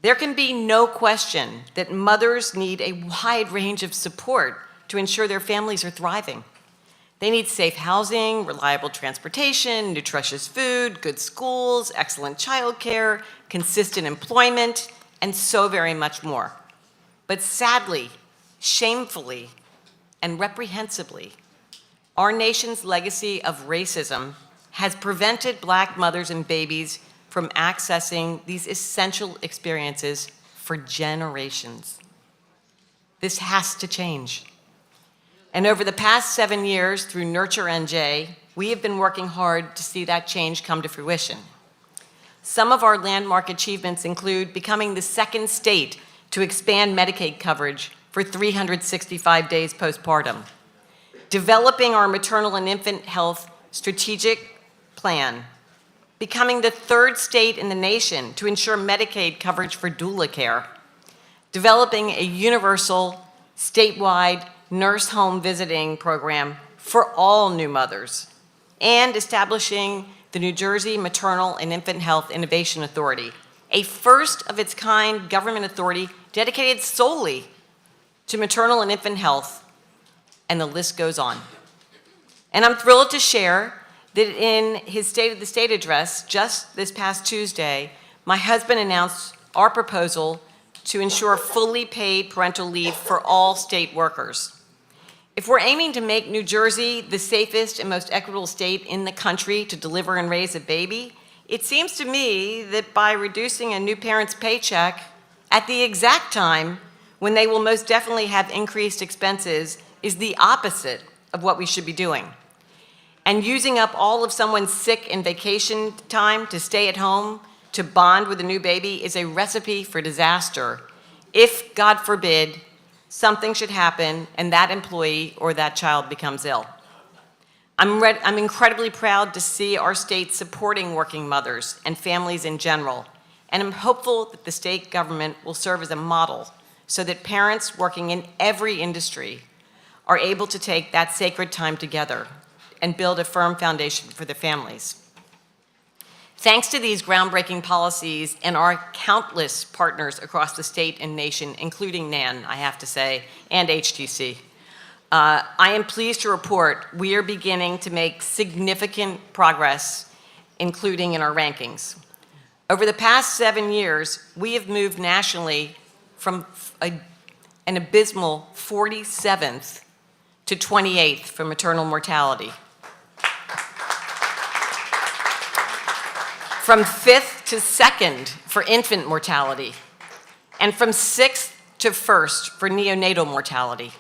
P: There can be no question that mothers need a wide range of support to ensure their families are thriving. They need safe housing, reliable transportation, nutritious food, good schools, excellent childcare, consistent employment, and so very much more. But sadly, shamefully, and reprehensibly, our nation's legacy of racism has prevented Black mothers and babies from accessing these essential experiences for generations. This has to change. And over the past 7 years, through Nurture NJ, we have been working hard to see that change come to fruition. Some of our landmark achievements include becoming the second state to expand Medicaid coverage for 365 days postpartum, developing our maternal and infant health strategic plan, becoming the third state in the nation to ensure Medicaid coverage for doula care, developing a universal, statewide nurse home visiting program for all new mothers, and establishing the New Jersey Maternal and Infant Health Innovation Authority, a first-of-its-kind government authority dedicated solely to maternal and infant health, and the list goes on. And I'm thrilled to share that in his State of the State address just this past Tuesday, my husband announced our proposal to ensure fully paid parental leave for all state workers. If we're aiming to make New Jersey the safest and most equitable state in the country to deliver and raise a baby, it seems to me that by reducing a new parent's paycheck at the exact time when they will most definitely have increased expenses is the opposite of what we should be doing. And using up all of someone's sick and vacation time to stay at home to bond with a new baby is a recipe for disaster if, God forbid, something should happen and that employee or that child becomes ill. I'm incredibly proud to see our state supporting working mothers and families in general, and I'm hopeful that the state government will serve as a model so that parents working in every industry are able to take that sacred time together and build a firm foundation for their families. Thanks to these groundbreaking policies and our countless partners across the state and nation, including NAN, I have to say, and HTC, I am pleased to report we are beginning to make significant progress, including in our rankings. Over the past 7 years, we have moved nationally from an abysmal 47th to 28th for maternal mortality. From 5th to 2nd for infant mortality, and from 6th to 1st for neonatal mortality.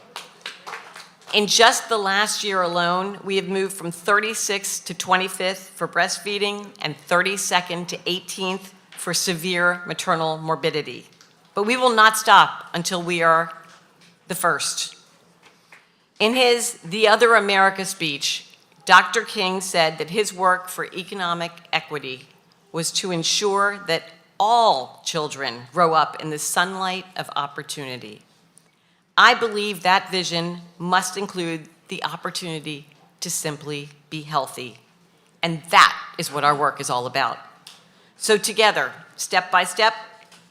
P: In just the last year alone, we have moved from 36th to 25th for breastfeeding and 32nd to 18th for severe maternal morbidity. But we will not stop until we are the first. In his The Other America speech, Dr. King said that his work for economic equity was to ensure that all children grow up in the sunlight of opportunity. I believe that vision must include the opportunity to simply be healthy. And that is what our work is all about. So together, step by step,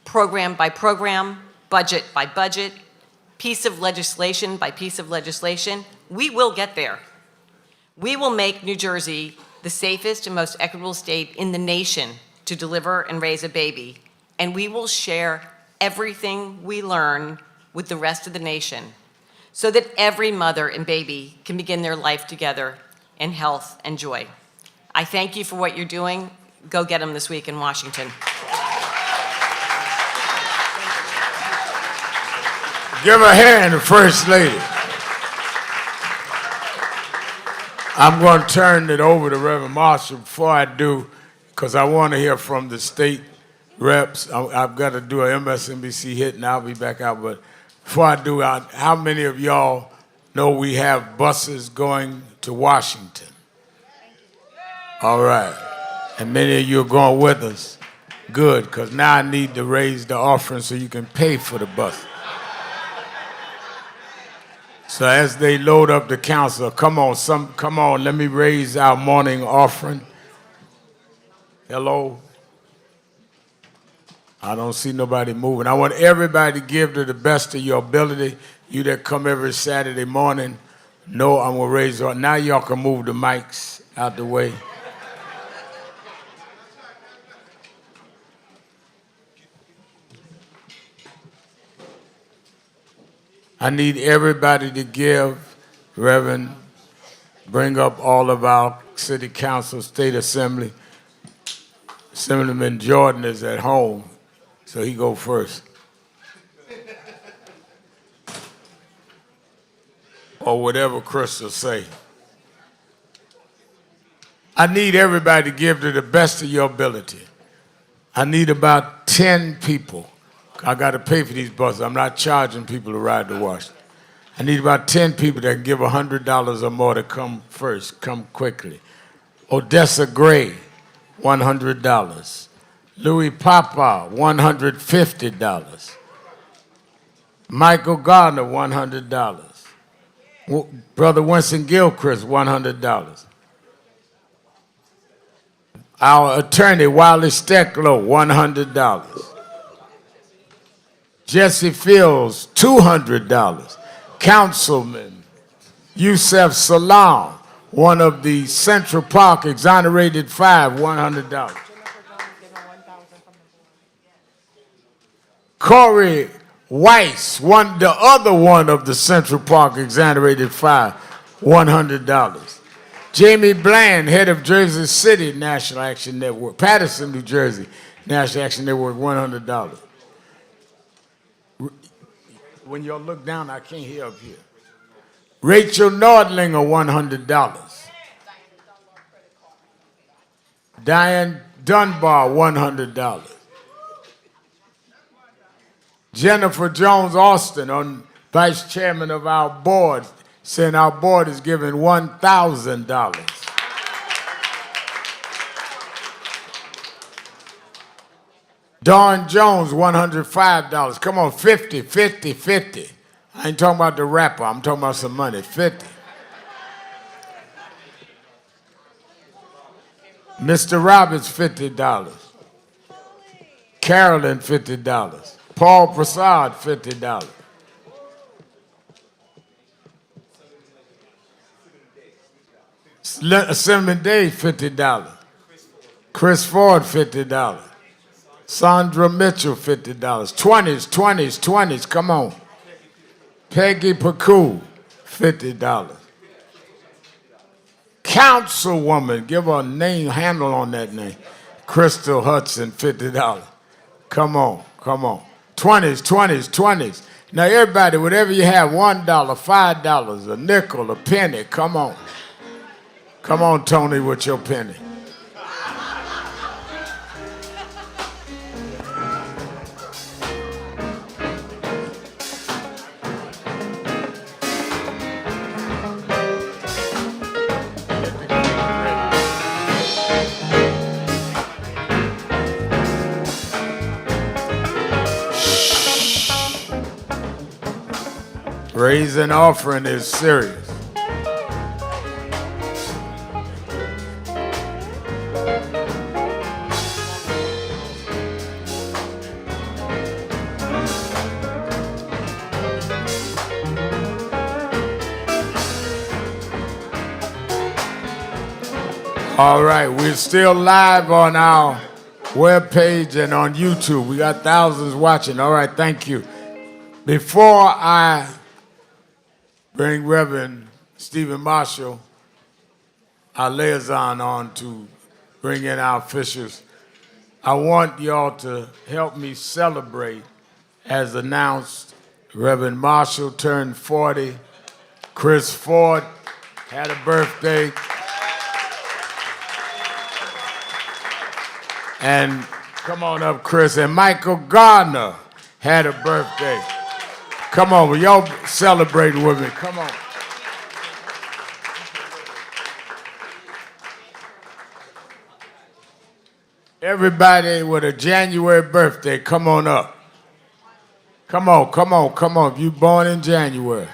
P: program by program, budget by budget, piece of legislation by piece of legislation, we will get there. We will make New Jersey the safest and most equitable state in the nation to deliver and raise a baby, and we will share everything we learn with the rest of the nation so that every mother and baby can begin their life together in health and joy. I thank you for what you're doing. Go get them this week in Washington.
M: Give a hand to First Lady. I'm going to turn it over to Reverend Marshall before I do, because I want to hear from the state reps. I've got to do a MSNBC hit, and I'll be back out. But before I do, how many of y'all know we have buses going to Washington? All right. And many of you are going with us. Good, because now I need to raise the offering so you can pay for the bus. So as they load up the council, come on, let me raise our morning offering. Hello? I don't see nobody moving. I want everybody to give to the best of your ability. You that come every Saturday morning, know I'm going to raise your. Now y'all can move the mics out the way. I need everybody to give. Reverend, bring up all of our city council, state assembly. Assemblyman Jordan is at home, so he go first. Or whatever Crystal say. I need everybody to give to the best of your ability. I need about 10 people. I got to pay for these buses. I'm not charging people to ride to Washington. I need about 10 people that can give $100 or more to come first, come quickly. Odessa Gray, $100. Louis Papa, $150. Michael Gardner, $100. Brother Winston Gilchrist, $100. Our attorney, Wiley Stecklow, $100. Jesse Fields, $200. Councilman Yusef Salam, one of the Central Park exonerated 5, $100. Corey Weiss, the other one of the Central Park exonerated 5, $100. Jamie Bland, head of Jersey City National Action Network, Patterson, New Jersey National Action Network, $100. When y'all look down, I can't hear up here. Rachel Nordlinger, $100. Diane Dunbar, $100. Jennifer Jones Austin, vice chairman of our board, saying our board is giving $1,000. Dawn Jones, $105. Come on, 50, 50, 50. I ain't talking about the rapper. I'm talking about some money. 50. Mr. Roberts, $50. Carolyn, $50. Paul Prasad, $50. Assemblyman Day, $50. Chris Ford, $50. Sandra Mitchell, $50. 20s, 20s, 20s, come on. Peggy Pacou, $50. Councilwoman, give her a name, handle on that name. Crystal Hudson, $50. Come on, come on. 20s, 20s, 20s. Now everybody, whatever you have, $1, $5, a nickel, a penny, come on. Come on, Tony, with your penny. Raising offering is serious. All right, we're still live on our webpage and on YouTube. We got thousands watching. All right, thank you. Before I bring Reverend Stephen Marshall, our liaison, on to bring in our officials, I want y'all to help me celebrate. As announced, Reverend Marshall turned 40. Chris Ford had a birthday. And Come on up, Chris. And Michael Gardner had a birthday. Come on, will y'all celebrate with me? Come on. Everybody with a January birthday, come on up. Come on, come on, come on. If you born in January.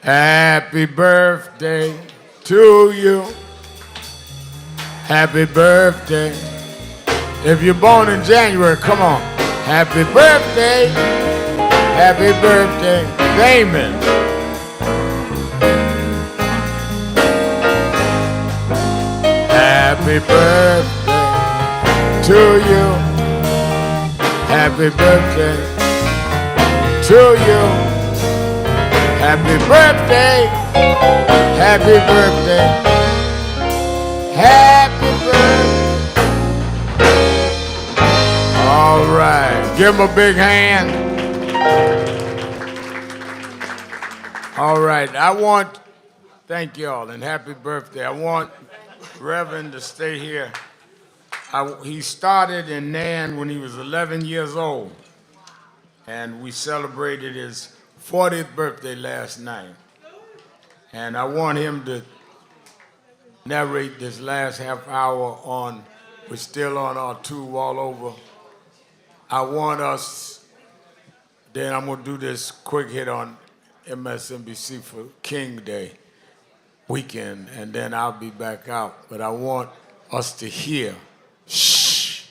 M: Happy birthday to you. Happy birthday. If you're born in January, come on. Happy birthday. Happy birthday, Damon. Happy birthday to you. Happy birthday to you. Happy birthday. Happy birthday. Happy birthday. All right. Give him a big hand. All right. Thank y'all and happy birthday. I want Reverend to stay here. He started in Nan when he was 11 years old, and we celebrated his 40th birthday last night. And I want him to narrate this last half hour on, we're still on our tour all over. I want us, then I'm gonna do this quick hit on MSNBC for King Day weekend, and then I'll be back out. But I want us to hear, shh,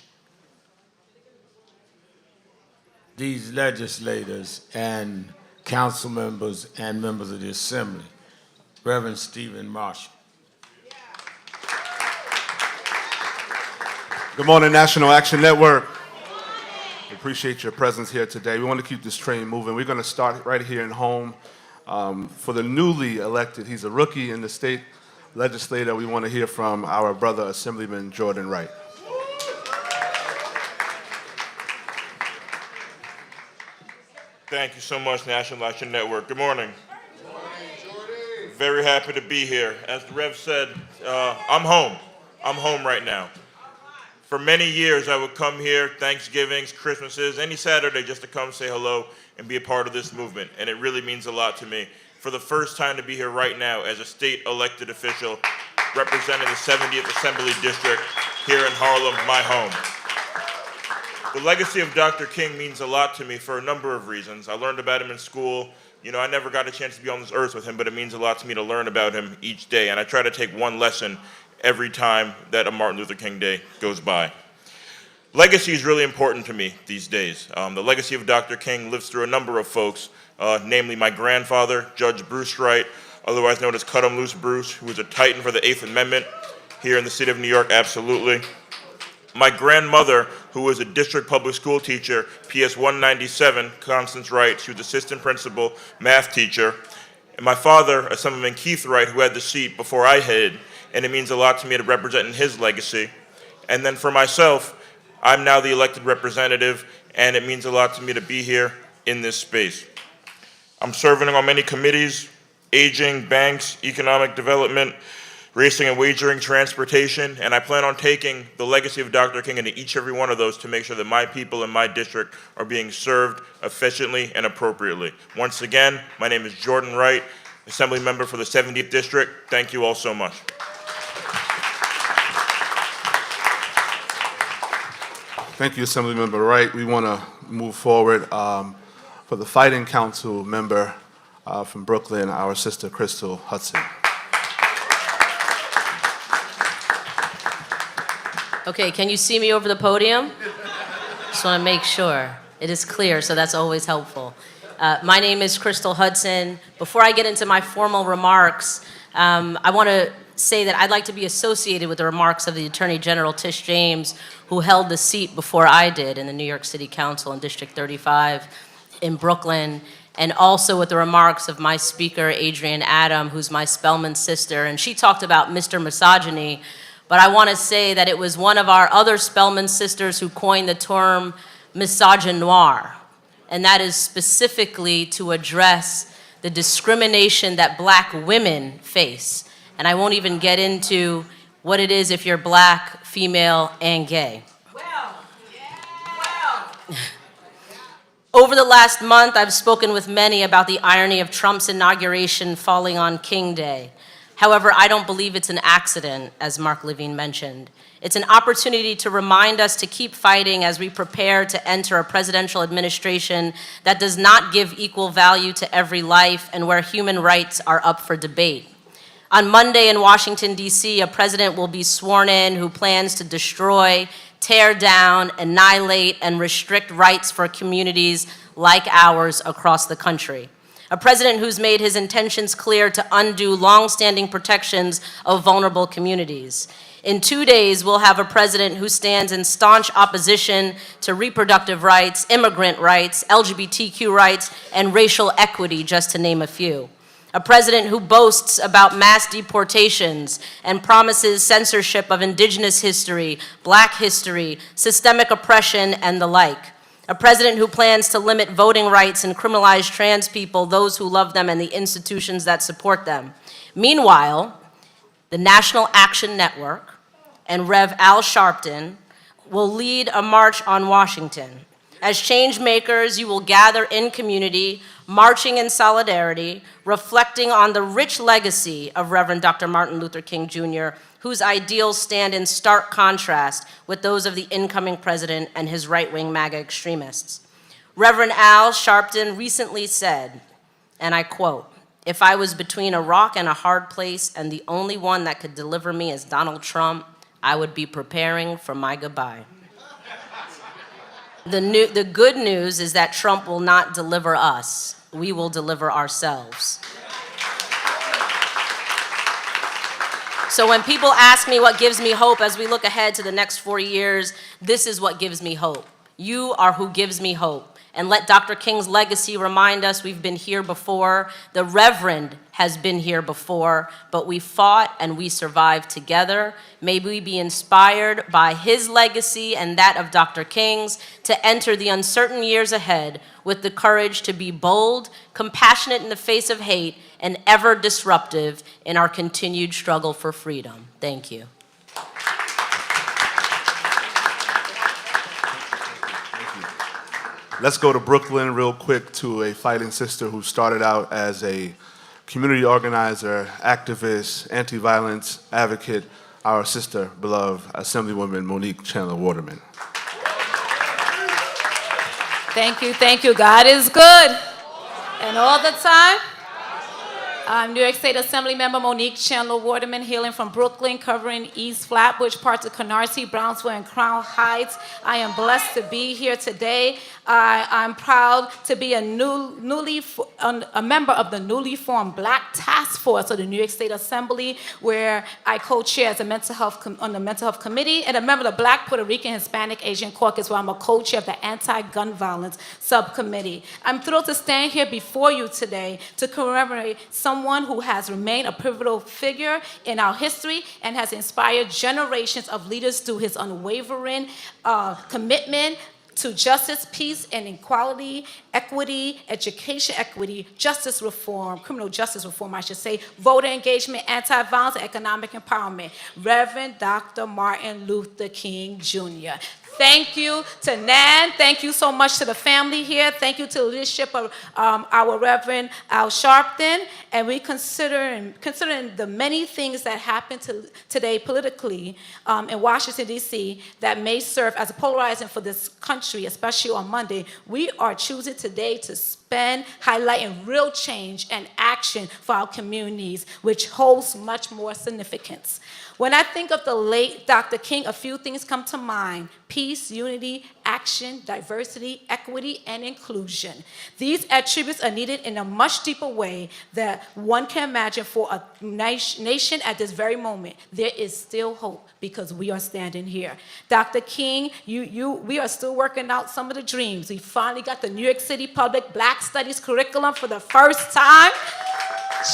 M: these legislators and council members and members of the Assembly. Reverend Stephen Marshall.
R: Good morning, National Action Network. We appreciate your presence here today. We want to keep this train moving. We're going to start right here in home. For the newly elected, he's a rookie in the state legislature. We want to hear from our brother, Assemblyman Jordan Wright.
E: Thank you so much, National Action Network. Good morning. Good morning, Jordan. Very happy to be here. As the Rev said, I'm home. I'm home right now. For many years, I would come here, Thanksgivings, Christmases, any Saturday, just to come say hello and be a part of this movement. And it really means a lot to me. For the first time to be here right now as a state elected official representing the 70th Assembly District here in Harlem, my home. The legacy of Dr. King means a lot to me for a number of reasons. I learned about him in school. You know, I never got a chance to be on this earth with him, but it means a lot to me to learn about him each day. And I try to take one lesson every time that a Martin Luther King Day goes by. Legacy is really important to me these days. The legacy of Dr. King lives through a number of folks, namely my grandfather, Judge Bruce Wright, otherwise known as Cut 'em Loose Bruce, who was a titan for the 8th Amendment here in the city of New York, absolutely. My grandmother, who was a district public school teacher, PS 197, Constance Wright, she was assistant principal, math teacher. And my father, Assemblyman Keith Wright, who had the seat before I had, and it means a lot to me to represent in his legacy. And then for myself, I'm now the elected representative, and it means a lot to me to be here in this space. I'm serving on many committees: aging, banks, economic development, racing and wagering, transportation, and I plan on taking the legacy of Dr. King into each and every one of those to make sure that my people in my district are being served efficiently and appropriately. Once again, my name is Jordan Wright, Assembly Member for the 70th District. Thank you all so much.
R: Thank you, Assemblymember Wright. We want to move forward for the Fighting Council member from Brooklyn, our sister Crystal Hudson.
V: Okay, can you see me over the podium? Just want to make sure it is clear, so that's always helpful. My name is Crystal Hudson. Before I get into my formal remarks, I want to say that I'd like to be associated with the remarks of the Attorney General Tish James, who held the seat before I did in the New York City Council in District 35 in Brooklyn, and also with the remarks of my speaker, Adrienne Adam, who's my Spelman sister, and she talked about Mr. Misogyny, but I want to say that it was one of our other Spelman sisters who coined the term misogynoir, and that is specifically to address the discrimination that Black women face. And I won't even get into what it is if you're Black, female, and gay. Over the last month, I've spoken with many about the irony of Trump's inauguration falling on King Day. However, I don't believe it's an accident, as Mark Levine mentioned. It's an opportunity to remind us to keep fighting as we prepare to enter a presidential administration that does not give equal value to every life and where human rights are up for debate. On Monday in Washington, D.C., a president will be sworn in who plans to destroy, tear down, annihilate, and restrict rights for communities like ours across the country. A president who's made his intentions clear to undo long-standing protections of vulnerable communities. In 2 days, we'll have a president who stands in staunch opposition to reproductive rights, immigrant rights, LGBTQ rights, and racial equity, just to name a few. A president who boasts about mass deportations and promises censorship of indigenous history, black history, systemic oppression, and the like. A president who plans to limit voting rights and criminalize trans people, those who love them, and the institutions that support them. Meanwhile, the National Action Network and Rev Al Sharpton will lead a march on Washington. As change makers, you will gather in community, marching in solidarity, reflecting on the rich legacy of Reverend Dr. Martin Luther King Jr., whose ideals stand in stark contrast with those of the incoming president and his right-wing MAGA extremists. Reverend Al Sharpton recently said, and I quote, "If I was between a rock and a hard place and the only one that could deliver me is Donald Trump, I would be preparing for my goodbye." The good news is that Trump will not deliver us. We will deliver ourselves. So when people ask me what gives me hope as we look ahead to the next 4 years, this is what gives me hope. You are who gives me hope. And let Dr. King's legacy remind us we've been here before. The Reverend has been here before, but we fought and we survived together. May we be inspired by his legacy and that of Dr. King's to enter the uncertain years ahead with the courage to be bold, compassionate in the face of hate, and ever disruptive in our continued struggle for freedom. Thank you.
F: Let's go to Brooklyn real quick to a fighting sister who started out as a community organizer, activist, anti-violence advocate, our sister, beloved Assemblywoman Monique Chandler Waterman.
I: Thank you. God is good. And all the time. I'm New York State Assembly Member Monique Chandler Waterman, hailing from Brooklyn, covering East Flatbush, parts of Canarsie, Brownsville, and Crown Heights. I am blessed to be here today. I'm proud to be a member of the newly formed Black Task Force of the New York State Assembly, where I co-chair as a on the Mental Health Committee, and a member of the Black, Puerto Rican, Hispanic, Asian Caucus, where I'm a co-chair of the Anti-Gun Violence Subcommittee. I'm thrilled to stand here before you today to commemorate someone who has remained a pivotal figure in our history and has inspired generations of leaders through his unwavering commitment to justice, peace, and equality, equity, education equity, justice reform, criminal justice reform, I should say, voter engagement, anti-violence, and economic empowerment. Reverend Dr. Martin Luther King Jr. Thank you to Nan. Thank you so much to the family here. Thank you to the leadership of our Reverend Al Sharpton. And we considering the many things that happen today politically in Washington, D.C. that may serve as a polarizing for this country, especially on Monday, we are choosing today to spend highlighting real change and action for our communities, which holds much more significance. When I think of the late Dr. King, a few things come to mind: peace, unity, action, diversity, equity, and inclusion. These attributes are needed in a much deeper way that one can imagine for a nation at this very moment. There is still hope because we are standing here. Dr. King, we are still working out some of the dreams. We finally got the New York City Public Black Studies curriculum for the first time.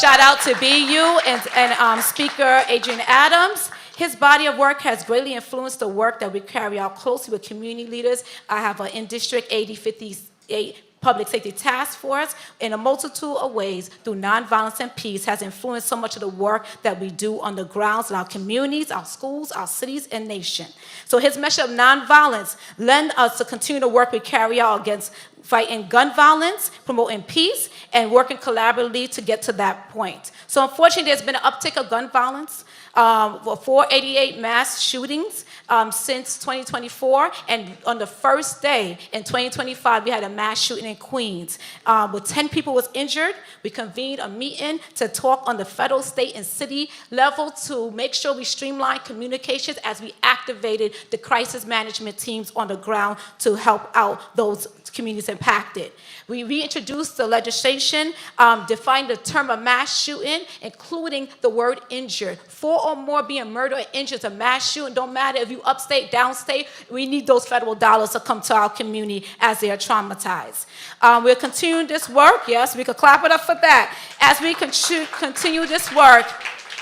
I: Shout out to BU and Speaker Adrian Adams. His body of work has greatly influenced the work that we carry out closely with community leaders. I have an in-district 8058 Public Safety Task Force, in a multitude of ways, through nonviolence and peace, has influenced so much of the work that we do on the grounds in our communities, our schools, our cities, and nation. So his message of nonviolence lend us to continue the work we carry out against fighting gun violence, promoting peace, and working collaboratively to get to that point. So unfortunately, there's been an uptick of gun violence. 488 mass shootings since 2024, and on the first day in 2025, we had a mass shooting in Queens. With 10 people was injured, we convened a meeting to talk on the federal, state, and city level to make sure we streamline communications as we activated the crisis management teams on the ground to help out those communities impacted. We reintroduced the legislation, defined the term of mass shooting, including the word injured. 4 or more being murdered or injured is a mass shooting. Don't matter if you upstate, downstate, we need those federal dollars to come to our community as they are traumatized. We're continuing this work. Yes, we could clap it up for that. As we continue this work,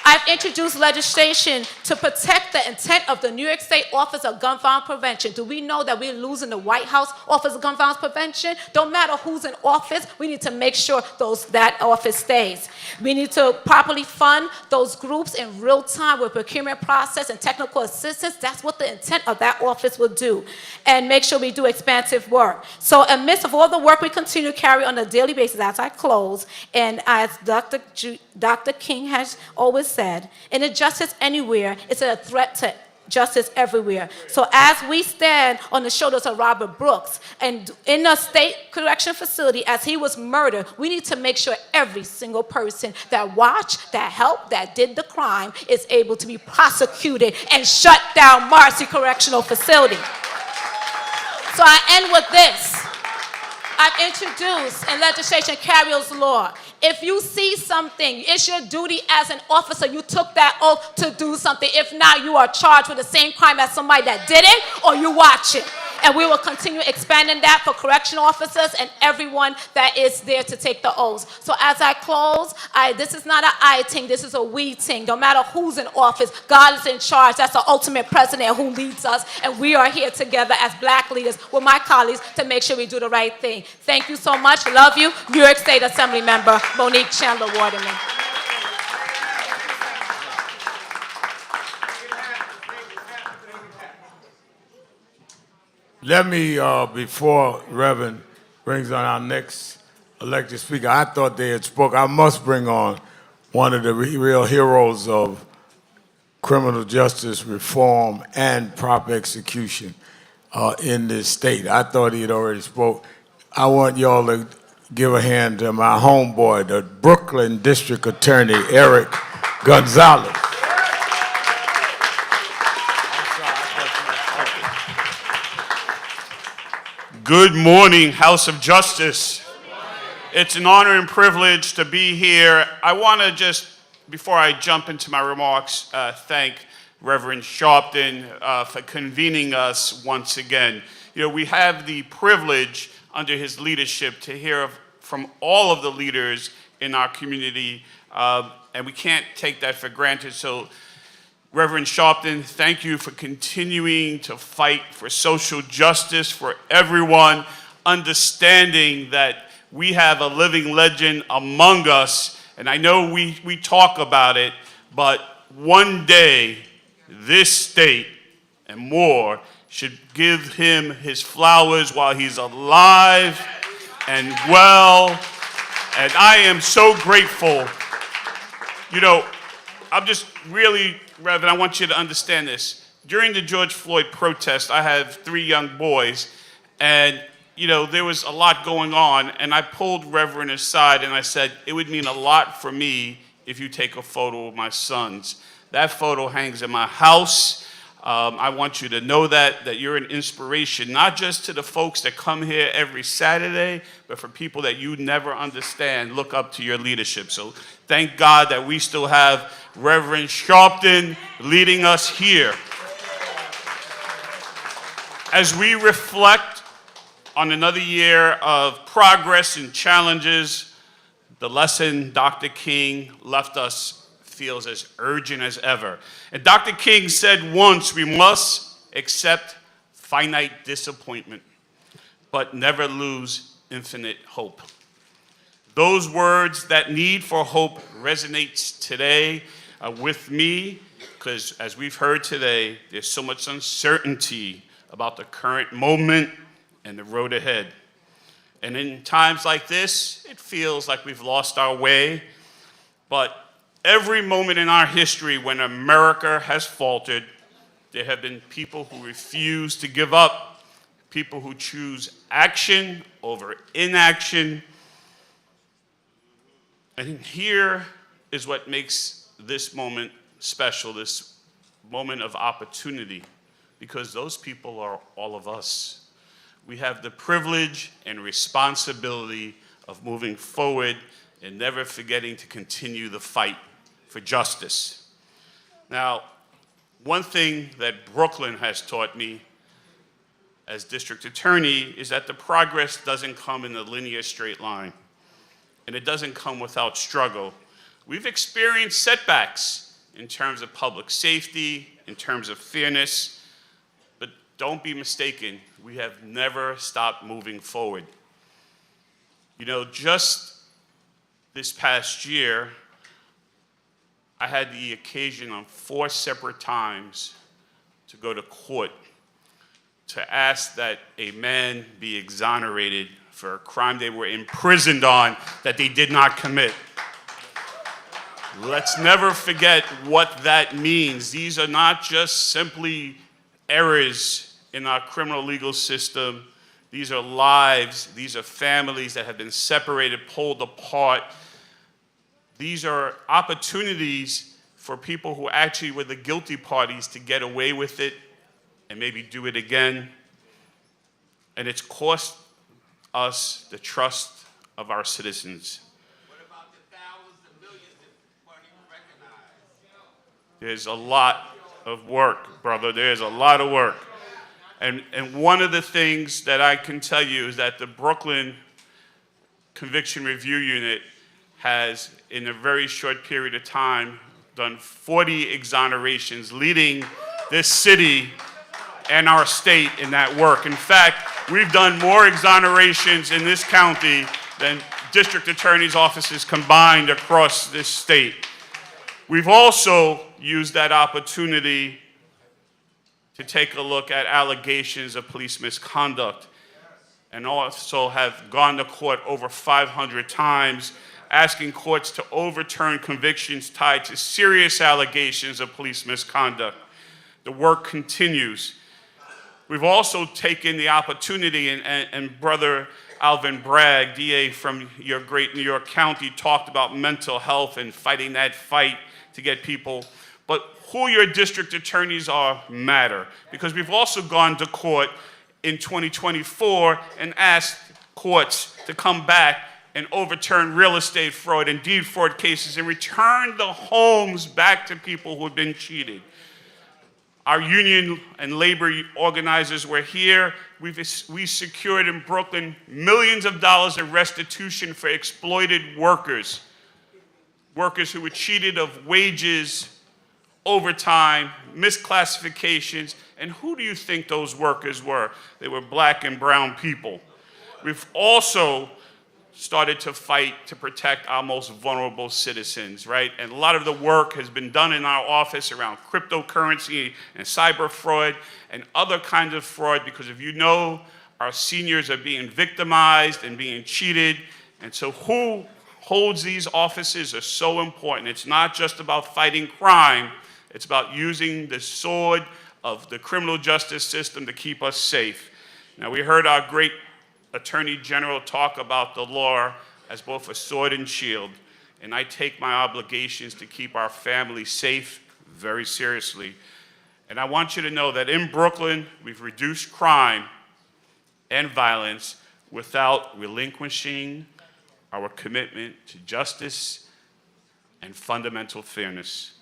I: I've introduced legislation to protect the intent of the New York State Office of Gun Violence Prevention. Do we know that we're losing the White House Office of Gun Violence Prevention? Don't matter who's in office, we need to make sure that office stays. We need to properly fund those groups in real time with procurement process and technical assistance. That's what the intent of that office will do. And make sure we do expansive work. So amidst of all the work we continue to carry on a daily basis as I close, and as Dr. King has always said, injustice anywhere is a threat to justice everywhere. So as we stand on the shoulders of Robert Brooks and in a state correction facility as he was murdered, we need to make sure every single person that watched, that helped, that did the crime is able to be prosecuted and shut down Marcy Correctional Facility. So I end with this. I've introduced in legislation carries law. If you see something, it's your duty as an officer. You took that oath to do something. If not, you are charged with the same crime as somebody that did it, or you watch it. And we will continue expanding that for correctional officers and everyone that is there to take the oaths. So as I close, this is not an I thing, this is a we thing. No matter who's in office, God is in charge. That's the ultimate president who leads us. And we are here together as black leaders with my colleagues to make sure we do the right thing. Thank you so much. Love you. New York State Assembly Member Monique Chandler Waterman.
M: Let me, before Reverend brings on our next elected speaker, I thought they had spoke. I must bring on one of the real heroes of criminal justice reform and proper execution in this state. I thought he had already spoke. I want y'all to give a hand to my homeboy, the Brooklyn District Attorney, Eric Gonzalez.
J: Good morning, House of Justice. It's an honor and privilege to be here. I want to just, before I jump into my remarks, thank Reverend Sharpton for convening us once again. You know, we have the privilege under his leadership to hear from all of the leaders in our community, and we can't take that for granted. So, Reverend Sharpton, thank you for continuing to fight for social justice for everyone, understanding that we have a living legend among us, and I know we talk about it, but one day this state and more should give him his flowers while he's alive and well, and I am so grateful. You know, I'm just really, Reverend, I want you to understand this. During the George Floyd protest, I have 3 young boys, and you know, there was a lot going on, and I pulled Reverend aside and I said, it would mean a lot for me if you take a photo of my sons. That photo hangs in my house. I want you to know that you're an inspiration, not just to the folks that come here every Saturday, but for people that you never understand, look up to your leadership. So thank God that we still have Reverend Sharpton leading us here. As we reflect on another year of progress and challenges, the lesson Dr. King left us feels as urgent as ever. And Dr. King said once, we must accept finite disappointment, but never lose infinite hope. Those words, that need for hope, resonates today with me, because as we've heard today, there's so much uncertainty about the current moment and the road ahead. And in times like this, it feels like we've lost our way. But every moment in our history when America has faltered, there have been people who refuse to give up, people who choose action over inaction. And here is what makes this moment special, this moment of opportunity, because those people are all of us. We have the privilege and responsibility of moving forward and never forgetting to continue the fight for justice. Now, one thing that Brooklyn has taught me as district attorney is that the progress doesn't come in a linear straight line, and it doesn't come without struggle. We've experienced setbacks in terms of public safety, in terms of fairness, but don't be mistaken, we have never stopped moving forward. You know, just this past year, I had the occasion on 4 separate times to go to court to ask that a man be exonerated for a crime they were imprisoned on that they did not commit. Let's never forget what that means. These are not just simply errors in our criminal legal system. These are lives, these are families that have been separated, pulled apart. These are opportunities for people who actually were the guilty parties to get away with it and maybe do it again. And it's cost us the trust of our citizens.
B: What about the thousands and millions that weren't even recognized?
J: There's a lot of work, brother. There's a lot of work. And one of the things that I can tell you is that the Brooklyn Conviction Review Unit has, in a very short period of time, done 40 exonerations, leading this city and our state in that work. In fact, we've done more exonerations in this county than district attorneys' offices combined across this state. We've also used that opportunity to take a look at allegations of police misconduct, and also have gone to court over 500 times, asking courts to overturn convictions tied to serious allegations of police misconduct. The work continues. We've also taken the opportunity, and Brother Alvin Bragg, DA from your great New York County, talked about mental health and fighting that fight to get people. But who your district attorneys are matter, because we've also gone to court in 2024 and asked courts to come back and overturn real estate fraud and deed fraud cases and return the homes back to people who have been cheated. Our union and labor organizers were here. We secured in Brooklyn millions of dollars in restitution for exploited workers, workers who were cheated of wages, overtime, misclassifications. And who do you think those workers were? They were black and brown people. We've also started to fight to protect our most vulnerable citizens, right? And a lot of the work has been done in our office around cryptocurrency and cyber fraud and other kinds of fraud, because if you know, our seniors are being victimized and being cheated. And so who holds these offices are so important. It's not just about fighting crime, it's about using the sword of the criminal justice system to keep us safe. Now, we heard our great Attorney General talk about the law as both a sword and shield, and I take my obligations to keep our families safe very seriously. And I want you to know that in Brooklyn, we've reduced crime and violence without relinquishing our commitment to justice and fundamental fairness.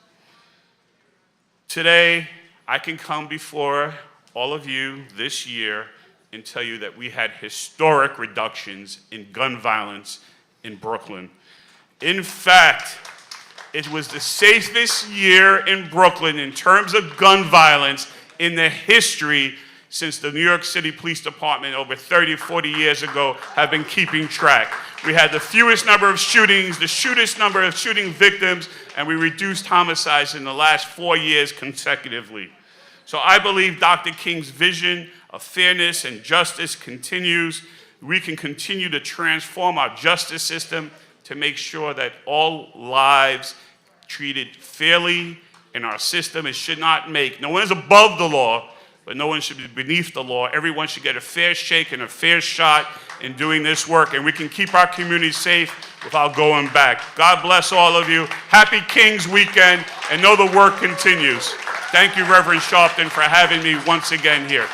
J: Today, I can come before all of you this year and tell you that we had historic reductions in gun violence in Brooklyn. In fact, it was the safest year in Brooklyn in terms of gun violence in the history since the New York City Police Department over 30, 40 years ago have been keeping track. We had the fewest number of shootings, the shortest number of shooting victims, and we reduced homicides in the last 4 years consecutively. So I believe Dr. King's vision of fairness and justice continues. We can continue to transform our justice system to make sure that all lives treated fairly in our system. It should not make, no one is above the law, but no one should be beneath the law. Everyone should get a fair shake and a fair shot in doing this work, and we can keep our community safe without going back. God bless all of you. Happy King's Weekend, and know the work continues. Thank you, Reverend Sharpton, for having me once again here.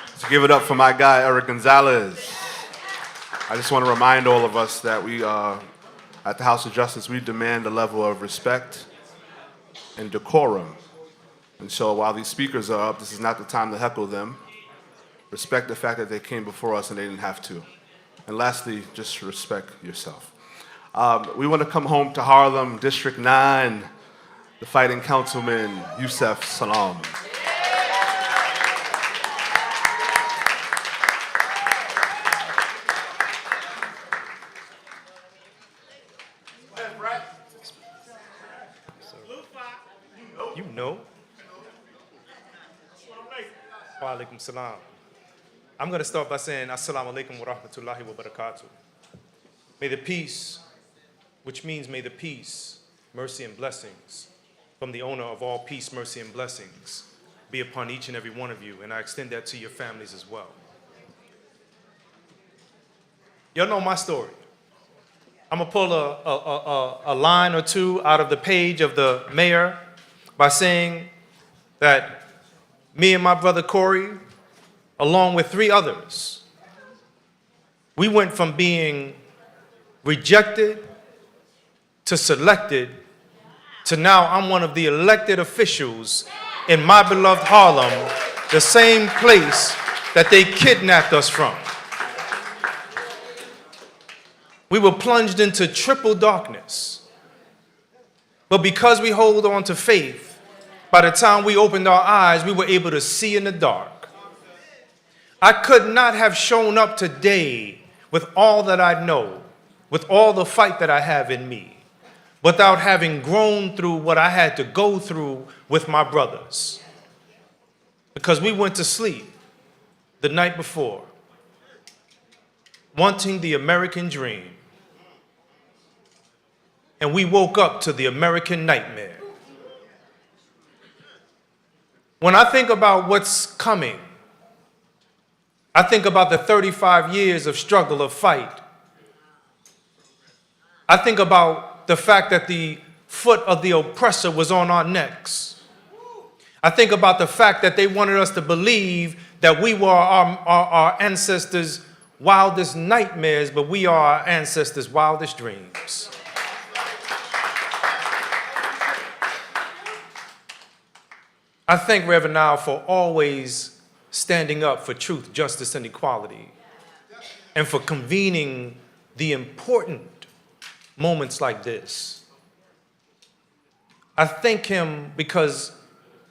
F: Let's give it up for my guy, Eric Gonzalez. I just want to remind all of us that we, at the House of Justice, we demand a level of respect and decorum. And so while these speakers are up, this is not the time to heckle them. Respect the fact that they came before us and they didn't have to. And lastly, just respect yourself. We want to come home to Harlem, District 9, the fighting councilman, Yusef Salam.
K: You know. Wa alaikum salam. I'm going to start by saying assalamu alaikum wa rahmatullahi wa barakatuh. May the peace, which means may the peace, mercy and blessings from the owner of all peace, mercy and blessings be upon each and every one of you, and I extend that to your families as well. Y'all know my story. I'm going to pull a line or two out of the page of the mayor by saying that me and my brother Corey, along with 3 others, we went from being rejected to selected to now I'm one of the elected officials in my beloved Harlem, the same place that they kidnapped us from. We were plunged into triple darkness. But because we hold on to faith, by the time we opened our eyes, we were able to see in the dark. I could not have shown up today with all that I know, with all the fight that I have in me, without having grown through what I had to go through with my brothers. Because we went to sleep the night before, wanting the American dream, and we woke up to the American nightmare. When I think about what's coming, I think about the 35 years of struggle, of fight. I think about the fact that the foot of the oppressor was on our necks. I think about the fact that they wanted us to believe that we were our ancestors' wildest nightmares, but we are our ancestors' wildest dreams. I thank Reverend Al for always standing up for truth, justice, and equality, and for convening the important moments like this. I thank him because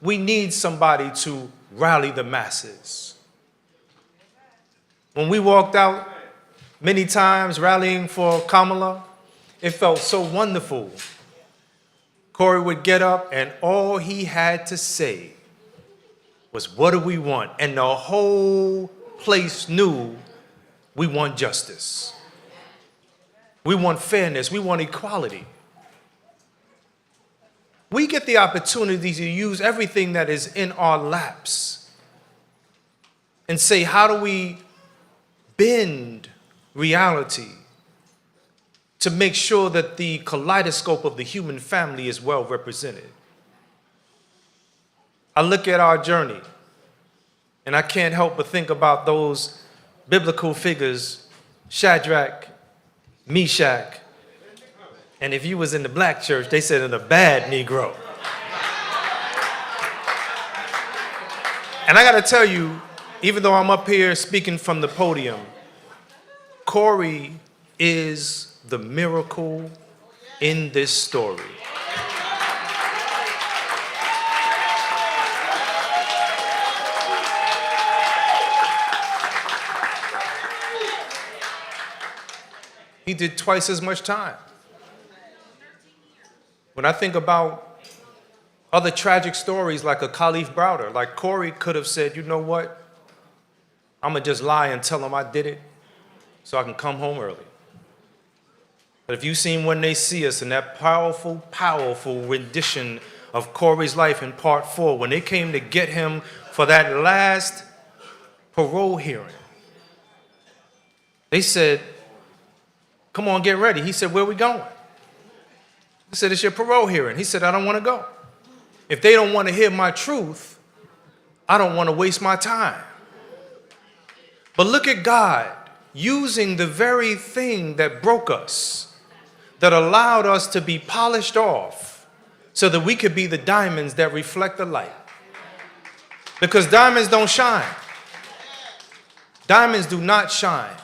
K: we need somebody to rally the masses. When we walked out many times rallying for Kamala, it felt so wonderful. Corey would get up and all he had to say was, what do we want? And the whole place knew we want justice. We want fairness. We want equality. We get the opportunity to use everything that is in our laps and say, how do we bend reality to make sure that the kaleidoscope of the human family is well represented? I look at our journey, and I can't help but think about those biblical figures, Shadrach, Meshach, and if you was in the black church, they said in a bad Negro. And I gotta tell you, even though I'm up here speaking from the podium, Corey is the miracle in this story. he did twice as much time. When I think about other tragic stories like a Khalif Browder, like Corey could have said, you know what? I'm going to just lie and tell them I did it so I can come home early. But if you've seen When They See Us in that powerful, powerful rendition of Corey's life in part 4, when they came to get him for that last parole hearing, they said, come on, get ready. He said, where are we going? He said, it's your parole hearing. He said, I don't want to go. If they don't want to hear my truth, I don't want to waste my time. But look at God using the very thing that broke us, that allowed us to be polished off so that we could be the diamonds that reflect the light. Because diamonds don't shine. Diamonds do not shine.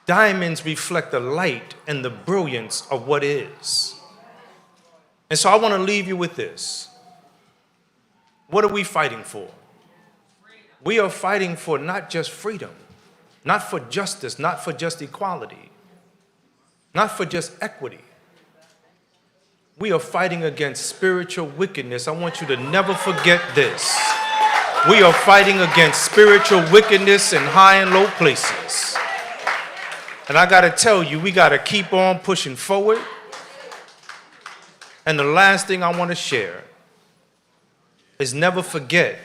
K: Diamonds reflect the light and the brilliance of what is. And so I want to leave you with this. What are we fighting for? We are fighting for not just freedom, not for justice, not for just equality, not for just equity. We are fighting against spiritual wickedness. I want you to never forget this. We are fighting against spiritual wickedness in high and low places. And I got to tell you, we got to keep on pushing forward. And the last thing I want to share is never forget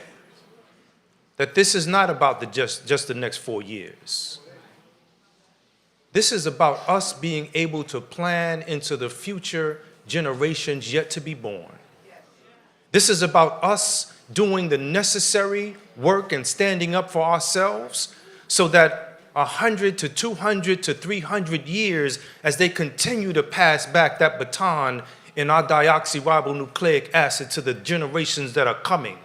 K: that this is not about just the next 4 years. This is about us being able to plan into the future generations yet to be born. This is about us doing the necessary work and standing up for ourselves so that 100 to 200 to 300 years, as they continue to pass back that baton in our deoxyribonucleic acid to the generations that are coming,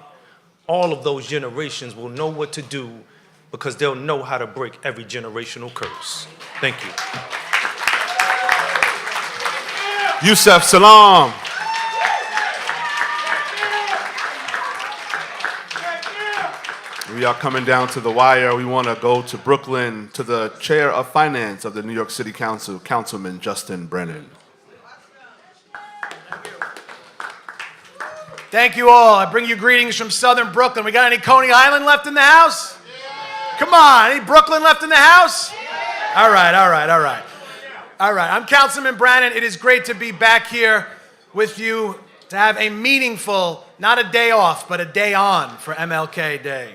K: all of those generations will know what to do because they'll know how to break every generational curse. Thank you.
F: Yusef Salam. We are coming down to the wire. We want to go to Brooklyn, to the Chair of Finance of the New York City Council, Councilman Justin Brennan.
C: Thank you all. I bring you greetings from Southern Brooklyn. We got any Coney Island left in the house? Come on, any Brooklyn left in the house? All right. I'm Councilman Brennan. It is great to be back here with you to have a meaningful, not a day off, but a day on for MLK Day.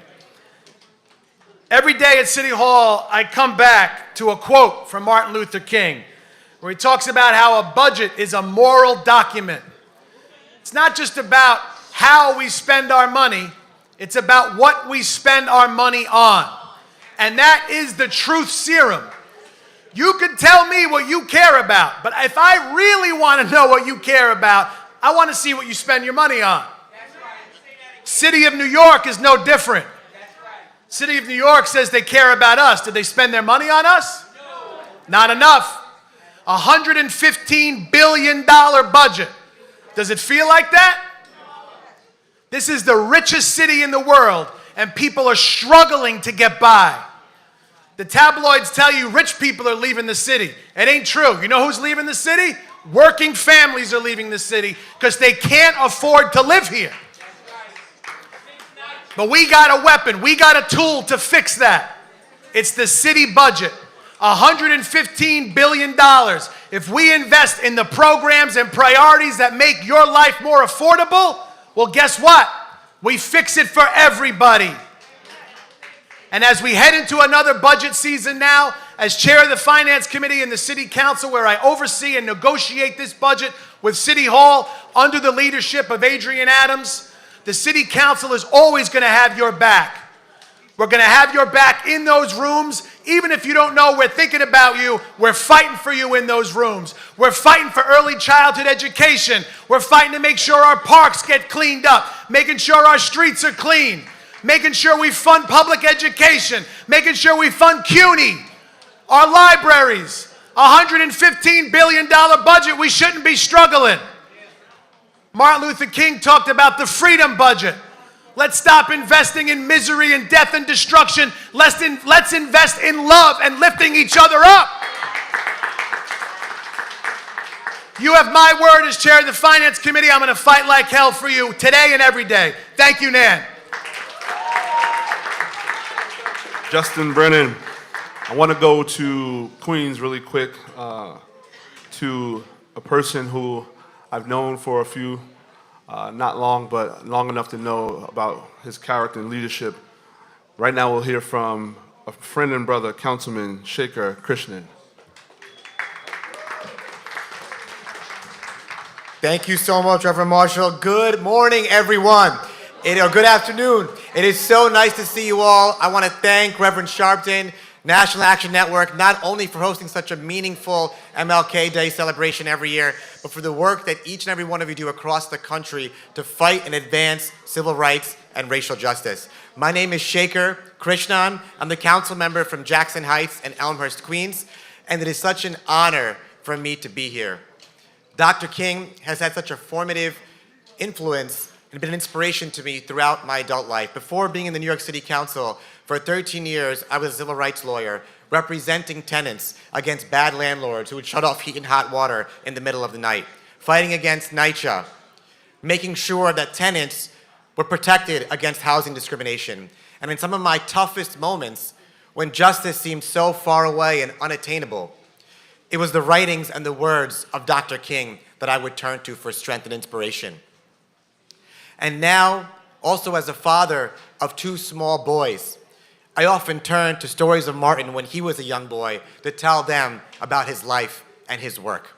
C: Every day at City Hall, I come back to a quote from Martin Luther King, where he talks about how a budget is a moral document. It's not just about how we spend our money, it's about what we spend our money on. And that is the truth serum. You can tell me what you care about, but if I really want to know what you care about, I want to see what you spend your money on. City of New York is no different. City of New York says they care about us. Did they spend their money on us? No. Not enough. $115 billion budget. Does it feel like that? This is the richest city in the world, and people are struggling to get by. The tabloids tell you rich people are leaving the city. It ain't true. You know who's leaving the city? Working families are leaving the city because they can't afford to live here. But we got a weapon. We got a tool to fix that. It's the city budget. $115 billion. If we invest in the programs and priorities that make your life more affordable, well, guess what? We fix it for everybody. And as we head into another budget season now, as chair of the Finance Committee in the City Council, where I oversee and negotiate this budget with City Hall under the leadership of Adrian Adams, the City Council is always going to have your back. We're going to have your back in those rooms. Even if you don't know we're thinking about you, we're fighting for you in those rooms. We're fighting for early childhood education. We're fighting to make sure our parks get cleaned up, making sure our streets are clean, making sure we fund public education, making sure we fund CUNY, our libraries. $115 billion budget, we shouldn't be struggling. Martin Luther King talked about the freedom budget. Let's stop investing in misery and death and destruction. Let's invest in love and lifting each other up. You have my word as chair of the Finance Committee. I'm going to fight like hell for you today and every day. Thank you, Nan.
F: Justin Brennan, I want to go to Queens really quick, to a person who I've known for a few, not long, but long enough to know about his character and leadership. Right now we'll hear from a friend and brother, Councilman Shekhar Krishnan.
G: Thank you so much, Reverend Marshall. Good morning, everyone. Good afternoon. It is so nice to see you all. I want to thank Reverend Sharpton, National Action Network, not only for hosting such a meaningful MLK Day celebration every year, but for the work that each and every one of you do across the country to fight and advance civil rights and racial justice. My name is Shekhar Krishnan. I'm the council member from Jackson Heights and Elmhurst, Queens, and it is such an honor for me to be here. Dr. King has had such a formative influence and been an inspiration to me throughout my adult life. Before being in the New York City Council, for 13 years, I was a civil rights lawyer representing tenants against bad landlords who would shut off heat and hot water in the middle of the night, fighting against NYCHA, making sure that tenants were protected against housing discrimination. And in some of my toughest moments, when justice seemed so far away and unattainable, it was the writings and the words of Dr. King that I would turn to for strength and inspiration. And now, also as a father of two small boys, I often turn to stories of Martin when he was a young boy to tell them about his life and his work.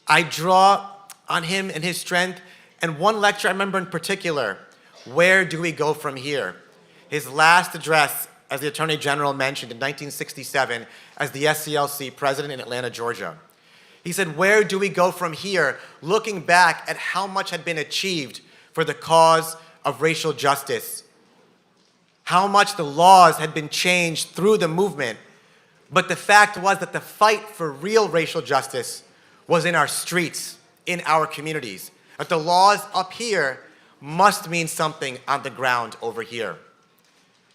G: I draw on him and his strength, and one lecture I remember in particular, Where Do We Go From Here? His last address, as the Attorney General mentioned in 1967, as the SCLC president in Atlanta, Georgia. He said, where do we go from here, looking back at how much had been achieved for the cause of racial justice, how much the laws had been changed through the movement, but the fact was that the fight for real racial justice was in our streets, in our communities, that the laws up here must mean something on the ground over here.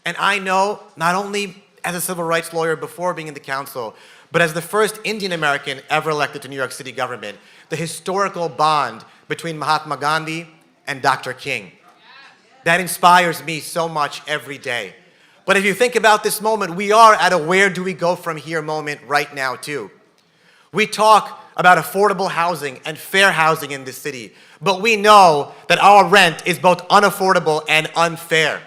G: And I know, not only as a civil rights lawyer before being in the council, but as the first Indian American ever elected to New York City government, the historical bond between Mahatma Gandhi and Dr. King. That inspires me so much every day. But if you think about this moment, we are at a where do we go from here moment right now too. We talk about affordable housing and fair housing in this city, but we know that our rent is both unaffordable and unfair.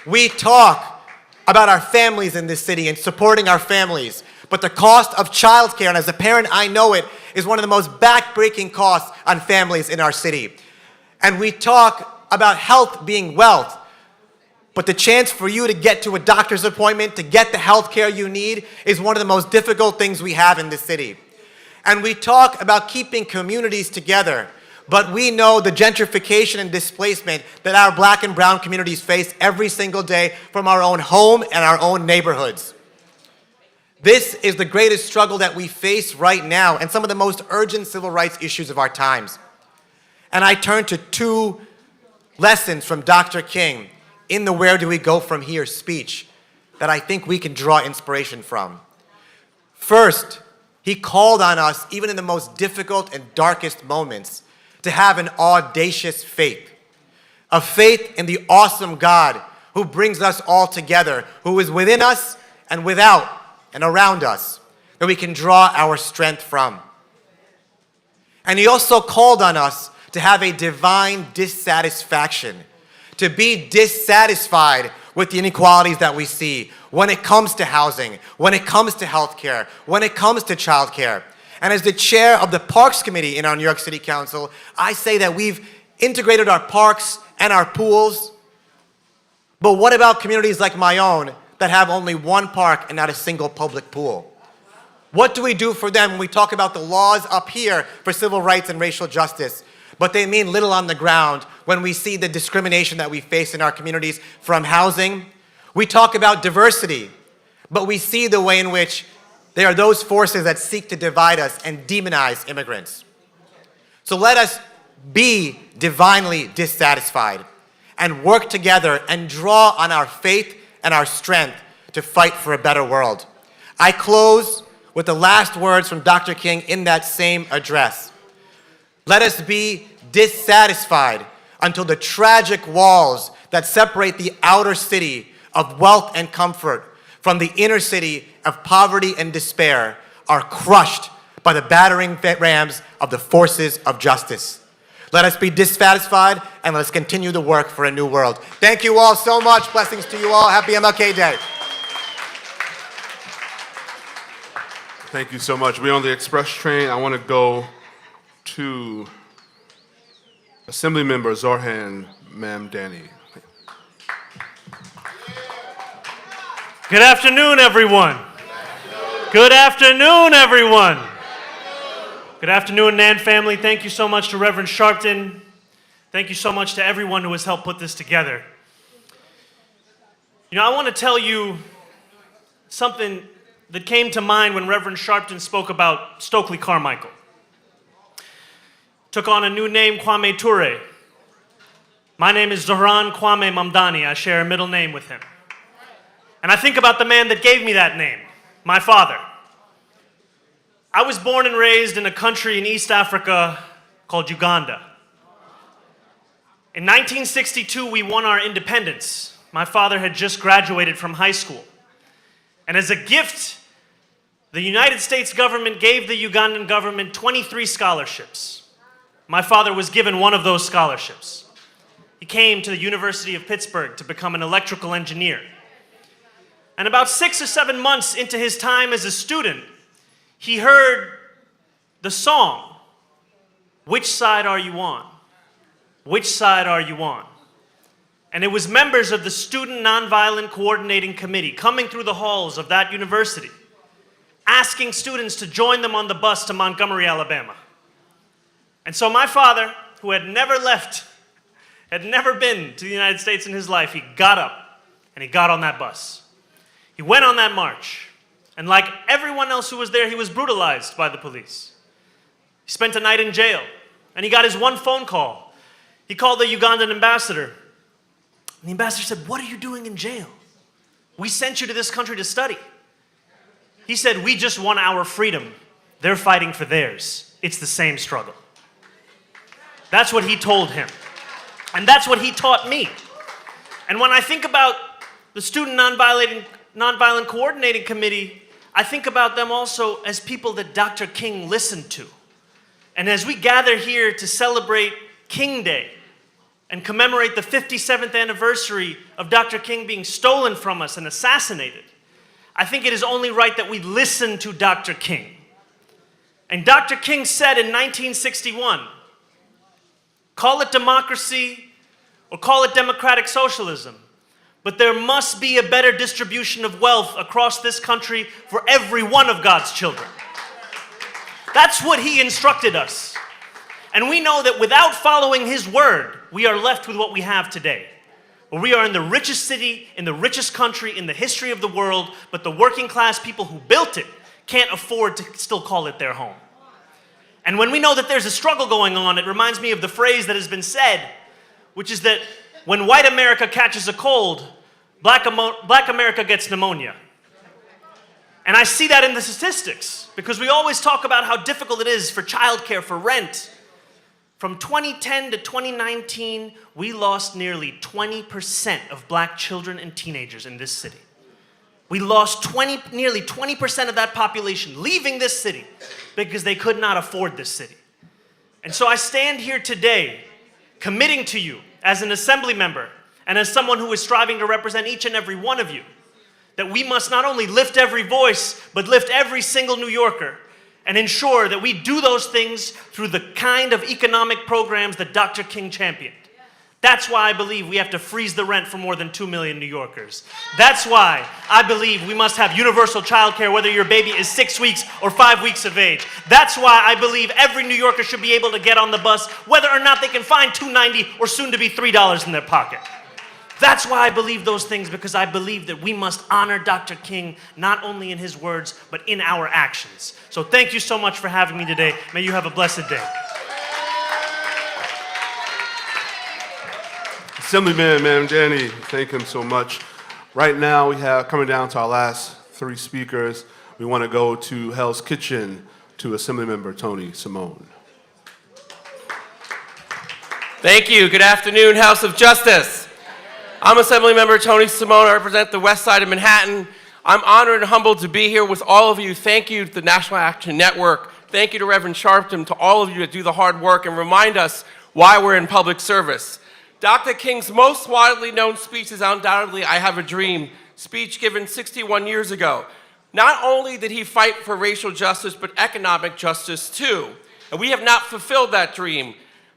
G: We talk about our families in this city and supporting our families, but the cost of childcare, and as a parent I know it, is one of the most backbreaking costs on families in our city. And we talk about health being wealth, but the chance for you to get to a doctor's appointment, to get the health care you need, is one of the most difficult things we have in this city. And we talk about keeping communities together, but we know the gentrification and displacement that our black and brown communities face every single day from our own home and our own neighborhoods. This is the greatest struggle that we face right now and some of the most urgent civil rights issues of our times. And I turn to two lessons from Dr. King in the Where Do We Go From Here speech that I think we can draw inspiration from. First, he called on us, even in the most difficult and darkest moments, to have an audacious faith. A faith in the awesome God who brings us all together, who is within us and without and around us, that we can draw our strength from. And he also called on us to have a divine dissatisfaction, to be dissatisfied with the inequalities that we see when it comes to housing, when it comes to healthcare, when it comes to childcare. And as the chair of the Parks Committee in our New York City Council, I say that we've integrated our parks and our pools, but what about communities like my own that have only one park and not a single public pool? What do we do for them when we talk about the laws up here for civil rights and racial justice, but they mean little on the ground when we see the discrimination that we face in our communities from housing? We talk about diversity, but we see the way in which there are those forces that seek to divide us and demonize immigrants. So let us be divinely dissatisfied and work together and draw on our faith and our strength to fight for a better world. I close with the last words from Dr. King in that same address. Let us be dissatisfied until the tragic walls that separate the outer city of wealth and comfort from the inner city of poverty and despair are crushed by the battering rams of the forces of justice. Let us be dissatisfied and let us continue to work for a new world. Thank you all so much. Blessings to you all. Happy MLK Day.
F: Thank you so much. We're on the express train. I want to go to Assemblymember Zorhan Mamdani.
L: Good afternoon, everyone. Good afternoon, everyone. Good afternoon, Nan family. Thank you so much to Reverend Sharpton. Thank you so much to everyone who has helped put this together. You know, I want to tell you something that came to mind when Reverend Sharpton spoke about Stokely Carmichael. Took on a new name, Kwame Ture. My name is Zohran Kwame Mamdani. I share a middle name with him. And I think about the man that gave me that name, my father. I was born and raised in a country in East Africa called Uganda. In 1962, we won our independence. My father had just graduated from high school. And as a gift, the United States government gave the Ugandan government 23 scholarships. My father was given one of those scholarships. He came to the University of Pittsburgh to become an electrical engineer. And about 6 or 7 months into his time as a student, he heard the song, "Which Side Are You On? Which Side Are You On?" And it was members of the Student Nonviolent Coordinating Committee coming through the halls of that university, asking students to join them on the bus to Montgomery, Alabama. And so my father, who had never been to the United States in his life, he got up and he got on that bus. He went on that march. And like everyone else who was there, he was brutalized by the police. He spent a night in jail. And he got his one phone call. He called the Ugandan ambassador. And the ambassador said, "What are you doing in jail? We sent you to this country to study." He said, "We just won our freedom. They're fighting for theirs. It's the same struggle." That's what he told him. And that's what he taught me. And when I think about the Student Nonviolent Coordinating Committee, I think about them also as people that Dr. King listened to. And as we gather here to celebrate King Day and commemorate the 57th anniversary of Dr. King being stolen from us and assassinated, I think it is only right that we listen to Dr. King. And Dr. King said in 1961, call it democracy or call it democratic socialism, but there must be a better distribution of wealth across this country for every one of God's children. That's what he instructed us. And we know that without following his word, we are left with what we have today. Where we are in the richest city, in the richest country, in the history of the world, but the working class people who built it can't afford to still call it their home. And when we know that there's a struggle going on, it reminds me of the phrase that has been said, which is that when white America catches a cold, black America gets pneumonia. And I see that in the statistics, because we always talk about how difficult it is for childcare, for rent. From 2010 to 2019, we lost nearly 20% of black children and teenagers in this city. We lost nearly 20% of that population leaving this city because they could not afford this city. And so I stand here today committing to you as an assembly member and as someone who is striving to represent each and every one of you, that we must not only lift every voice, but lift every single New Yorker and ensure that we do those things through the kind of economic programs that Dr. King championed. That's why I believe we have to freeze the rent for more than 2 million New Yorkers. That's why I believe we must have universal childcare whether your baby is 6 weeks or 5 weeks of age. That's why I believe every New Yorker should be able to get on the bus whether or not they can find $2.90 or soon to be $3 in their pocket. That's why I believe those things, because I believe that we must honor Dr. King not only in his words, but in our actions. So thank you so much for having me today. May you have a blessed day.
F: Assemblyman Mamdani, thank him so much. Right now we have coming down to our last three speakers. We want to go to Hell's Kitchen to Assemblymember Tony Simone.
N: Thank you. Good afternoon, House of Justice. I'm Assemblymember Tony Simone. I represent the west side of Manhattan. I'm honored and humbled to be here with all of you. Thank you to the National Action Network. Thank you to Reverend Sharpton, to all of you that do the hard work and remind us why we're in public service. Dr. King's most widely known speech is undoubtedly "I Have a Dream," speech given 61 years ago. Not only did he fight for racial justice, but economic justice too. And we have not fulfilled that dream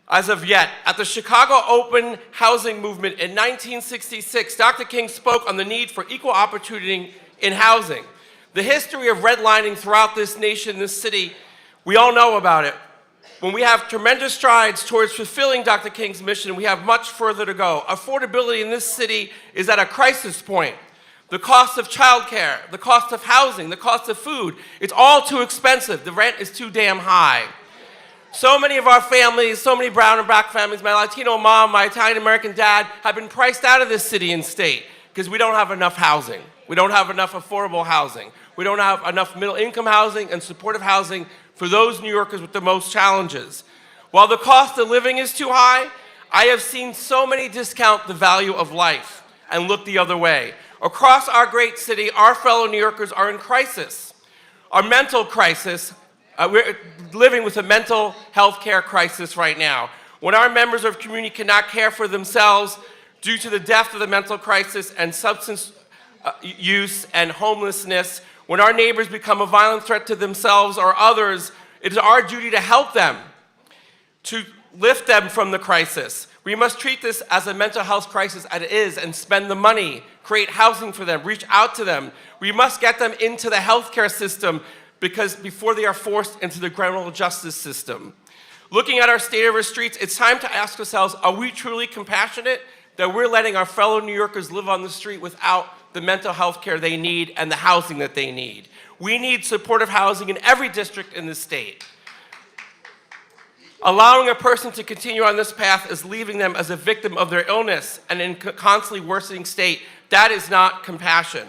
N: as of yet. At the Chicago Open Housing Movement in 1966, Dr. King spoke on the need for equal opportunity in housing. The history of redlining throughout this nation, this city, we all know about it. When we have tremendous strides towards fulfilling Dr. King's mission, we have much further to go. Affordability in this city is at a crisis point. The cost of childcare, the cost of housing, the cost of food, it's all too expensive. The rent is too damn high. So many of our families, so many brown and black families, my Latino mom, my Italian-American dad, have been priced out of this city and state because we don't have enough housing. We don't have enough affordable housing. We don't have enough middle-income housing and supportive housing for those New Yorkers with the most challenges. While the cost of living is too high, I have seen so many discount the value of life and look the other way. Across our great city, our fellow New Yorkers are in crisis. Our mental crisis, we're living with a mental health care crisis right now. When our members of community cannot care for themselves due to the depth of the mental crisis and substance use and homelessness, when our neighbors become a violent threat to themselves or others, it is our duty to help them, to lift them from the crisis. We must treat this as a mental health crisis as it is and spend the money, create housing for them, reach out to them. We must get them into the healthcare system because before they are forced into the criminal justice system. Looking at our state of our streets, it's time to ask ourselves, are we truly compassionate that we're letting our fellow New Yorkers live on the street without the mental health care they need and the housing that they need? We need supportive housing in every district in the state. Allowing a person to continue on this path is leaving them as a victim of their illness and in a constantly worsening state. That is not compassion.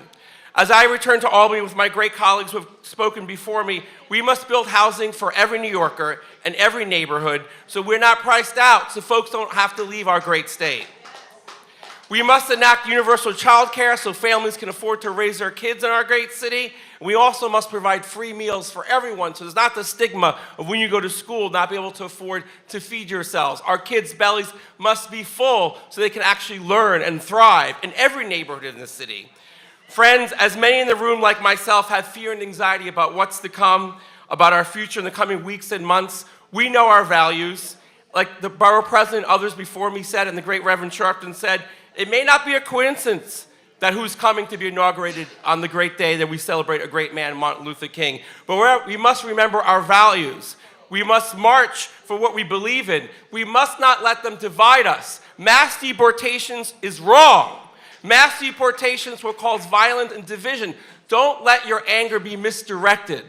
N: As I return to Albany with my great colleagues who have spoken before me, we must build housing for every New Yorker and every neighborhood so we're not priced out, so folks don't have to leave our great state. We must enact universal child care so families can afford to raise their kids in our great city. We also must provide free meals for everyone so there's not the stigma of when you go to school not be able to afford to feed yourselves. Our kids' bellies must be full so they can actually learn and thrive in every neighborhood in the city. Friends, as many in the room like myself have fear and anxiety about what's to come, about our future in the coming weeks and months, we know our values. Like the borough president and others before me said, and the great Reverend Sharpton said, it may not be a coincidence that who's coming to be inaugurated on the great day that we celebrate a great man, Martin Luther King. But we must remember our values. We must march for what we believe in. We must not let them divide us. Mass deportations is wrong. Mass deportations will cause violence and division. Don't let your anger be misdirected.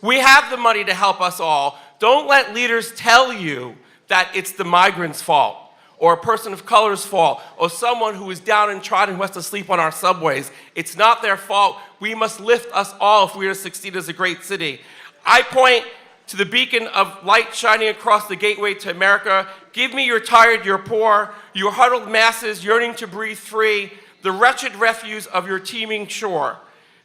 N: We have the money to help us all. Don't let leaders tell you that it's the migrants' fault, or a person of color's fault, or someone who is down and trodden who has to sleep on our subways. It's not their fault. We must lift us all if we are to succeed as a great city. I point to the beacon of light shining across the gateway to America. Give me your tired, your poor, your huddled masses yearning to breathe free, the wretched refuse of your teeming shore.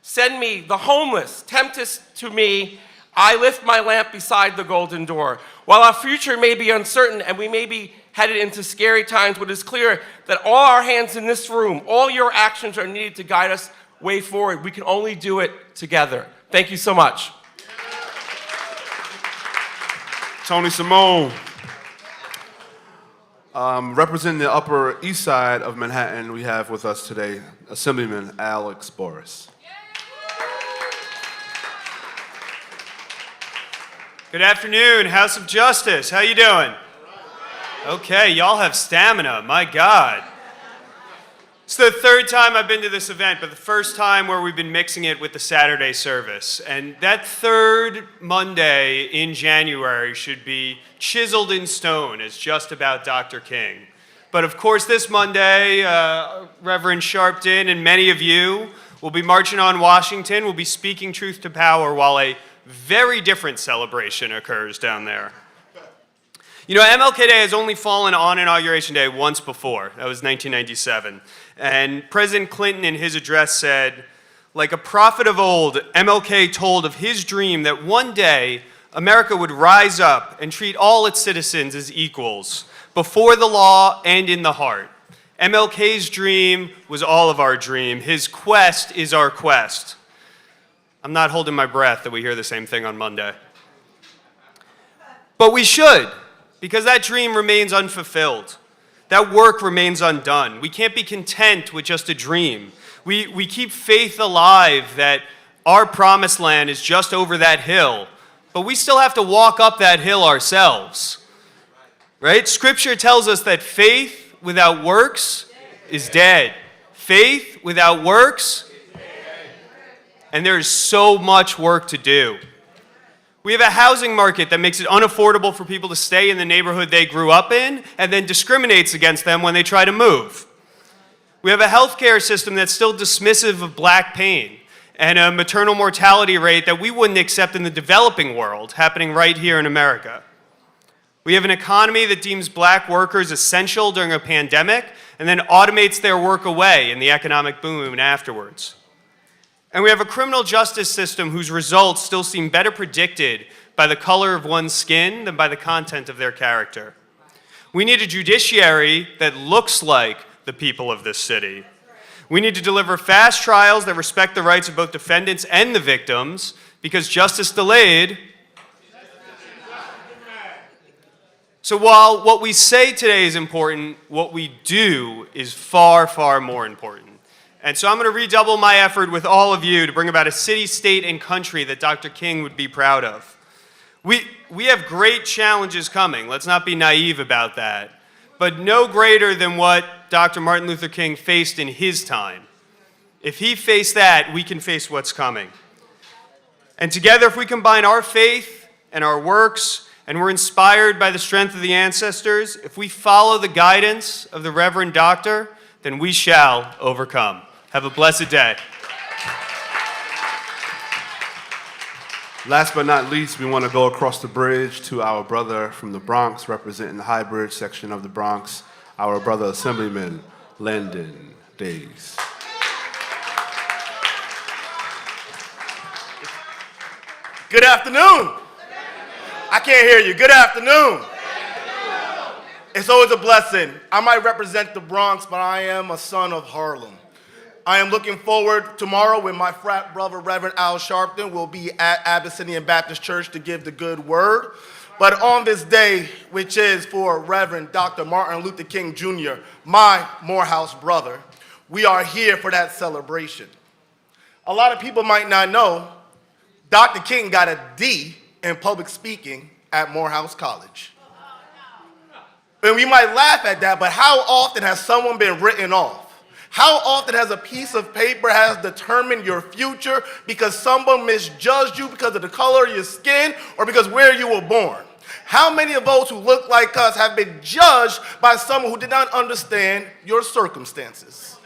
N: Send me the homeless, tempest to me. I lift my lamp beside the golden door. While our future may be uncertain and we may be headed into scary times, what is clear that all our hands in this room, all your actions are needed to guide us way forward. We can only do it together. Thank you so much.
F: Tony Simone. Representing the Upper East Side of Manhattan, we have with us today Assemblyman Alex Boris.
O: Good afternoon, House of Justice. How you doing? Okay, y'all have stamina, my God. It's the third time I've been to this event, but the first time where we've been mixing it with the Saturday service. And that third Monday in January should be chiseled in stone as just about Dr. King. But of course, this Monday, Reverend Sharpton and many of you will be marching on Washington, will be speaking truth to power while a very different celebration occurs down there. You know, MLK Day has only fallen on Inauguration Day once before. That was 1997. And President Clinton in his address said, like a prophet of old, MLK told of his dream that one day America would rise up and treat all its citizens as equals, before the law and in the heart. MLK's dream was all of our dream. His quest is our quest. I'm not holding my breath that we hear the same thing on Monday. But we should, because that dream remains unfulfilled. That work remains undone. We can't be content with just a dream. We keep faith alive that our promised land is just over that hill, but we still have to walk up that hill ourselves. Right? Scripture tells us that faith without works is dead. Faith without works, and there is so much work to do. We have a housing market that makes it unaffordable for people to stay in the neighborhood they grew up in and then discriminates against them when they try to move. We have a healthcare system that's still dismissive of black pain and a maternal mortality rate that we wouldn't accept in the developing world happening right here in America. We have an economy that deems black workers essential during a pandemic and then automates their work away in the economic boom afterwards. And we have a criminal justice system whose results still seem better predicted by the color of one's skin than by the content of their character. We need a judiciary that looks like the people of this city. We need to deliver fast trials that respect the rights of both defendants and the victims, because justice delayed. So while what we say today is important, what we do is far, far more important. And so I'm going to redouble my effort with all of you to bring about a city, state, and country that Dr. King would be proud of. We have great challenges coming. Let's not be naive about that. But no greater than what Dr. Martin Luther King faced in his time. If he faced that, we can face what's coming. And together, if we combine our faith and our works, and we're inspired by the strength of the ancestors, if we follow the guidance of the Reverend Doctor, then we shall overcome. Have a blessed day.
F: Last but not least, we want to go across the bridge to our brother from the Bronx, representing the High Bridge section of the Bronx, our brother Assemblyman Landon Days.
A: Good afternoon. I can't hear you. Good afternoon. It's always a blessing. I might represent the Bronx, but I am a son of Harlem. I am looking forward tomorrow when my frat brother, Reverend Al Sharpton, will be at Abyssinian Baptist Church to give the good word. But on this day, which is for Reverend Dr. Martin Luther King Jr., my Morehouse brother, we are here for that celebration. A lot of people might not know, Dr. King got a D in public speaking at Morehouse College. And we might laugh at that, but how often has someone been written off? How often has a piece of paper has determined your future because someone misjudged you because of the color of your skin or because where you were born? How many of those who look like us have been judged by someone who did not understand your circumstances?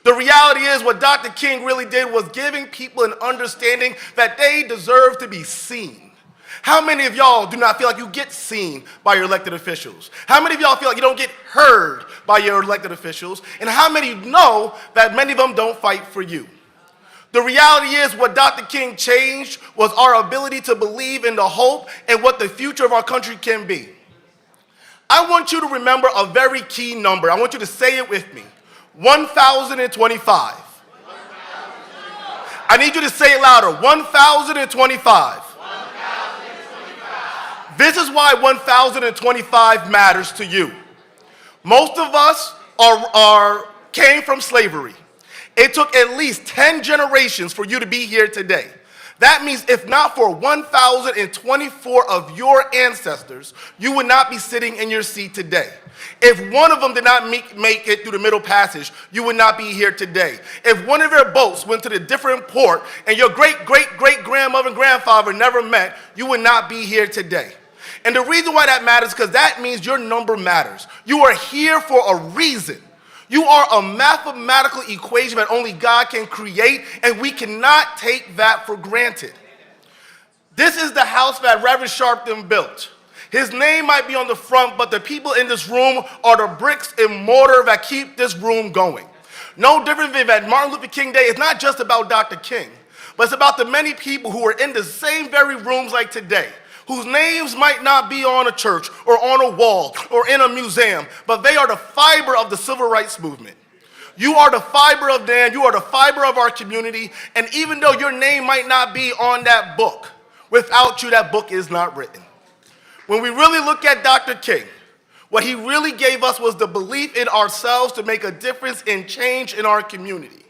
A: The reality is what Dr. King really did was giving people an understanding that they deserve to be seen. How many of y'all do not feel like you get seen by your elected officials? How many of y'all feel like you don't get heard by your elected officials? And how many know that many of them don't fight for you? The reality is what Dr. King changed was our ability to believe in the hope and what the future of our country can be. I want you to remember a very key number. I want you to say it with me. 1,025. I need you to say it louder. 1,025. This is why 1,025 matters to you. Most of us came from slavery. It took at least 10 generations for you to be here today. That means if not for 1,024 of your ancestors, you would not be sitting in your seat today. If one of them did not make it through the Middle Passage, you would not be here today. If one of your boats went to the different port and your great-great-great-grandmother and grandfather never met, you would not be here today. And the reason why that matters is because that means your number matters. You are here for a reason. You are a mathematical equation that only God can create, and we cannot take that for granted. This is the house that Reverend Sharpton built. His name might be on the front, but the people in this room are the bricks and mortar that keep this room going. No different than that Martin Luther King Day is not just about Dr. King, but it's about the many people who are in the same very rooms like today, whose names might not be on a church or on a wall or in a museum, but they are the fiber of the civil rights movement. You are the fiber of Dan, you are the fiber of our community, and even though your name might not be on that book, without you, that book is not written. When we really look at Dr. King, what he really gave us was the belief in ourselves to make a difference and change in our community.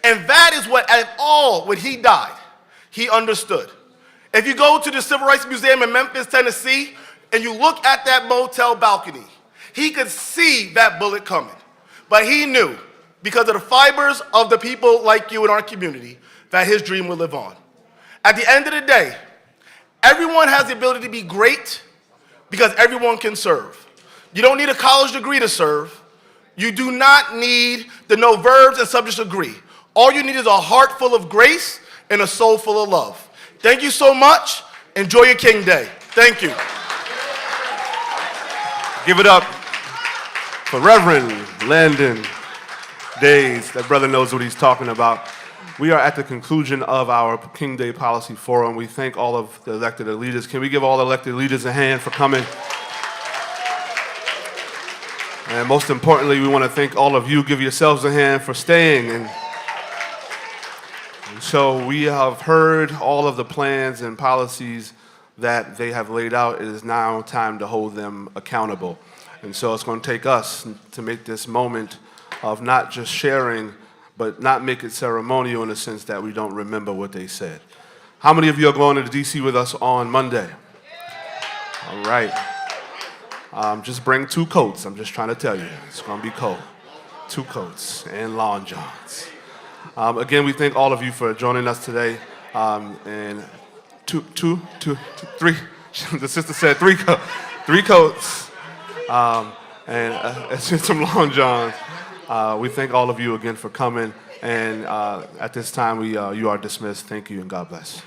A: And that is what, at all, when he died, he understood. If you go to the Civil Rights Museum in Memphis, Tennessee, and you look at that motel balcony, he could see that bullet coming. But he knew, because of the fibers of the people like you in our community, that his dream would live on. At the end of the day, everyone has the ability to be great because everyone can serve. You don't need a college degree to serve. You do not need to know verbs and subjects agree. All you need is a heart full of grace and a soul full of love. Thank you so much. Enjoy your King Day. Thank you.
F: Give it up for Reverend Landon Days. That brother knows what he's talking about. We are at the conclusion of our King Day Policy Forum. We thank all of the elected leaders. Can we give all the elected leaders a hand for coming? And most importantly, we want to thank all of you. Give yourselves a hand for staying. And so we have heard all of the plans and policies that they have laid out. It is now time to hold them accountable. And so it's going to take us to make this moment of not just sharing, but not make it ceremonial in the sense that we don't remember what they said. How many of you are going to D.C. with us on Monday? All right. Just bring 2 coats. I'm just trying to tell you. It's going to be cold. 2 coats and Long Johns. Again, we thank all of you for joining us today. And two, 3. The sister said 3 coats. And some Long Johns. We thank all of you again for coming. And at this time, you are dismissed. Thank you and God bless.